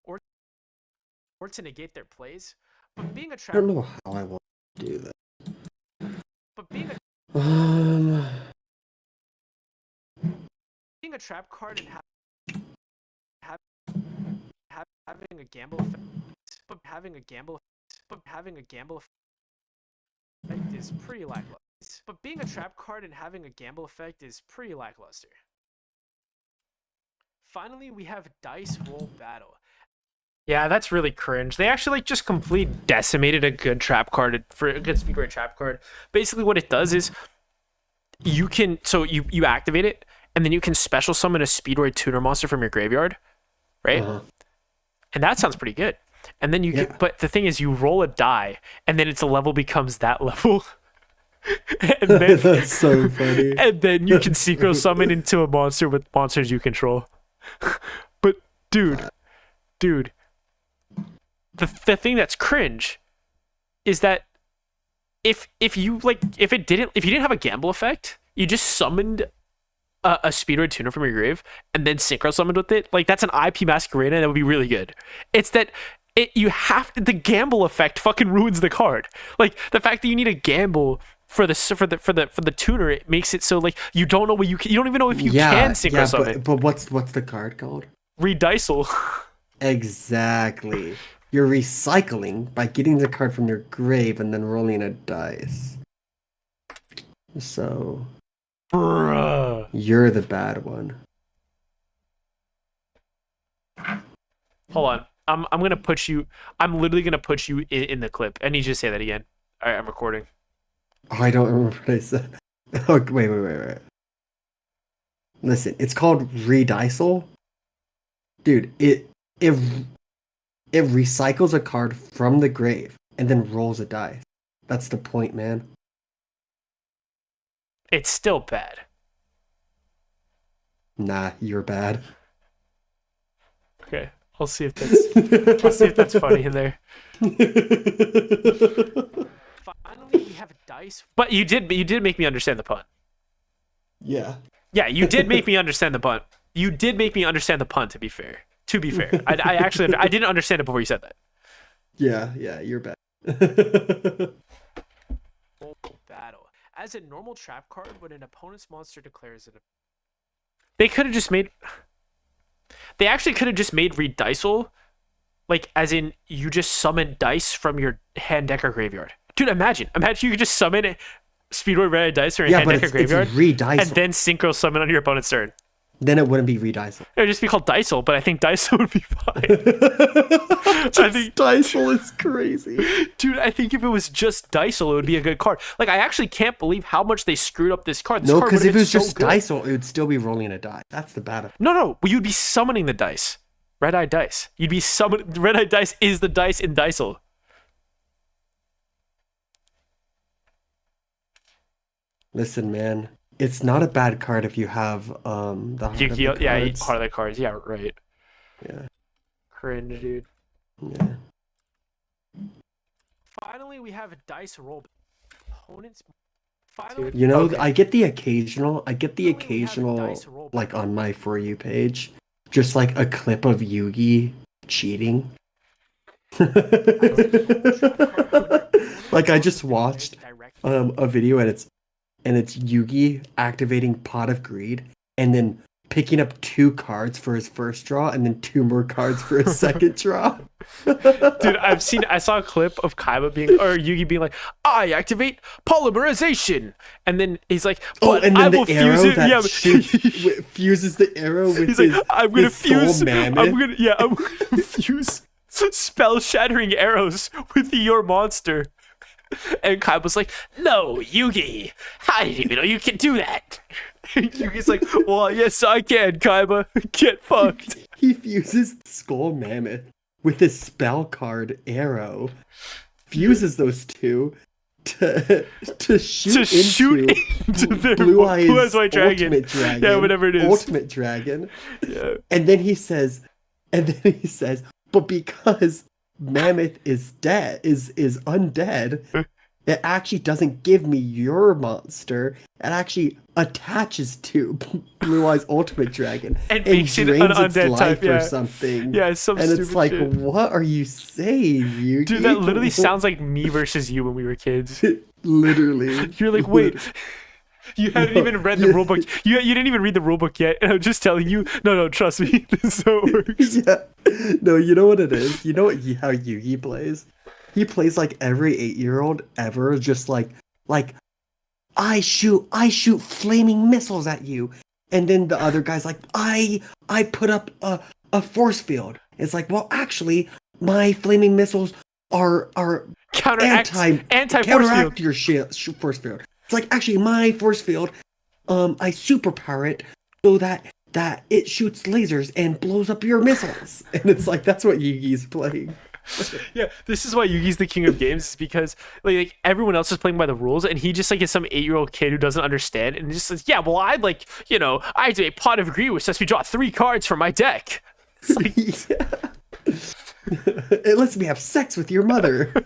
Or to negate their plays, but being a trap. I don't know how I want to do that. But being a trap card and having a gamble effect, but having a gamble effect is pretty lackluster. But being a trap card and having a gamble effect is pretty lackluster. Finally, we have Dice Roll Battle. Yeah, that's really cringe. They actually just completely decimated a good trap card for a good Speedroid trap card. Basically, what it does is you activate it, and then you can special summon a Speedroid tuner monster from your graveyard, right? And that sounds pretty good. And then but the thing is, you roll a die, and then its level becomes that level. And then, that's so funny. And then you can synchro summon into a monster with monsters you control. But dude, the thing that's cringe is that if you didn't have a gamble effect, you just summoned a Speedroid tuner from your grave and then synchro summoned with it, like that's an IP Masquerena, and that would be really good. It's that the gamble effect fucking ruins the card. Like the fact that you need a gamble for the tuner, it makes it so like you don't know what you don't even know if you can synchro summon. But what's the card called? Redicycle. Exactly. You're recycling by getting the card from your grave and then rolling a dice. So, Bruh. You're the bad one. Hold on. I'm literally gonna put you in the clip. I need you to say that again. All right, I'm recording. Oh, I don't remember what I said. Oh, wait. Listen, it's called Redicycle. Dude, it recycles a card from the grave and then rolls a dice. That's the point, man. It's still bad. Nah, you're bad. Okay, I'll see if that's funny in there. Finally, we have dice. But you did make me understand the pun. Yeah. Yeah, you did make me understand the pun. You did make me understand the pun. To be fair, I actually didn't understand it before you said that. Yeah, you're bad. Battle. As a normal trap card, when an opponent's monster declares it, they actually could have just made Redicycle, like as in you just summon dice from your hand deck or graveyard. Dude, imagine you could just summon Speedroid Red Dice from your hand deck or graveyard, and then synchro summon on your opponent's turn. Then it wouldn't be Redicycle. It would just be called Dicycle, but I think Dicycle would be fine. I think Dicycle is crazy. Dude, I think if it was just Dicycle, it would be a good card. Like, I actually can't believe how much they screwed up this card. No, because if it was just Dicycle, it would still be rolling a die. That's the bad. No, well, you'd be summoning the dice. Red-Eye Dice. You'd be summoning... Red-Eye Dice is the dice in Dicycle. Listen, man. It's not a bad card if you have the Heart of the Cards. Yeah, Heart of the Cards. Yeah, right. Yeah. Cringe, dude. Yeah. Finally, we have a dice roll. Opponents. Finally, you know, okay. I get the occasional, like on my For You page, just like a clip of Yugi cheating. Like I just watched a video and it's and it's Yugi activating Pot of Greed, and then picking up 2 cards for his first draw, and then 2 more cards for his second draw. Dude, I saw a clip of Yugi being like, I activate polymerization, and then he's like, but and then I will fuse it. Yeah, fuses the arrow with he's his, like, I'm gonna fuse. I'm mammoth. gonna fuse spell shattering arrows with your monster. And Kaiba's like, no, Yugi, I didn't even know you can do that. Yugi's like, well, yes, I can, Kaiba. Get fucked. He fuses Skull Mammoth with his spell card arrow, fuses those two to shoot into their Blue Eyes White Dragon. Ultimate Dragon. Yeah, whatever it is. Ultimate Dragon. Yeah. And then he says, but because Mammoth is undead, it actually doesn't give me your monster. It actually attaches to Blue Eyes Ultimate Dragon and makes it an undead type, or something. Yeah, it's some and stupid it's like, shit. What are you saying, Yugi? Dude, that literally sounds like me versus you when we were kids. Literally. You're like, wait. You hadn't even read the rulebook. You didn't even read the rulebook yet, and I'm just telling you. No, trust me. This is how it works. Yeah. No, you know what it is. You know how Yugi plays. He plays like every 8-year-old ever, just like I shoot flaming missiles at you, and then the other guy's like, I put up a force field. It's like, well, actually, my flaming missiles are counteract your force field. It's like, actually, my force field, I superpower it so that it shoots lasers and blows up your missiles. And it's like, that's what Yugi's playing. Yeah, this is why Yugi's the king of games, is because like everyone else is playing by the rules, and he just like is some 8-year-old kid who doesn't understand, and just says, yeah, well, I activate Pot of Greed, which lets me draw 3 cards from my deck. It's like, it lets me have sex with your mother. Oh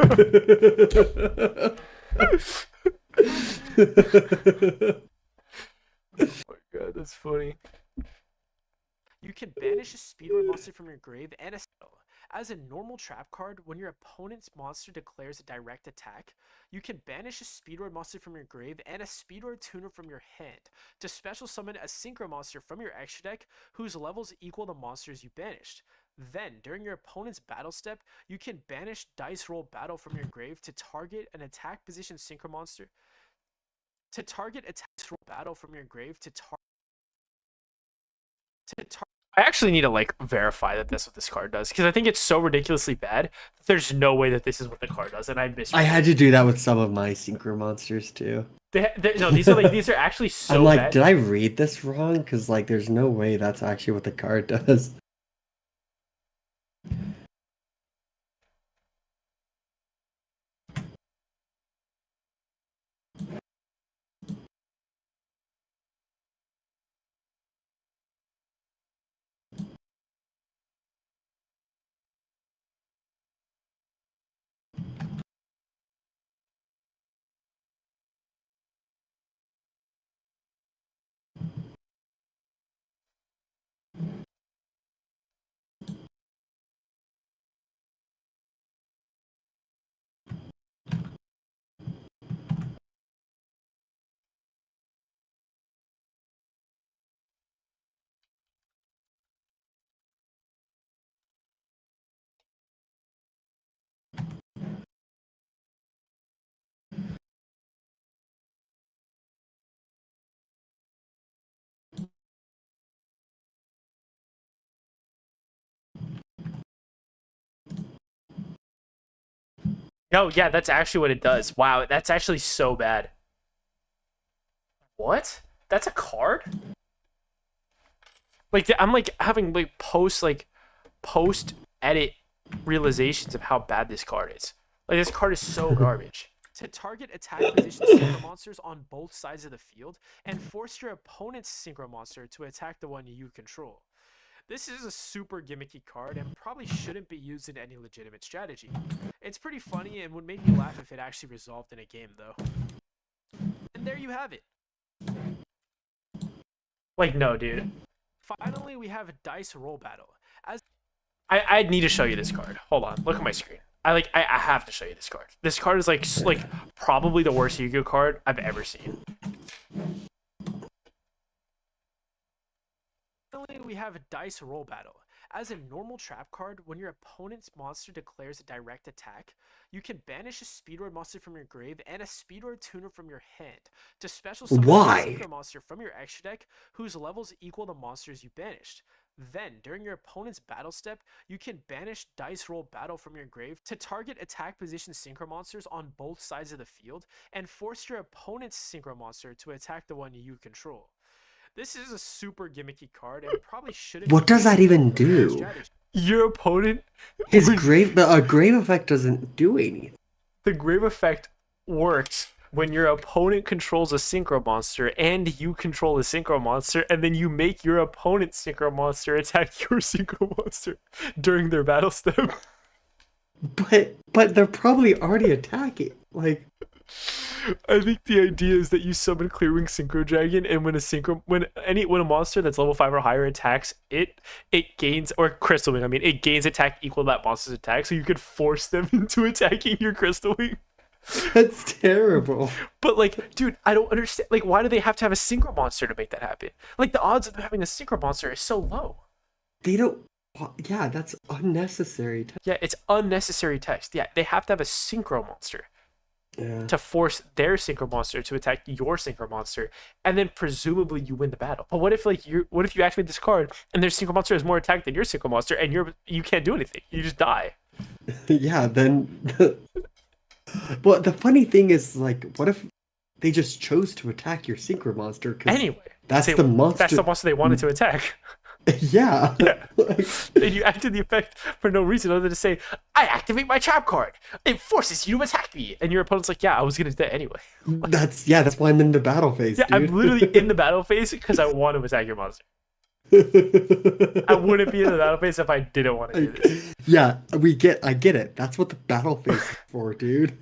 my god, that's funny. You can banish a speedrun monster from your grave and a spell. As a normal trap card, when your opponent's monster declares a direct attack, you can banish a speedrun monster from your grave and a speedrun tuner from your hand to special summon a synchro monster from your extra deck whose levels equal the monsters you banished. Then, during your opponent's battle step, you can banish Dice Roll Battle from your grave to target an attack position synchro monster. To target attack roll battle from your grave to target. I actually need to like verify that that's what this card does, because I think it's so ridiculously bad that there's no way that this is what the card does, and I had to do that with some of my synchro monsters too. No, these are actually so I'm like, bad. did I read this wrong? Because like, there's no way that's actually what the card does. No, yeah, that's actually what it does. Wow, that's actually so bad. What? That's a card? Like, I'm like having like post edit realizations of how bad this card is. Like, this card is so garbage. To target attack position synchro monsters on both sides of the field and force your opponent's synchro monster to attack the one you control. This is a super gimmicky card and probably shouldn't be used in any legitimate strategy. It's pretty funny and would make me laugh if it actually resolved in a game, though. And there you have it. Like, no, dude. Finally, we have a Dice Roll Battle. I need to show you this card. Hold on, look at my screen. I have to show you this card. This card is like probably the worst Yu-Gi-Oh card I've ever seen. Finally, we have Dice Roll Battle. As a normal trap card, when your opponent's monster declares a direct attack, you can banish a Speedroid monster from your grave and a Speedroid tuner from your hand to special summon a Synchro monster from your extra deck whose levels equal the monsters you banished. Then, during your opponent's battle step, you can banish Dice Roll Battle from your grave to target attack position Synchro monsters on both sides of the field and force your opponent's Synchro monster to attack the one you control. This is a super gimmicky card and probably shouldn't. What does that even do? Your opponent, the grave effect doesn't do anything. The grave effect works when your opponent controls a Synchro monster and you control a Synchro monster, and then you make your opponent's Synchro monster attack your Synchro monster during their battle step. But they're probably already attacking. Like, I think the idea is that you summon Clearwing Synchro Dragon, and when a monster that's level 5 or higher attacks, it gains, or Crystal Wing, it gains attack equal to that monster's attack, so you could force them into attacking your Crystal Wing. That's terrible. But like, dude, I don't understand. Like, why do they have to have a Synchro monster to make that happen? Like, the odds of having a Synchro monster is so low. They don't. Yeah, that's unnecessary. Yeah, it's unnecessary text. Yeah, they have to have a Synchro monster. Yeah. To force their Synchro monster to attack your Synchro monster, and then presumably you win the battle. But what if you activate this card and their Synchro monster has more attack than your Synchro monster, and you can't do anything? You just die. Yeah, then. But the funny thing is, like, what if they just chose to attack your Synchro monster? Anyway, that's the monster. That's the monster they wanted to attack. Yeah. Yeah. And you acted the effect for no reason other than to say, I activate my trap card. It forces you to attack me. And your opponent's like, yeah, I was going to do that anyway. That's why I'm in the battle phase, yeah, dude. I'm literally in the battle phase because I want to attack your monster. I wouldn't be in the battle phase if I didn't want to do this. Yeah, I get it. That's what the battle phase is for, dude.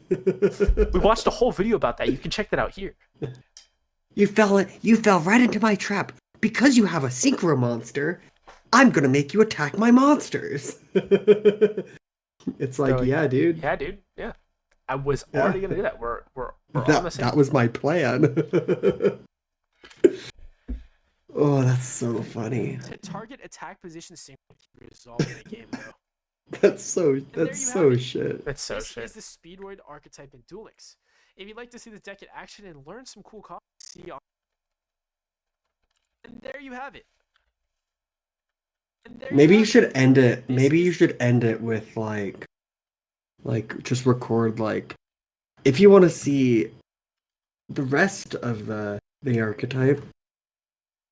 We watched a whole video about that. You can check that out here. You fell right into my trap. Because you have a Synchro monster, I'm gonna make you attack my monsters. It's like, so, yeah, dude. Yeah, dude. Yeah. I was already gonna do that. We're on the same. That was my plan. Oh, that's so funny. To target attack position synchro resolved in a game, though. That's so shit. That's so shit. This is the Speedroid archetype in Duel Links. If you'd like to see this deck in action and learn some cool cards, see on. And there you have it. Maybe you should end it. Maybe you should end it with like just record like, if you want to see the rest of the archetype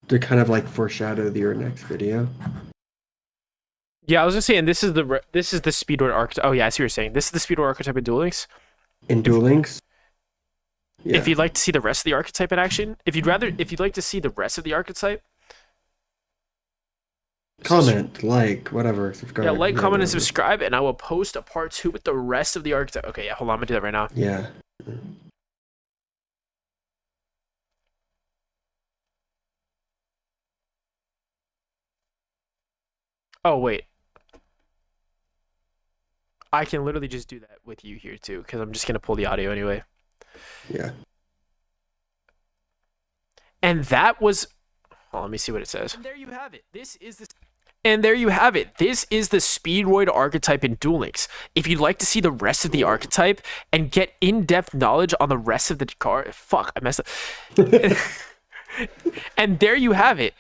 to kind of like foreshadow your next video. Yeah, I was gonna say, and this is the Speedroid archetype. Oh yeah, I see what you're saying. This is the Speedroid archetype in Duel Links. In Duel Links. Yeah. If you'd like to see the rest of the archetype in action, if you'd like to see the rest of the archetype, comment, like, whatever, subscribe. Yeah, like, comment, and subscribe, and I will post a part 2 with the rest of the archetype. Okay, yeah, hold on, I'm gonna do that right now. Yeah. Oh, wait. I can literally just do that with you here, too, because I'm just gonna pull the audio anyway. Yeah. And that was... Well, let me see what it says. And there you have it. This is the Speedroid archetype in Duel Links. If you'd like to see the rest of the archetype and get in-depth knowledge on the rest of the card... Fuck, I messed up. And there you have it.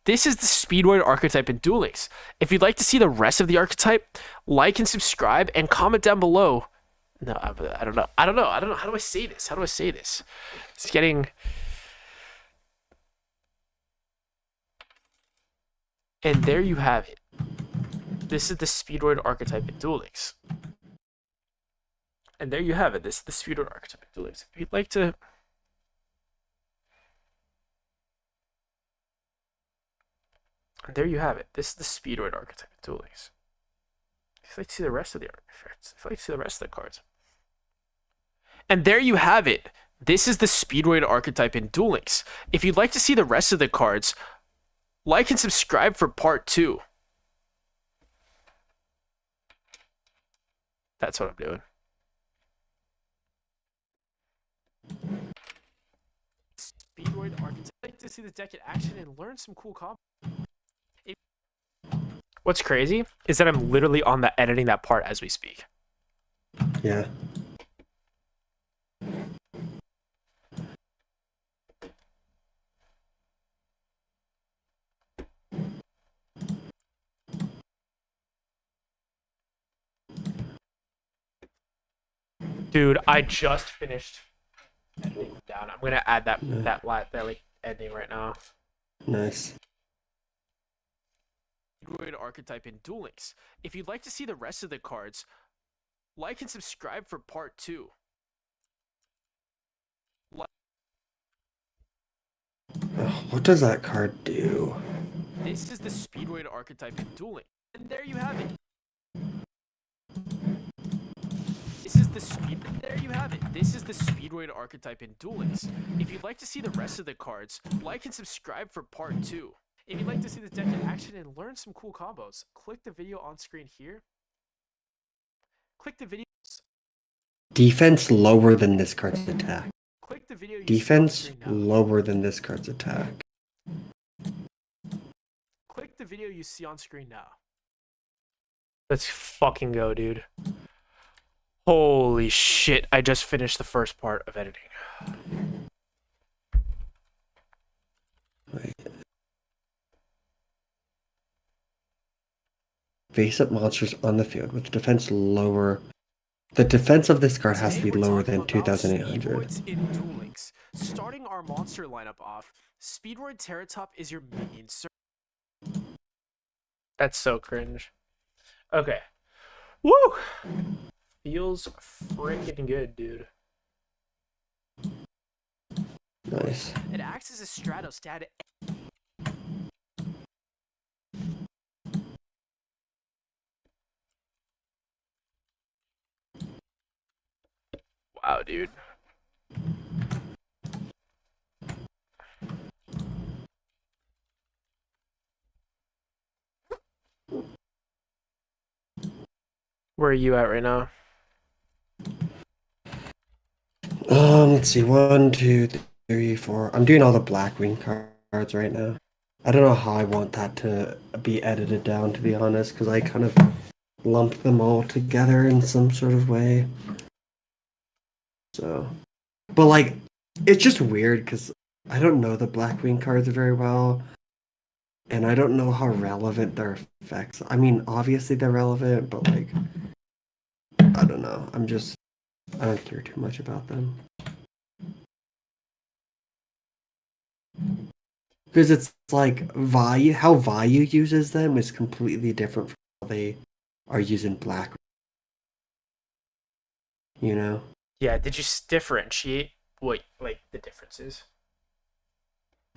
This is the Speedroid archetype in Duel Links. If you'd like to see the rest of the archetype, like and subscribe and comment down below. No, I don't know. How do I say this? It's getting... And there you have it. This is the Speedroid archetype in Duel Links. And there you have it. This is the Speedroid archetype in Duel Links. If you'd like to... And there you have it. This is the Speedroid archetype in Duel Links. If you'd like to see the rest of the artifacts, if you'd like to see the rest of the cards. And there you have it. This is the Speedroid archetype in Duel Links. If you'd like to see the rest of the cards, like and subscribe for part 2. That's what I'm doing. Speedroid archetype. see this deck in action and learn some cool combos. What's crazy is that I'm literally on the editing that part as we speak. Yeah. Dude, I just finished editing them down. I'm gonna add that like ending right now. Nice. Android archetype in Duel Links. If you'd like to see the rest of the cards, like and subscribe for part 2. Oh, what does that card do? This is the Speedroid archetype in Duel Links. And there you have it. There you have it. This is the Speedroid archetype in Duel Links. If you'd like to see the rest of the cards, like and subscribe for part 2. If you'd like to see this deck in action and learn some cool combos, click the video on screen here. Click the video. Defense lower than this card's attack. Click the video. Defense lower than this card's attack. Click the video you see on screen now. Let's fucking go, dude. Holy shit, I just finished the first part of editing. Wait. Face-up monsters on the field with defense lower. The defense of this card has to be lower than 2,800. In Duel Links. Starting our monster lineup off, Speedroid Terratop is your main search. That's so cringe. Okay. Woo! Feels freaking good, dude. Nice. It acts as a Stratostat. Wow, dude. Where are you at right now? Let's see. 1, 2, 3, 4. I'm doing all the Blackwing cards right now. I don't know how I want that to be edited down, to be honest, because I kind of lumped them all together in some sort of way. So, but like, it's just weird because I don't know the Blackwing cards very well, and I don't know how relevant their effects. I mean, obviously they're relevant, but like, I don't know. I don't care too much about them. Because it's like how Vayu uses them is completely different from how they are using Black. You know? Yeah, did you differentiate what, like, the differences?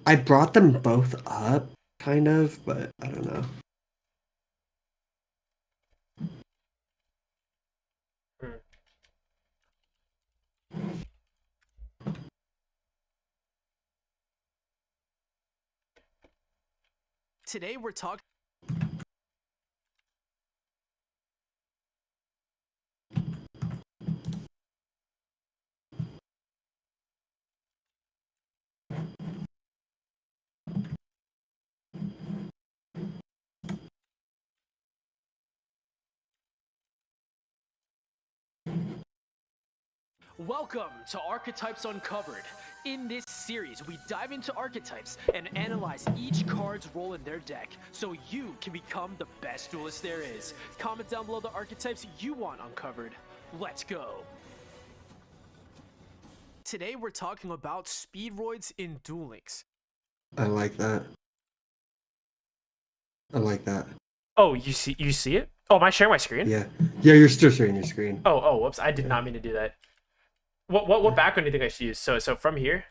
I brought them both up, kind of, but I don't know. Today we're talking. Welcome to Archetypes Uncovered. In this series, we dive into archetypes and analyze each card's role in their deck so you can become the best duelist there is. Comment down below the archetypes you want uncovered. Let's go. Today we're talking about Speedroids in Duel Links. I like that. I like that. Oh, you see it? Oh, am I sharing my screen? Yeah. Yeah, you're still sharing your screen. Oh, whoops. I did not mean to do that. What background do you think I should use? So from here?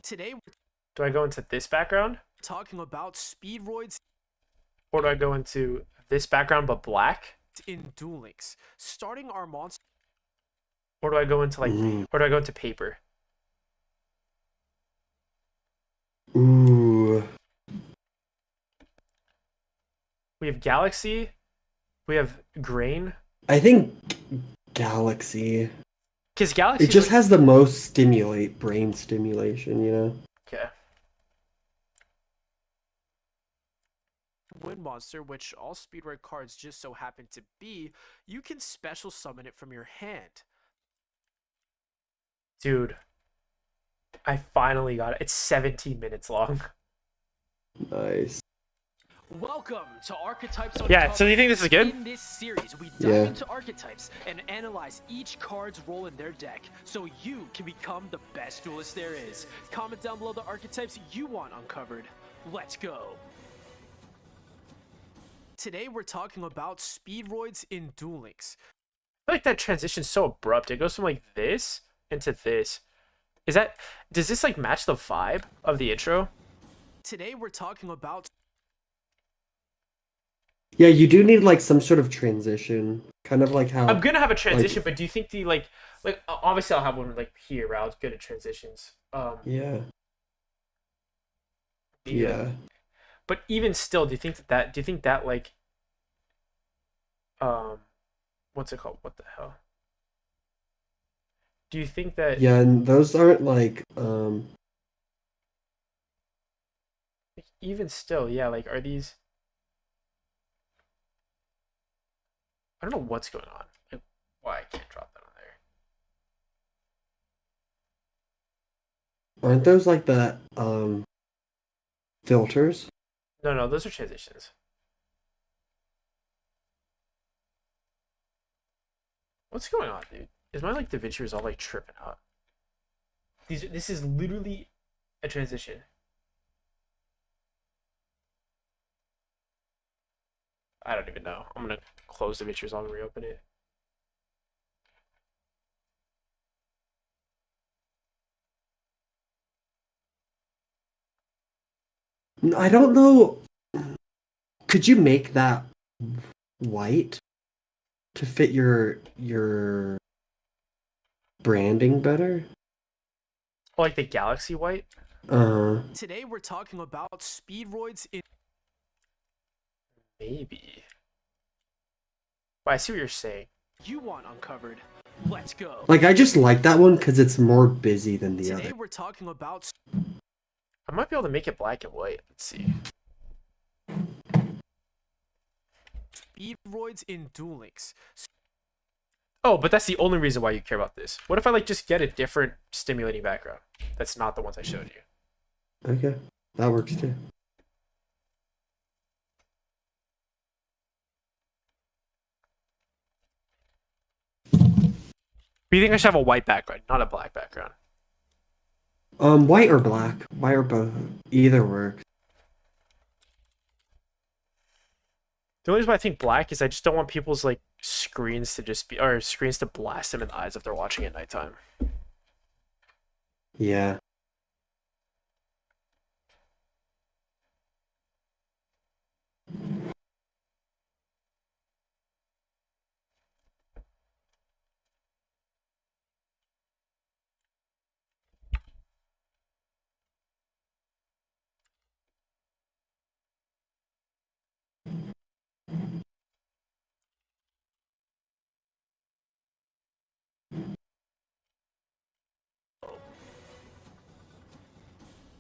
Today we're Do I go into this background? talking about Speedroids Or do I go into this background but black? in Duel Links. Starting our monster. Or do I go into or do I go into paper? Ooh. We have Galaxy. We have Grain. I think Galaxy. Because Galaxy It just has the most brain stimulation, you know? Okay. Wind monster, which all Speedroid cards just so happen to be, you can special summon it from your hand. Dude, I finally got it. It's 17 minutes long. Nice. Welcome to Archetypes Uncovered. Yeah, so do you think this is good? In this series, we dive into archetypes and analyze each card's role in their deck so you can become the best duelist there is. Comment down below the archetypes you want uncovered. Let's go. Today we're talking about Speedroids in Duel Links. I feel like that transition's so abrupt. It goes from like this into this. Does this like match the vibe of the intro? Today we're talking about... Yeah, you do need like some sort of transition, kind of like how I'm gonna have a transition, but do you think the like obviously I'll have one like here where I was good at transitions. Yeah. But even still, do you think that like what's it called? What the hell? Do you think that Yeah, and those aren't like even still, yeah, like are these I don't know what's going on. Like, why I can't drop that on there. aren't those like the filters? No, those are transitions. What's going on, dude? Is my like DaVinci Resolve like tripping out? This is literally a transition. I don't even know. I'm gonna close DaVinci Resolve and reopen it. I don't know. Could you make that white to fit your branding better? Oh, like the Galaxy White? Today we're talking about Speedroids in... Maybe. But I see what you're saying. You want uncovered. Let's go. Like I just like that one because it's more busy than the other. Today we're talking about... I might be able to make it black and white. Let's see. Speedroids in Duel Links. Oh, but that's the only reason why you care about this. What if I like just get a different stimulating background? That's not the ones I showed you. Okay, that works too. But you think I should have a white background, not a black background? White or black? White or both? Either works. The only reason why I think black is I just don't want people's like screens to just be or screens to blast them in the eyes if they're watching at nighttime. Yeah.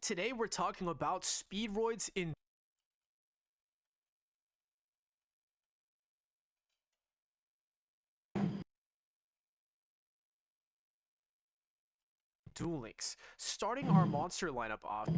Today we're talking about Speedroids in... Duel Links. Starting our monster lineup off...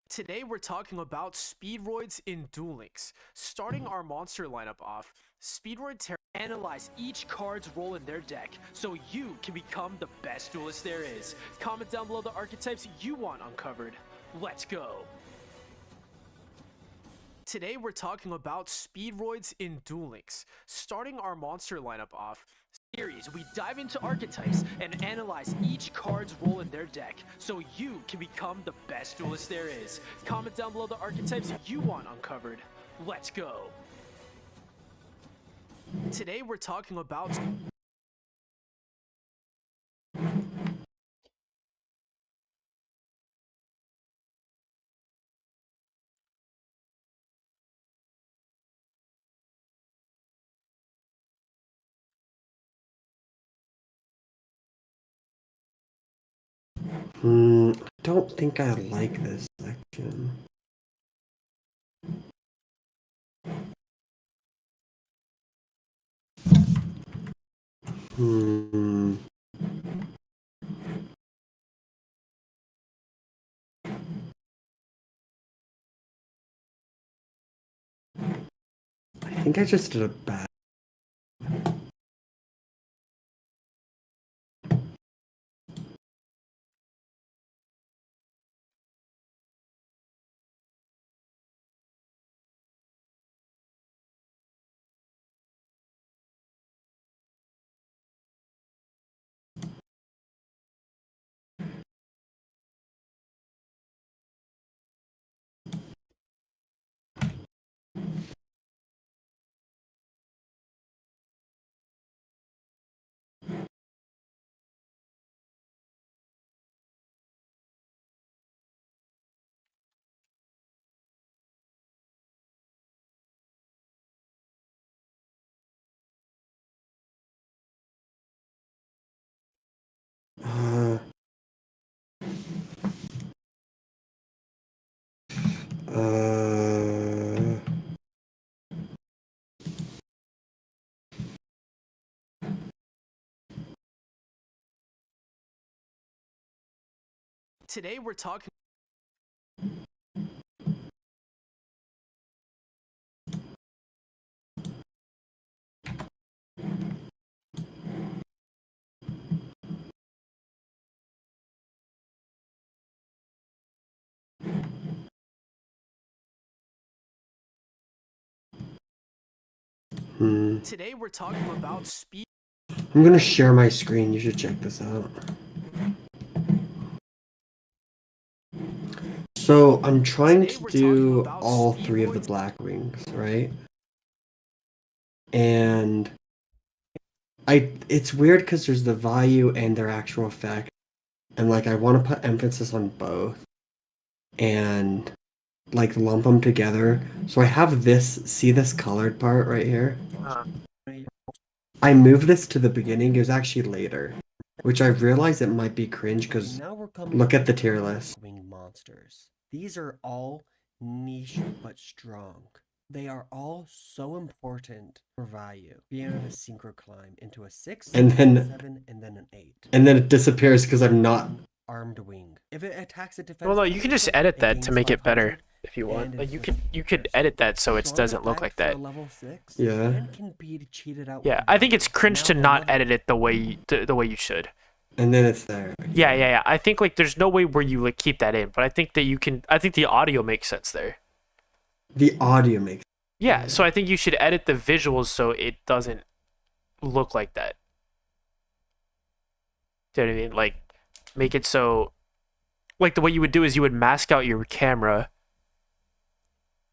Today we're talking about Speedroids in Duel Links. Starting our monster lineup off, Speedroid analyze each card's role in their deck so you can become the best duelist there is. Comment down below the archetypes you want uncovered. Let's go. Today we're talking about speedroids in Duel Links. Starting our monster lineup off, series, we dive into archetypes and analyze each card's role in their deck so you can become the best duelist there is. Comment down below the archetypes you want uncovered. Let's go. Today we're talking about I don't think I like this section. I think I just did a bad. Uh, uh, Today we're talking Today we're talking about speed. I'm gonna share my screen. You should check this out. So I'm trying to do all three of the black wings, right? And it's weird because there's the value and their actual effect. And like I want to put emphasis on both and like lump them together. So I have see this colored part right here? I moved this to the beginning. It was actually later, which I realized it might be cringe because look at the tier list. Winged monsters. These are all niche but strong. They are all so important for value. Being able to synchro climb into a 6, and then 7, and then an 8. And then it disappears because I'm not armed wing. If it attacks a defense, Well, no, you can just edit that to make it better if you want. Like you could edit that so it doesn't look like that. Yeah. Yeah, I think it's cringe to not edit it the way you should. And then it's there. Yeah. I think like there's no way where you like keep that in, but I think that you can. I think the audio makes sense there. The audio makes. Yeah, so I think you should edit the visuals so it doesn't look like that. Do you know what I mean? Like, make it so, like the way you would do is you would mask out your camera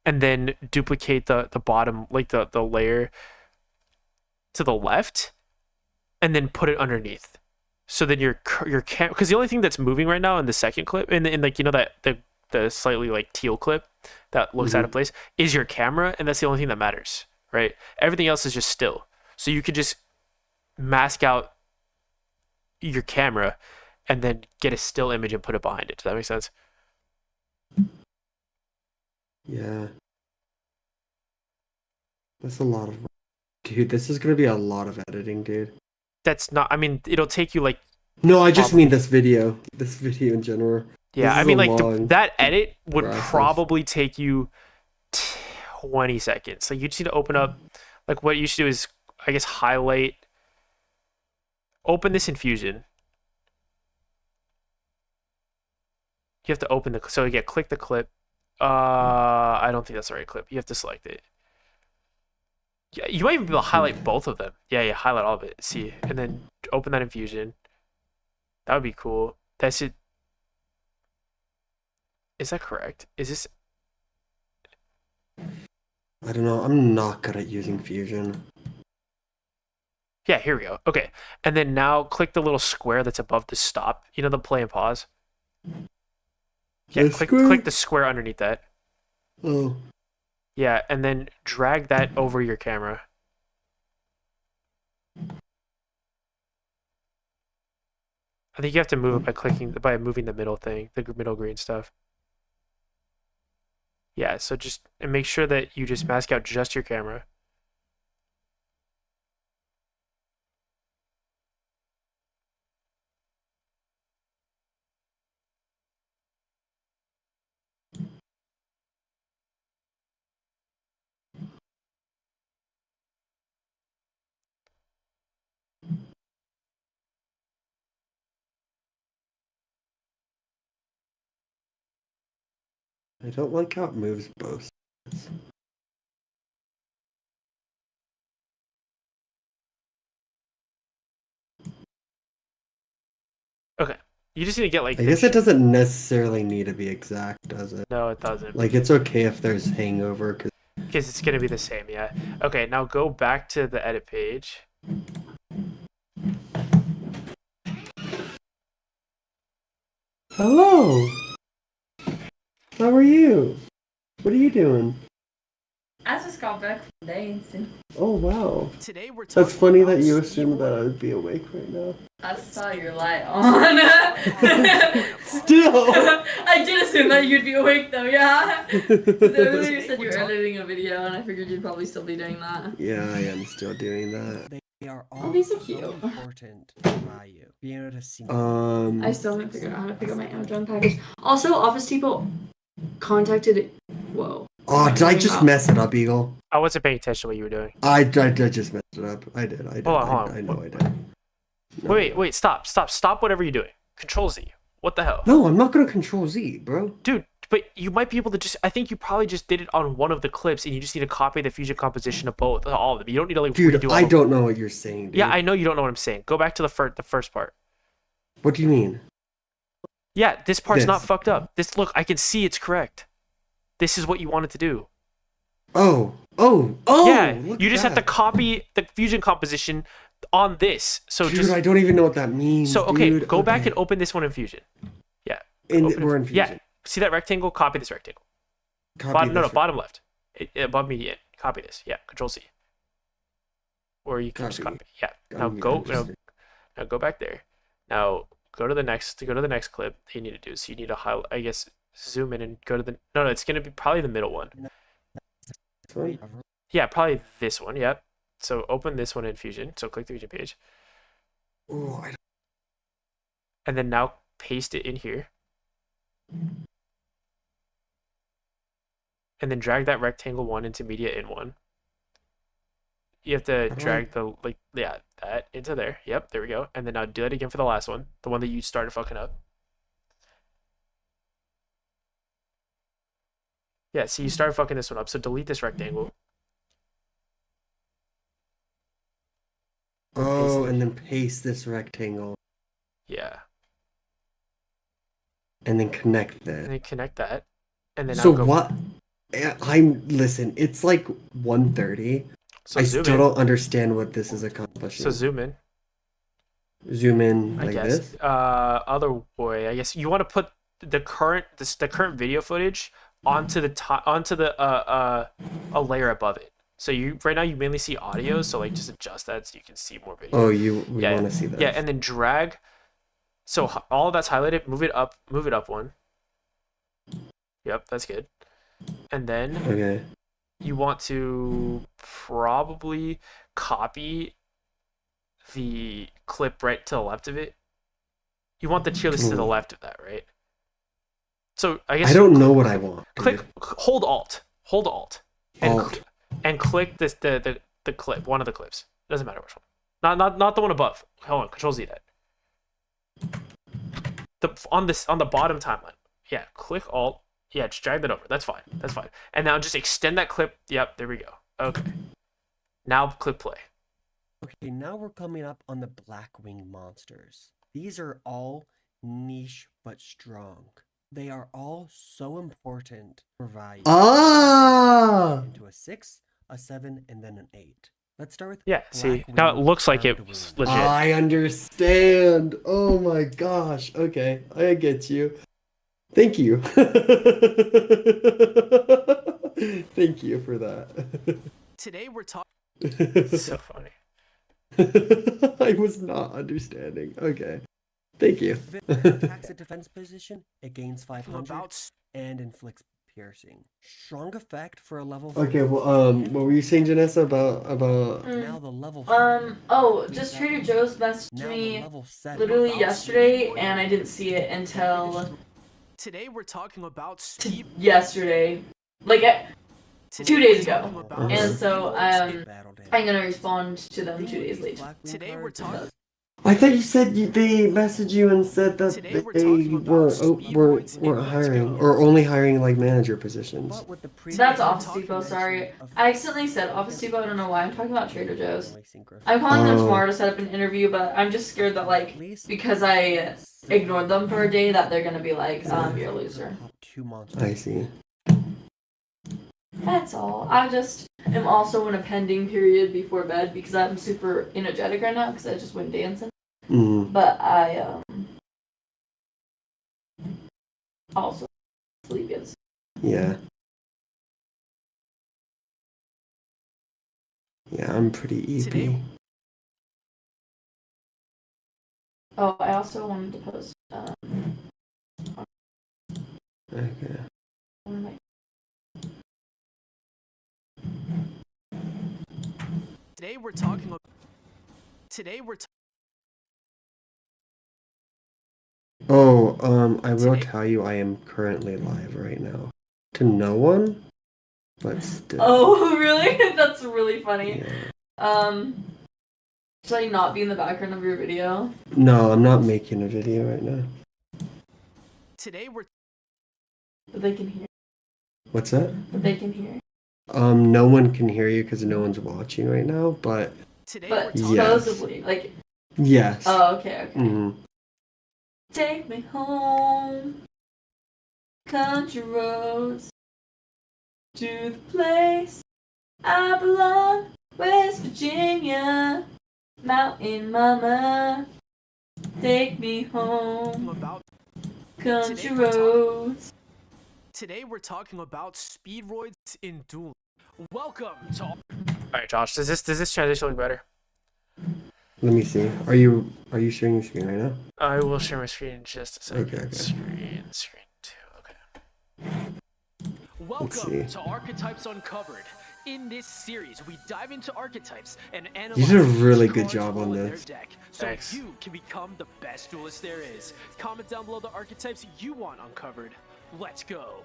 and then duplicate the bottom, like the layer to the left and then put it underneath. So then your cam, because the only thing that's moving right now in the second clip, in like, you know, that the slightly like teal clip that looks out of place is your camera, and that's the only thing that matters, right? Everything else is just still. So you could just mask out your camera and then get a still image and put it behind it. Does that make sense? Yeah. That's a lot of... Dude, this is gonna be a lot of editing, dude. That's not... I mean, it'll take you like... No, I just mean this video. This video in general. Yeah, I mean, like, that edit would probably take you 20 seconds. Like, you just need to open up... Like, what you should do is, I guess, highlight... Open this infusion. You have to open the... So, yeah, click the clip. I don't think that's the right clip. You have to select it. Yeah, you might even be able to highlight both of them. Yeah, highlight all of it. See, and then open that in Fusion. That would be cool. That's it. Is that correct? Is this? I don't know. I'm not good at using Fusion. Yeah, here we go. Okay, and then now click the little square that's above the stop. You know, the play and pause. Yeah, click the square underneath that. Oh. Yeah, and then drag that over your camera. I think you have to move it by moving the middle thing, the middle green stuff. Yeah, so just and make sure that you just mask out just your camera. I don't like how it moves both sides. Okay. You just need to get like. I guess it doesn't necessarily need to be exact, does it? No, it doesn't. Like it's okay if there's hangover because it's gonna be the same. Yeah. Okay. Now go back to the edit page. Hello. How are you? What are you doing? I just got back from dancing. Oh wow. Today we're That's talking funny about that you assumed speedboarding. that I would be awake right now. I saw your light on. Still. I did assume that you'd be awake though, yeah. Earlier you said you were editing a video, and I figured you'd probably still be doing that. Yeah, I am still doing that. They are Oh, all these are so cute. important to value. Being able to see. I still haven't figured out how to pick up my Amazon package. Also, Office Depot contacted. Whoa. Oh, did I just mess it up, Eagle? I wasn't paying attention to what you were doing. I just messed it up. I did. Hold on. I know I did. No. Wait, stop whatever you're doing. Control Z. What the hell? No, I'm not gonna control Z, bro. Dude, but you might be able to just, I think you probably just did it on one of the clips and you just need to copy the fusion composition of both, all of them. You don't need to like Dude, redo all I of them. don't know what you're saying, dude. Yeah, I know you don't know what I'm saying. Go back to the first part. What do you mean? Yeah, this part's not This. fucked up. Look, I can see it's correct. This is what you wanted to do. Oh! Yeah, look you at just have to that. copy the fusion composition on this. So Dude, I don't even know what that means. So okay, dude. go back and open this one in Fusion. Yeah. We're in Fusion. Yeah. See that rectangle? Copy this rectangle. Copy this. Bottom left. Above median. Copy this. Yeah. Control C. Or you can just Copy. copy. Yeah. Now go back there. Now go to the next clip that you need to do. So you need to highlight, I guess, zoom in and go to the it's gonna be probably the middle one. This one? Yeah, probably this one. Yep. So open this one in Fusion. So click the Fusion page. Oh, And then now paste it in here. And then drag that rectangle one into media in one. You have to drag that into there. Yep, there we go. And then now do that again for the last one, the one that you started fucking up. Yeah, see, you started fucking this one up, so delete this rectangle. Oh, and then paste this rectangle. Yeah. And then connect And that. then connect that. And then So now go. what? Listen, it's like 1:30. So I zoom still in. don't understand what this is accomplishing. So zoom in. Zoom in I like guess. this? Other way, I guess you want to put the current video footage onto a layer above it. So right now you mainly see audio, so like just adjust that so you can see more video. Oh, we Yeah, want to see that. Yeah, and then drag. So all of that's highlighted. Move it up one. Yep, that's good. And then Okay. you want to probably copy the clip right to the left of it. You want the tier list to the left of that, right? So I guess I don't know what I want. click, hold Alt, and Alt. and click this the clip, one of the clips. Doesn't matter which one. Not the one above. Hold on, Control Z that. On the bottom timeline. Yeah, click Alt Yeah, just drag that over. That's fine. That's fine. And now just extend that clip. Yep, there we go. Okay. Now click play. Okay, now we're coming up on the Blackwing monsters. These are all niche but strong. They are all so important for value. Ah! Into a 6, a 7, and then an 8. Let's start with Yeah, see, now it looks like it's legit. I understand. Oh my gosh. Okay, I get you. Thank you. Thank you for that. Today we're talking. So funny. I was not understanding. Okay. Thank you. If it attacks a defense position, it gains 500 About and inflicts piercing. Strong effect for a level. Okay, well, what were you saying, Janessa, about Now the level. Just Trader Joe's messaged Now the me level 7. literally yesterday, and I didn't see it until today we're talking about speed. yesterday, like 2 days ago. And so I'm gonna respond to them 2 days later. Today we're talking. I thought you said they messaged you and said that Today we're they talking about weren't hiring or only hiring like manager positions. But with the That's Office Depot, sorry. I accidentally said Office Depot, I don't know why. I'm talking about Trader Joe's. I'm calling them tomorrow to set up an interview, but I'm just scared that, like, because I ignored them for a day, that they're gonna be like, you're a loser. I see. That's all. I just am also in a pending period before bed because I'm super energetic right now because I just went dancing. Mm. But I also sleep is. Yeah. Yeah, I'm pretty EP. Today- Oh, I also wanted to post Okay. one of my Today we're talking. Today we're. Oh, I will Today- tell you I am currently live right now. To no one, but still. Oh, really? That's really funny. Yeah. Should I not be in the background of your video? No, I'm not making a video right now. Today we're. But they can hear. What's that? But they can hear. No one can hear you because no one's watching right now, but Today But we're talking. Yes. supposedly, like, yes. oh, okay. Mhm. Take me home, country roads, to the place I belong, West Virginia, Mountain Mama. Take me home, About. country Today we're talking- roads. Today we're talking about speedroids in dueling. Welcome to. All right, Josh. Does this transition look better? Let me see. Are you sharing your screen right now? I will share my screen in just a second. Okay. Screen 2. Okay. Welcome see. to Archetypes Uncovered. In this series, we dive into archetypes and analyze. You did a really which good cards job on roll in their this. deck, so Thanks. you can become the best duelist there is. Comment down below the archetypes you want uncovered. Let's go.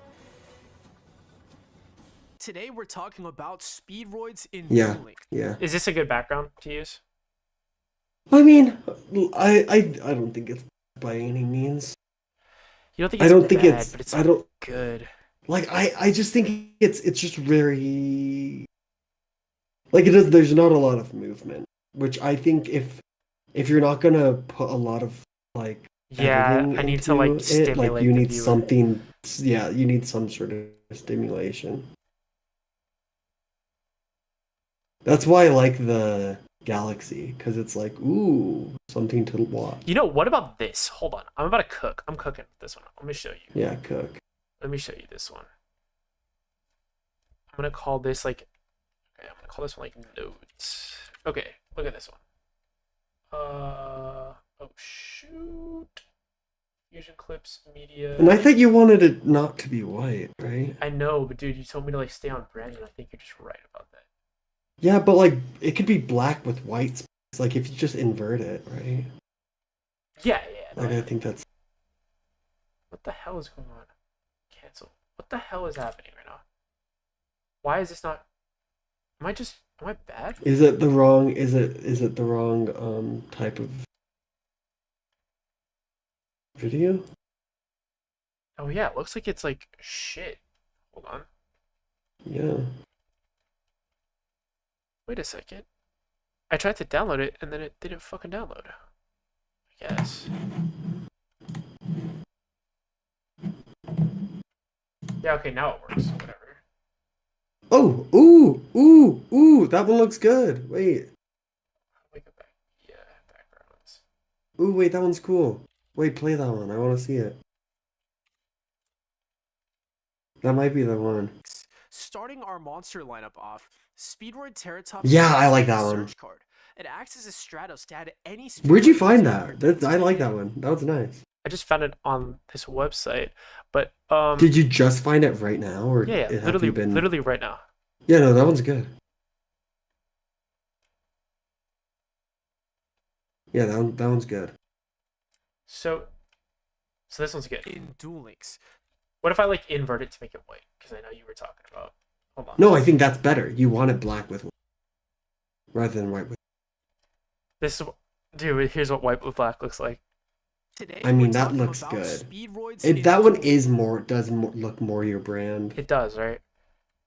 Today we're talking about speedroids in Yeah. dueling. Yeah. Is this a good background to use? I mean, I don't think it's by any means. You don't think I it's don't think bad, it's. but it's I don't good. like. I just think it's just very. Like it is. There's not a lot of movement, which I think if you're not gonna put a lot of like Yeah, editing I need to into like it, stimulate like you the need viewer. something. Yeah, you need some sort of stimulation. That's why I like the Galaxy, because it's like, ooh, something to watch. You know, what about this? Hold on. I'm about to cook. I'm cooking this one. Let me show you. Yeah, cook. Let me show you this one. I'm gonna call this like. Okay, I'm gonna call this one like notes. Okay, look at this one. Oh shoot. Fusion clips, media. And I thought you wanted it not to be white, right? I know, but dude, you told me to like stay on brand, and I think you're just right about that. Yeah, but like it could be black with white spots. Like if you just invert it, right? Yeah. Like No, I think that's. what the hell is going on? Cancel. What the hell is happening right now? Why is this not? Am I bad? Is it the wrong? Is it the wrong type of video? Oh yeah, it looks like it's like shit. Hold on. Yeah. Wait a second. I tried to download it and then it didn't fucking download. I guess. Yeah, okay, now it works. Whatever. Oh, ooh, that one looks good. Wait. Wait, go back. Yeah, backgrounds. Ooh, wait, that one's cool. Wait, play that one. I want to see it. That might be the one. Starting our monster lineup off, Speedroid Terratop Yeah, I is like the that one. search card. It acts as a Stratos to add any Where'd you Speedroid find into your that? I like that one. That was nice. I just found it on this website, but Did you just find it right now, or yeah, have literally, you been? literally right now. Yeah, no, that one's good. Yeah, that one's good. So this one's good. in Duel Links. What if I like invert it to make it white? Because I know you were talking about. Hold on. No, I think that's better. You want it black with white rather than white with. This is, dude. Here's what white with black looks like. Today, I mean, we're that talking looks about good. Speedroids in That one Duel is look more your brand. It does, right?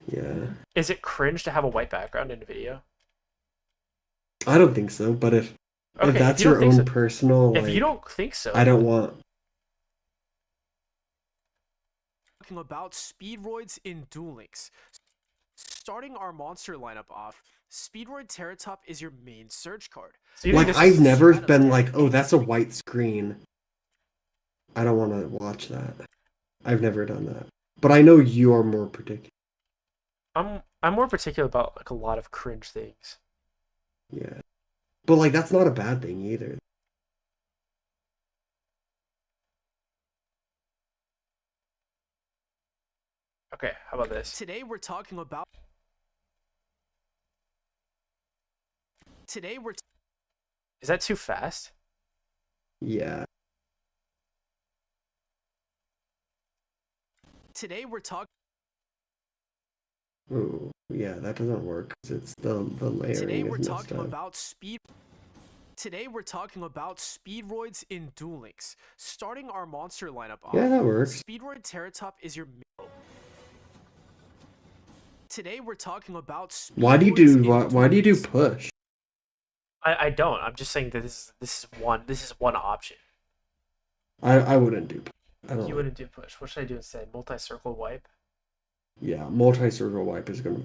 Yeah. Is it cringe to have a white background in a video? I don't think so, but if Okay, that's if you your don't think own so, personal, if you like, don't think so, I don't want. talking about Speedroids in Duel Links. Starting our monster lineup off, Speedroid Terratop is your main search card. So you think Like, this I've is never Stratos been to like, add oh, any that's a white screen. I don't want to watch that. I've never done that. But I know you are more particular. I'm more particular about like a lot of cringe things. Yeah. But, like, that's not a bad thing either. Okay, how about this? Today we're talking about. Today we're. Is that too fast? Yeah. Today we're talking. Oh, yeah, that doesn't work because it's the Today layering we're is messed talking up. about speed. Today we're talking about Speedroids in Duel Links. Starting our monster lineup off. Yeah, that works. Speedroid Terratop is your. Today we're talking about. Why do you do push? I don't. I'm just saying that this is one option. I wouldn't do push. I don't. You wouldn't do push. What should I do instead? Multi-circle wipe? Yeah, multi-circle wipe is gonna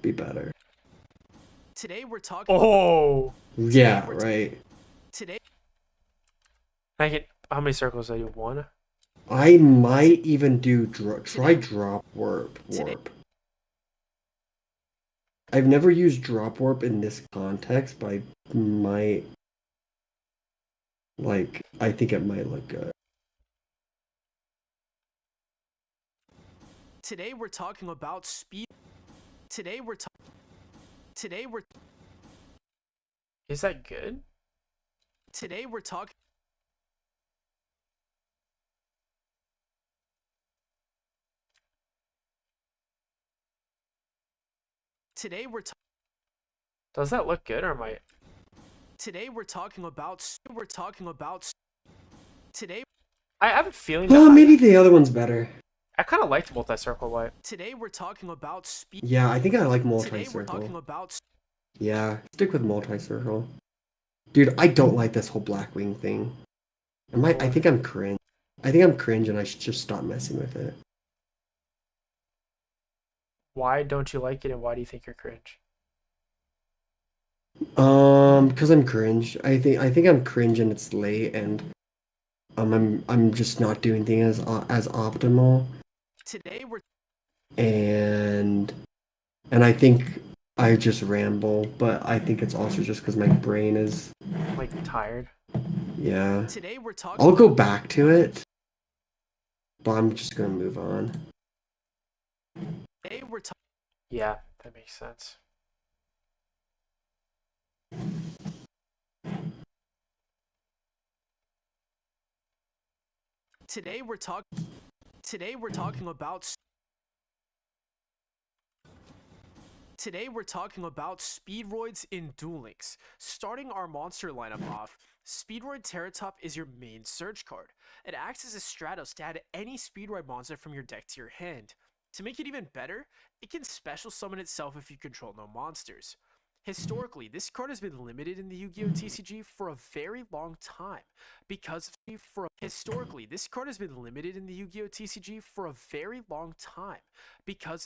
be better. Today we're talking. Oh. Yeah, right. Today. I get how many circles do I do? One. I might even do try drop warp. I've never used drop warp in this context, but I might. Like, I think it might look good. Today we're talking about speed. Today we're. Today we're. Is that good? Today we're talking. Today we're. Does that look good or am I? Today we're talking about. Today. I have a feeling Oh, that maybe the other one's better. I kind of liked multi-circle wipe. Today we're talking about speed. Yeah, I think I like Today we're talking multi-circle. about. Yeah, stick with multi-circle. Dude, I don't like this whole Blackwing thing. I think I'm cringe. I think I'm cringe and I should just stop messing with it. Why don't you like it and why do you think you're cringe? Because I'm cringe. I think I'm cringe and it's late and I'm just not doing things as optimal. Today we're. And I think I just ramble, but I think it's also just because my brain is Like tired. yeah. Today we're talking. I'll go back to it, but I'm just gonna move on. Today we're. Yeah, that makes sense. Today we're talking. Today we're talking about. Today we're talking about Speedroids in Duel Links. Starting our monster lineup off, Speedroid Terratop is your main search card. It acts as a Stratos to add any Speedroid monster from your deck to your hand. To make it even better, it can special summon itself if you control no monsters. Historically, this card has been limited in the Yu-Gi-Oh! TCG for a very long time because of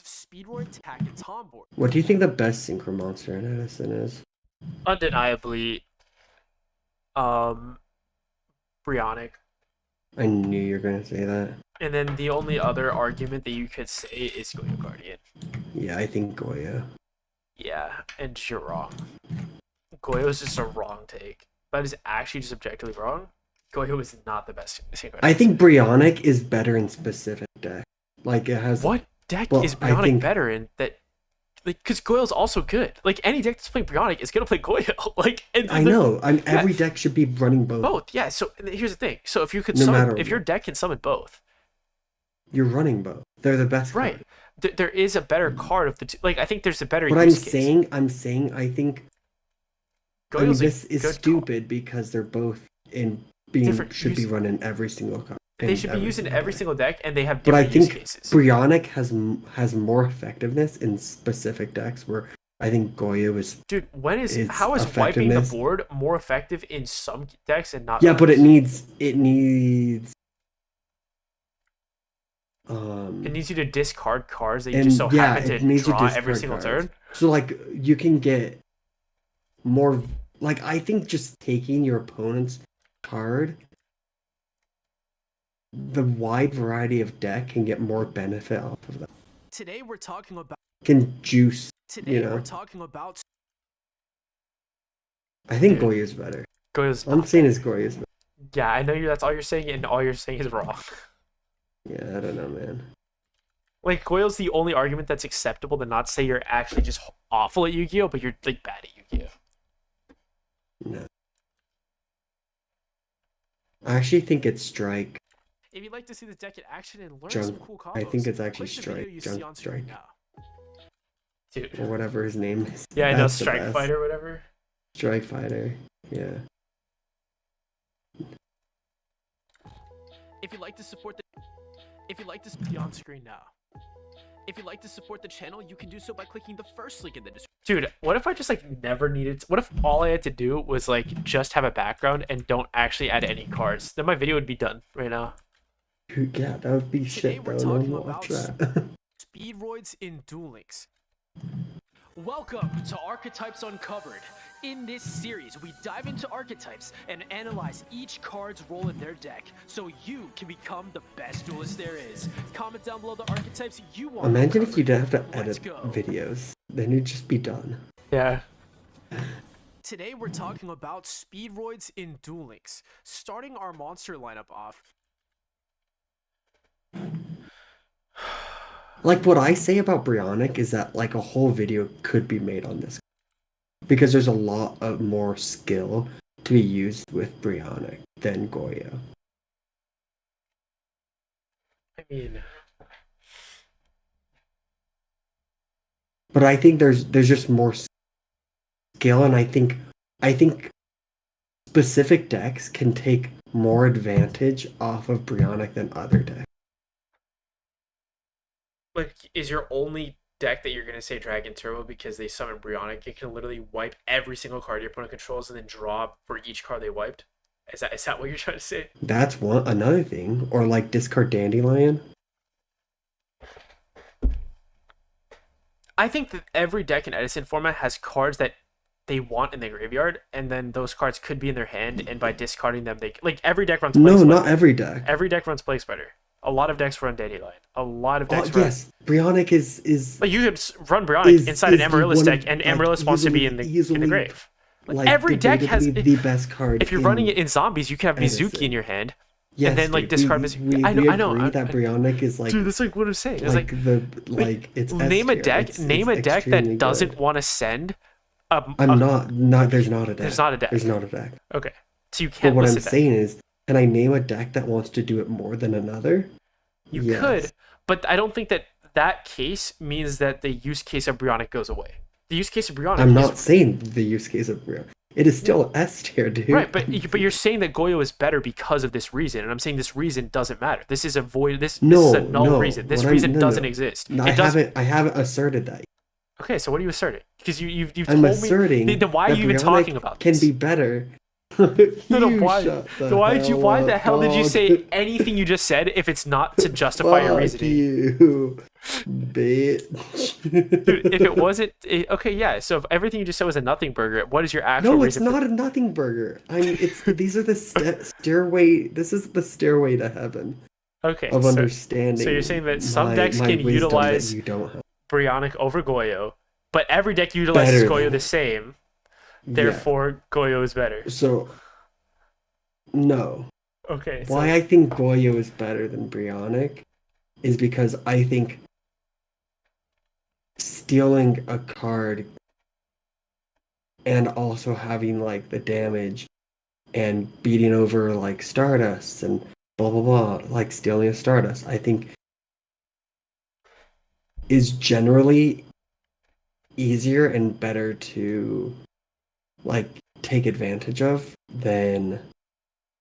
Speedroid Tack and Tomboard. What do you think the best synchro monster in Edison is? Undeniably, Brionic. I knew you were gonna say that. And then the only other argument that you could say is Goyo Guardian. Yeah, I think Goyo. Yeah, and you're wrong. Goyo is just a wrong take. That is actually just objectively wrong. Goyo is not the best synchro. I think Brionic is better in specific deck. Like it has. What deck is Brionic better in that? Like, because Goyo's also good. Like any deck that's playing Brionic is gonna play Goyo. Like, I know. Every deck should be running both. Both, yeah. So here's the thing. So if you could if your deck can summon both, you're running both. They're the best. Right. Card. There is a better card of the two. Like I think there's a better. But use case. I'm saying I think. This is stupid because they're both should be run in every single card. They should be used in every single deck, and they have different use cases. But I think Brionic has more effectiveness in specific decks, where I think Goyo is. Dude, how is wiping the board more effective in some decks and not? Yeah, others? but it needs. It needs you to discard cards that you just happen to draw every single turn. So like you can get more. Like I think just taking your opponent's card, the wide variety of deck can get more benefit off of that. Today we're talking about. Can juice. We're talking about. I think Goyo's better. I'm saying is Goyo's better. Yeah, I know that's all you're saying, and all you're saying is wrong. Yeah, I don't know, man. Like, Goyo's the only argument that's acceptable to not say you're actually just awful at Yu-Gi-Oh, but you're, like, bad at Yu-Gi-Oh. No. I actually think it's Strike. If you'd like to see this deck in action and learn some cool combos, I think it's actually Strike. Junk Strike. Dude. Or whatever his name is. Yeah, I know, Strike Fighter or whatever. Strike Fighter, yeah. If you'd like to support the on screen now. If you'd like to support the channel, you can do so by clicking the first link in the description. Dude, what if I just like never needed what if all I had to do was like just have a background and don't actually add any cards? Then my video would be done right now. Yeah, that would be shit, bro. No one watch that. Speedroids in Duel Links. Welcome to Archetypes Uncovered. In this series, we dive into archetypes and analyze each card's role in their deck, so you can become the best duelist there is. Comment down below the archetypes you want. Imagine if you didn't have to edit videos. Then it'd just be done. Yeah. Today we're talking about Speedroids in Duel Links. Starting our monster lineup off. Like what I say about Brionic is that like a whole video could be made on this. Because there's a lot of more skill to be used with Brionic than Goyo. I mean, but I think there's just more skill, and I think specific decks can take more advantage off of Brionic than other decks. Like, is your only deck that you're going to say Dragon Turbo because they summon Brionic? It can literally wipe every single card your opponent controls and then draw for each card they wiped? Is that what you're trying to say? That's another thing. Or like discard Dandelion. I think that every deck in Edison format has cards that they want in the graveyard, and then those cards could be in their hand, and by discarding them, they like every deck runs Plague Spider. No, not every deck. Every deck runs Plague Spider. A lot of decks run Dandelion. A lot of decks run... Yes, Brionic is... Like, you could run Brionic inside an Amaryllis deck, and Amaryllis wants to be in the grave. Like, every deck has... the best card. If you're running it in zombies, you can have Mizuki in your hand. Yes, and then, like, discard Mizuki. I know. We agree that Brionic is, like... Dude, that's, like, what I'm saying. It's it's name a deck that doesn't want to send... there's not a deck. There's not a deck. There's not a deck. Okay. So you can't But what I'm saying is, can I name a deck that wants to do it more than another? You could, but I don't think that case means that the use case of Brionic goes away. The use case of Brionic. I'm not saying the use case of Brionic. It is still S tier, dude. Right, but you're saying that Goyo is better because of this reason, and I'm saying this reason doesn't matter. This is a void. This is a null reason. This reason doesn't exist. I haven't asserted that. Okay, so what are you asserting? Because you've told I'm asserting me. Then why are you even talking about this? Can be better. Why the hell did you say anything you just said if it's not to justify your reasoning? You, bitch. Dude, if it wasn't okay, yeah. So if everything you just said was a nothing burger, what is your actual? No, it's not a nothing burger. These are the stairway. This is the stairway to heaven. Okay, of understanding. So you're saying that some decks can utilize you don't have. Brionic over Goyo, but every deck utilizes Goyo the same. Therefore, Goyo is better. So, no. Okay. Why I think Goyo is better than Brionic is because I think stealing a card and also having like the damage and beating over like Stardust and blah blah blah, like stealing a Stardust, I think is generally easier and better to like take advantage of than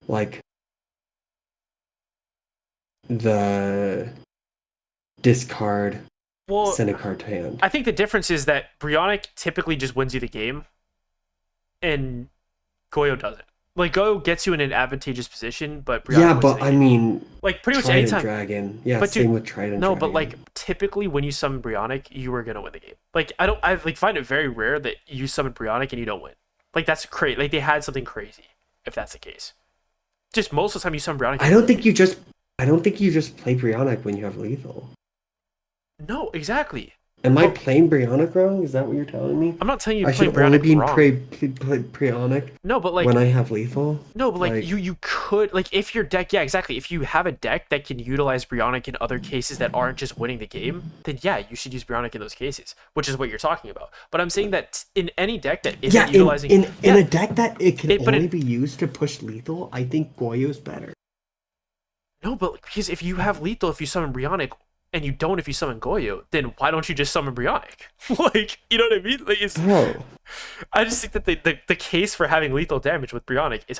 like the discard send a card to hand. I think the difference is that Brionic typically just wins you the game and Goyo doesn't. Like Goyo gets you in an advantageous position, but Brionic wins the game. Like pretty much anytime. Dragon. Yeah, but same with Trident no, Dragon. but like typically when you summon Brionic, you are gonna win the game. Like I find it very rare that you summon Brionic and you don't win. Like that's crazy. Like they had something crazy if that's the case. Just most of the time you summon Brionic. I don't think you just play Brionic when you have lethal. No, exactly. Am I playing Brionic wrong? Is that what you're telling me? I'm not telling you I play should Brionic only be wrong. Brionic. No, but like when I have lethal. No, but like you could like if your deck, yeah, exactly. If you have a deck that can utilize Brionic in other cases that aren't just winning the game, then yeah, you should use Brionic in those cases, which is what you're talking about. But I'm saying that in any deck that isn't utilizing in a deck that it can only be used to push lethal, I think Goyo's better. No, but because if you have lethal, if you summon Brionic, and you don't if you summon Goyo, then why don't you just summon Brionic? Like, you know what I mean? Like, it's. Bro. I just think that the case for having lethal damage with Brionic is.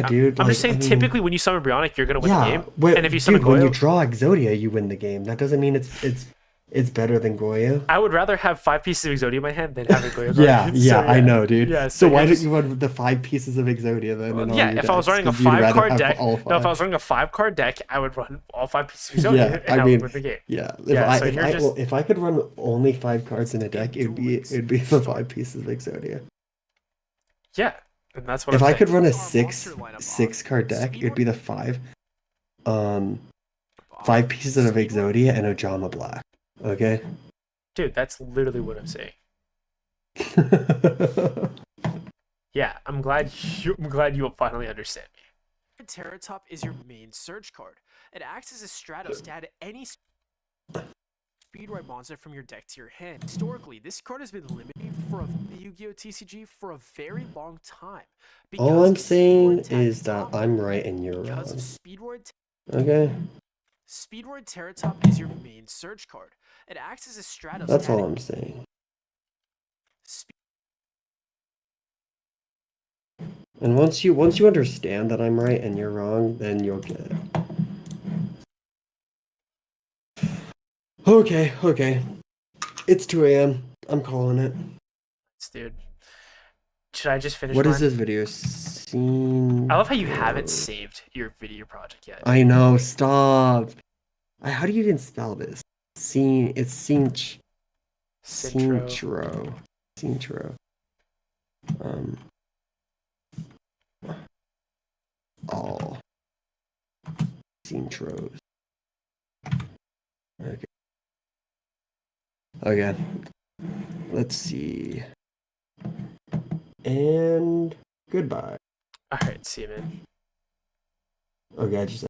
Dude. I'm just saying, typically when you summon Brionic, you're gonna win the game. And if you summon Goyo, when you draw Exodia, you win the game. That doesn't mean it's better than Goyo. I would rather have 5 pieces of Exodia in my hand than having Goyo. I know, dude. Yeah, so why don't you want the 5 pieces of Exodia then? If I was running a 5-card deck, if I was running a 5-card deck, I would run all 5 pieces of Exodia and I would win the game. If I could run only 5 cards in a deck, it'd be the 5 pieces of Exodia. Yeah, and that's what. If I could run a 6 card deck, it'd be the 5 pieces of Exodia and Ojama Black. Okay. Dude, that's literally what I'm saying. Yeah, I'm glad you finally understand me. Terratop is your main search card. It acts as a Stratos to add any Speedride monster from your deck to your hand. Historically, this card has been limited for the Yu-Gi-Oh! TCG for a very long time. All I'm saying is that I'm right and you're wrong. Okay. Speedride Terratop is your main search card. It acts as a Stratos. That's all I'm saying. And once you understand that I'm right and you're wrong, then you'll get it. Okay. It's 2 a.m. I'm calling it. Dude. Should I just finish What mine? is this video? Scene. I love how you haven't saved your video project yet. I know, stop. How do you even spell this? It's Cintro. All Cintros. Okay. Let's see. And goodbye. Alright, see you, man. Okay, I just